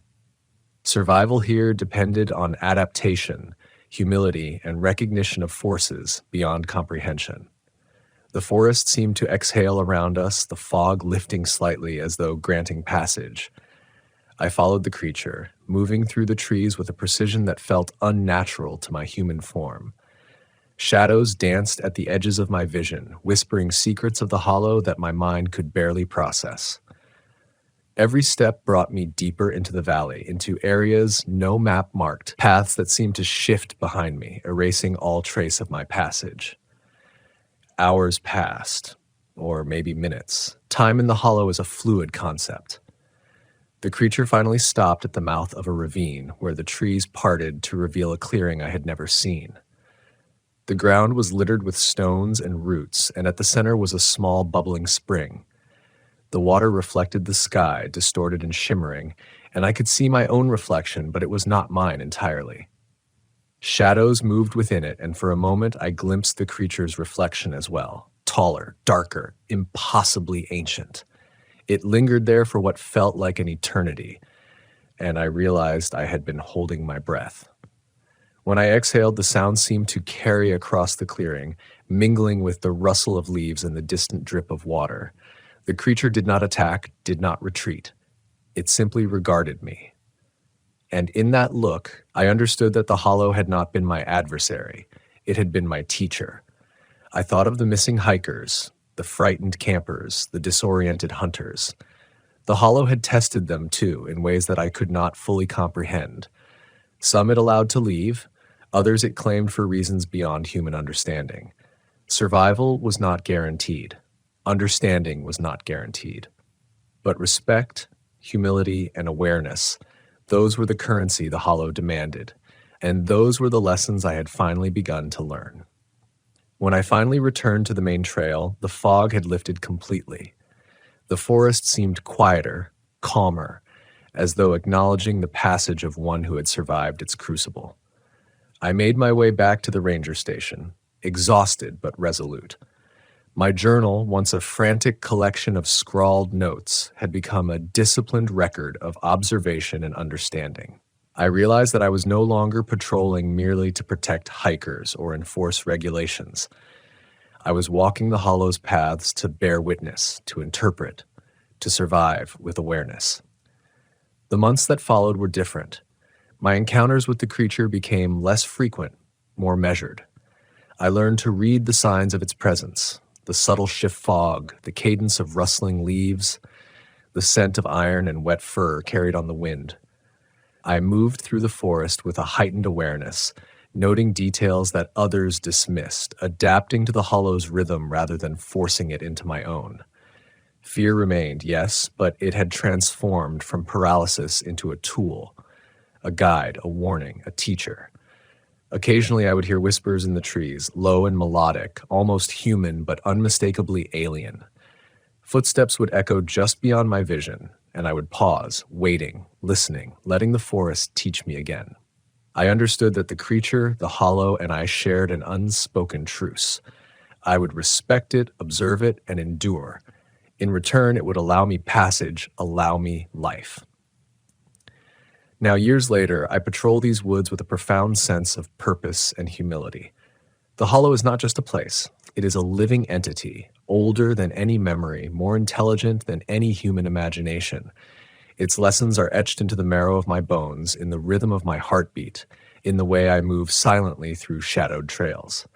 Survival here depended on adaptation, humility, and recognition of forces beyond comprehension. The forest seemed to exhale around us, the fog lifting slightly as though granting passage. I followed the creature, moving through the trees with a precision that felt unnatural to my human form. Shadows danced at the edges of my vision, whispering secrets of the hollow that my mind could barely process. Every step brought me deeper into the valley, into areas no map marked, paths that seemed to shift behind me, erasing all trace of my passage. Hours passed, or maybe minutes. Time in the hollow is a fluid concept. The creature finally stopped at the mouth of a ravine where the trees parted to reveal a clearing I had never seen. The ground was littered with stones and roots, and at the center was a small bubbling spring. The water reflected the sky, distorted and shimmering, and I could see my own reflection, but it was not mine entirely. Shadows moved within it, and for a moment I glimpsed the creature's reflection as well, taller, darker, impossibly ancient. It lingered there for what felt like an eternity. and I realized I had been holding my breath. When I exhaled, the sound seemed to carry across the clearing, mingling with the rustle of leaves and the distant drip of water. The creature did not attack, did not retreat. It simply regarded me. And in that look, I understood that the hollow had not been my adversary. It had been my teacher. I thought of the missing hikers, the frightened campers, the disoriented hunters. The hollow had tested them too in ways that I could not fully comprehend. Some it allowed to leave, others it claimed for reasons beyond human understanding. Survival was not guaranteed. Understanding was not guaranteed. But respect, humility, and awareness, those were the currency the hollow demanded, and those were the lessons I had finally begun to learn. When I finally returned to the main trail, the fog had lifted completely. The forest seemed quieter, calmer, as though acknowledging the passage of one who had survived its crucible. I made my way back to the ranger station, exhausted but resolute. My journal, once a frantic collection of scrawled notes, had become a disciplined record of observation and understanding. I realized that I was no longer patrolling merely to protect hikers or enforce regulations. I was walking the hollow's paths to bear witness, to interpret, to survive with awareness. The months that followed were different. My encounters with the creature became less frequent, more measured. I learned to read the signs of its presence, the subtle shift fog, the cadence of rustling leaves, the scent of iron and wet fur carried on the wind. I moved through the forest with a heightened awareness, noting details that others dismissed, adapting to the hollow's rhythm rather than forcing it into my own. Fear remained, yes, but it had transformed from paralysis into a tool, a guide, a warning, a teacher. Occasionally I would hear whispers in the trees, low and melodic, almost human but unmistakably alien. Footsteps would echo just beyond my vision, and I would pause, waiting, listening, letting the forest teach me again. I understood that the creature, the hollow, and I shared an unspoken truce. I would respect it, observe it, and endure. In return, it would allow me passage, allow me life. Now, years later, I patrol these woods with a profound sense of purpose and humility. The hollow is not just a place. It is a living entity, older than any memory, more intelligent than any human imagination. Its lessons are etched into the marrow of my bones, in the rhythm of my heartbeat, in the way I move silently through shadowed trails.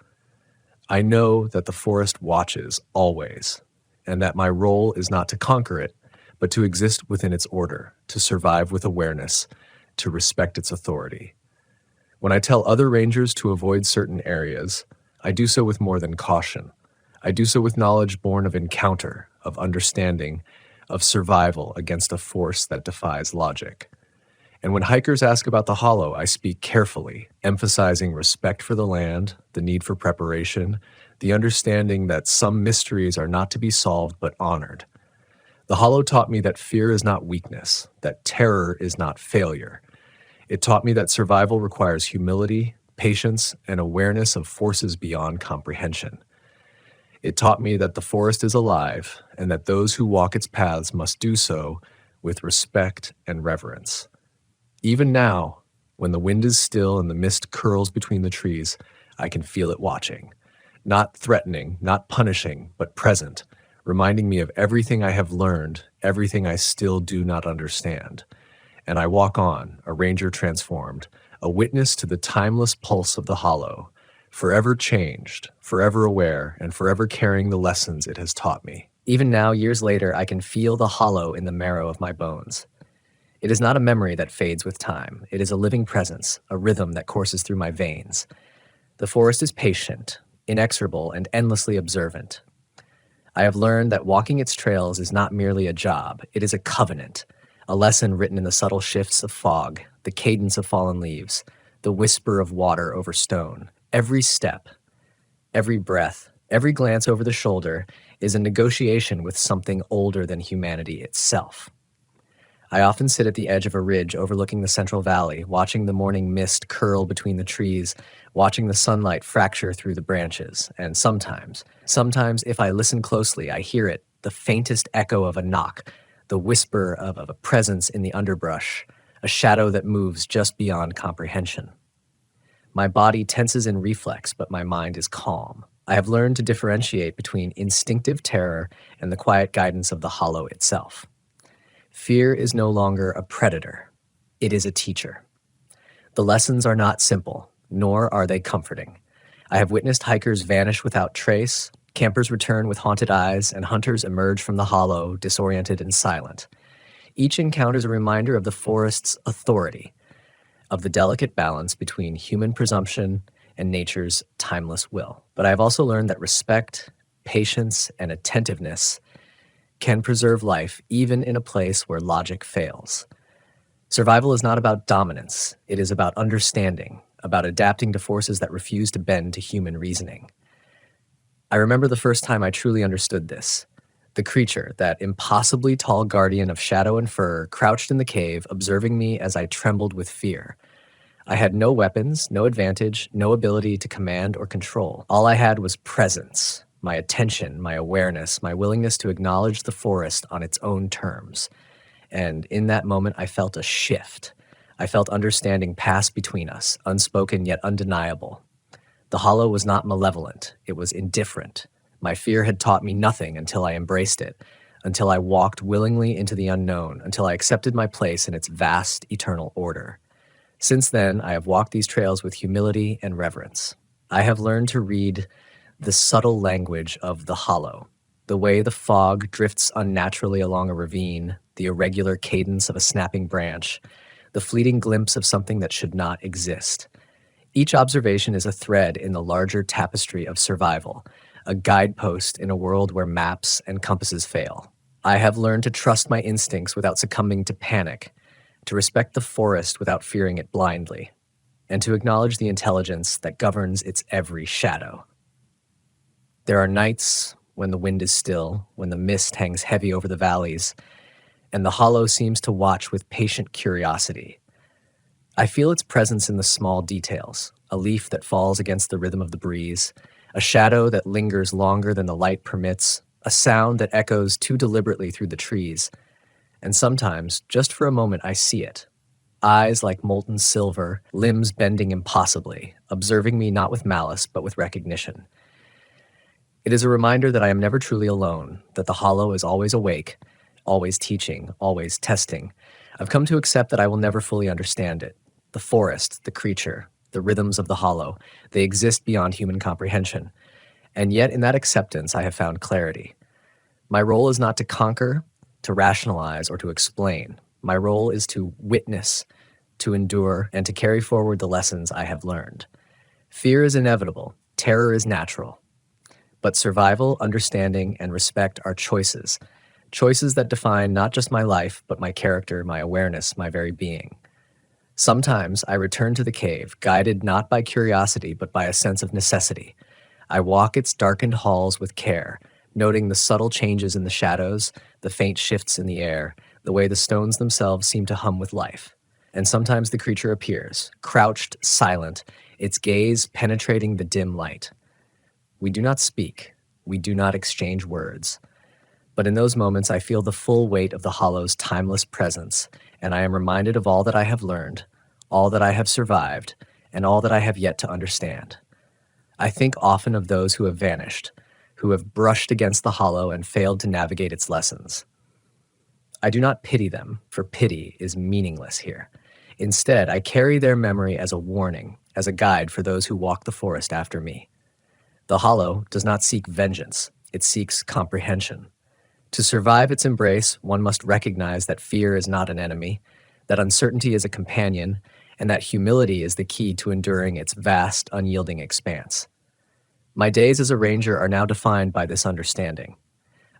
I know that the forest watches always, and that my role is not to conquer it, but to exist within its order, to survive with awareness, to respect its authority. When I tell other rangers to avoid certain areas, I do so with more than caution. I do so with knowledge born of encounter, of understanding, of survival against a force that defies logic. And when hikers ask about the hollow, I speak carefully, emphasizing respect for the land, the need for preparation, the understanding that some mysteries are not to be solved but honored. The hollow taught me that fear is not weakness, that terror is not failure. It taught me that survival requires humility, patience, and awareness of forces beyond comprehension. It taught me that the forest is alive, and that those who walk its paths must do so with respect and reverence. Even now, when the wind is still and the mist curls between the trees, I can feel it watching. Not threatening, not punishing, but present, reminding me of everything I have learned, everything I still do not understand. And I walk on, a ranger transformed, a witness to the timeless pulse of the hollow, forever changed, forever aware, and forever carrying the lessons it has taught me. Even now, years later, I can feel the hollow in the marrow of my bones. It is not a memory that fades with time. It is a living presence, a rhythm that courses through my veins. The forest is patient, inexorable, and endlessly observant. I have learned that walking its trails is not merely a job, it is a covenant, a lesson written in the subtle shifts of fog, the cadence of fallen leaves, the whisper of water over stone. Every step, every breath, every glance over the shoulder is a negotiation with something older than humanity itself. I often sit at the edge of a ridge overlooking the Central Valley, watching the morning mist curl between the trees, watching the sunlight fracture through the branches, and sometimes, if I listen closely, I hear it, the faintest echo of a knock, the whisper of a presence in the underbrush, a shadow that moves just beyond comprehension. My body tenses in reflex, but my mind is calm. I have learned to differentiate between instinctive terror and the quiet guidance of the hollow itself. Fear is no longer a predator. It is a teacher. The lessons are not simple, nor are they comforting. I have witnessed hikers vanish without trace, campers return with haunted eyes, and hunters emerge from the hollow, disoriented and silent. Each encounter is a reminder of the forest's authority, of the delicate balance between human presumption and nature's timeless will. But I have also learned that respect, patience, and attentiveness can preserve life even in a place where logic fails. Survival is not about dominance. It is about understanding, about adapting to forces that refuse to bend to human reasoning. I remember the first time I truly understood this. The creature, that impossibly tall guardian of shadow and fur, crouched in the cave, observing me as I trembled with fear. I had no weapons, no advantage, no ability to command or control. All I had was presence, my attention, my awareness, my willingness to acknowledge the forest on its own terms. And in that moment, I felt a shift. I felt understanding pass between us, unspoken yet undeniable. The hollow was not malevolent. It was indifferent. My fear had taught me nothing until I embraced it, until I walked willingly into the unknown, until I accepted my place in its vast, eternal order. Since then, I have walked these trails with humility and reverence. I have learned to read the subtle language of the hollow, the way the fog drifts unnaturally along a ravine, the irregular cadence of a snapping branch, the fleeting glimpse of something that should not exist. Each observation is a thread in the larger tapestry of survival, a guidepost in a world where maps and compasses fail. I have learned to trust my instincts without succumbing to panic, to respect the forest without fearing it blindly, and to acknowledge the intelligence that governs its every shadow. There are nights when the wind is still, when the mist hangs heavy over the valleys, and the hollow seems to watch with patient curiosity. I feel its presence in the small details, a leaf that falls against the rhythm of the breeze, a shadow that lingers longer than the light permits, a sound that echoes too deliberately through the trees. And sometimes, just for a moment, I see it. Eyes like molten silver, limbs bending impossibly, observing me not with malice, but with recognition. It is a reminder that I am never truly alone, that the hollow is always awake, always teaching, always testing. I've come to accept that I will never fully understand it. The forest, the creature, the rhythms of the hollow, they exist beyond human comprehension. And yet in that acceptance, I have found clarity. My role is not to conquer, to rationalize, or to explain. My role is to witness, to endure, and to carry forward the lessons I have learned. Fear is inevitable. Terror is natural. But survival, understanding, and respect are choices. Choices that define not just my life, but my character, my awareness, my very being. Sometimes I return to the cave, guided not by curiosity, but by a sense of necessity. I walk its darkened halls with care, noting the subtle changes in the shadows, the faint shifts in the air, the way the stones themselves seem to hum with life. And sometimes the creature appears, crouched, silent, its gaze penetrating the dim light. We do not speak. We do not exchange words. But in those moments, I feel the full weight of the hollow's timeless presence, and I am reminded of all that I have learned, all that I have survived, and all that I have yet to understand. I think often of those who have vanished, who have brushed against the hollow and failed to navigate its lessons. I do not pity them, for pity is meaningless here. Instead, I carry their memory as a warning, as a guide for those who walk the forest after me. The hollow does not seek vengeance, it seeks comprehension. To survive its embrace, one must recognize that fear is not an enemy, that uncertainty is a companion, and that humility is the key to enduring its vast, unyielding expanse. My days as a ranger are now defined by this understanding.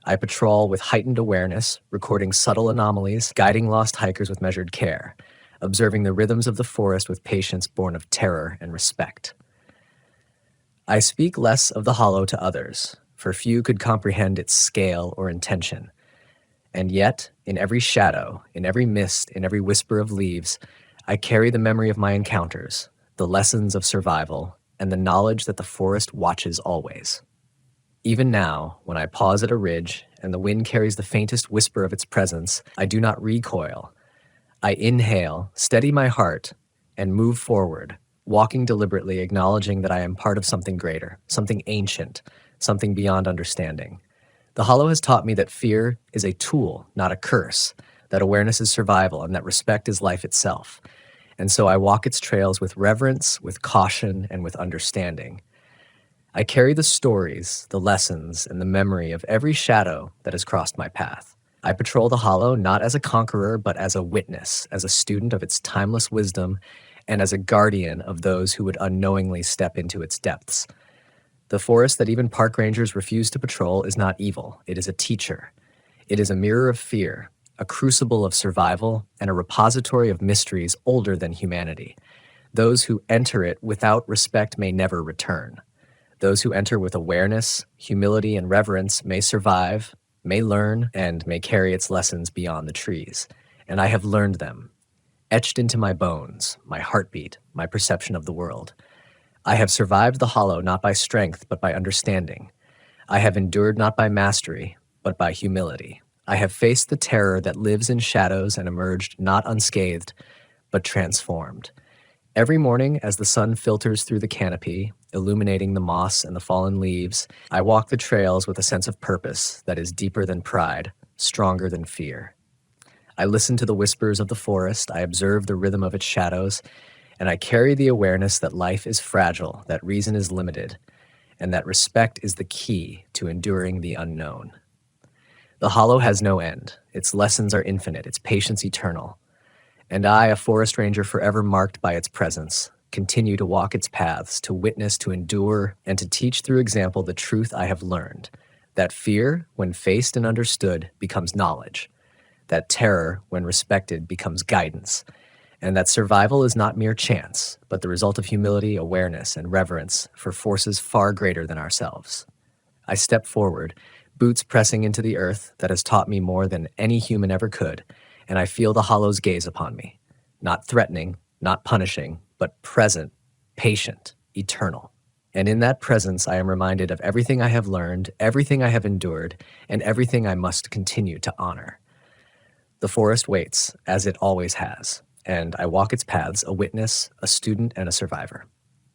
I patrol with heightened awareness, recording subtle anomalies, guiding lost hikers with measured care, observing the rhythms of the forest with patience born of terror and respect. I speak less of the hollow to others, for few could comprehend its scale or intention. And yet, in every shadow, in every mist, in every whisper of leaves, I carry the memory of my encounters, the lessons of survival, and the knowledge that the forest watches always. Even now, when I pause at a ridge and the wind carries the faintest whisper of its presence, I do not recoil. I inhale, steady my heart, and move forward, walking deliberately, acknowledging that I am part of something greater, something ancient, something beyond understanding. The hollow has taught me that fear is a tool, not a curse, that awareness is survival, and that respect is life itself. And so I walk its trails with reverence, with caution, and with understanding. I carry the stories, the lessons, and the memory of every shadow that has crossed my path. I patrol the hollow not as a conqueror, but as a witness, as a student of its timeless wisdom, and as a guardian of those who would unknowingly step into its depths. The forest that even park rangers refuse to patrol is not evil. It is a teacher. It is a mirror of fear, a crucible of survival, and a repository of mysteries older than humanity. Those who enter it without respect may never return. Those who enter with awareness, humility, and reverence may survive, may learn, and may carry its lessons beyond the trees. And I have learned them, etched into my bones, my heartbeat, my perception of the world. I have survived the hollow not by strength, but by understanding. I have endured not by mastery, but by humility. I have faced the terror that lives in shadows and emerged not unscathed, but transformed. Every morning, as the sun filters through the canopy, illuminating the moss and the fallen leaves, I walk the trails with a sense of purpose that is deeper than pride, stronger than fear. I listen to the whispers of the forest, I observe the rhythm of its shadows, and I carry the awareness that life is fragile, that reason is limited, and that respect is the key to enduring the unknown. The hollow has no end. Its lessons are infinite, its patience eternal. And I, a forest ranger forever marked by its presence, continue to walk its paths, to witness, to endure, and to teach through example the truth I have learned, that fear, when faced and understood, becomes knowledge, that terror, when respected, becomes guidance, and that survival is not mere chance, but the result of humility, awareness, and reverence for forces far greater than ourselves. I step forward, boots pressing into the earth that has taught me more than any human ever could, and I feel the hollow's gaze upon me, not threatening, not punishing, but present, patient, eternal. And in that presence, I am reminded of everything I have learned, everything I have endured, and everything I must continue to honor. The forest waits, as it always has, and I walk its paths, a witness, a student, and a survivor.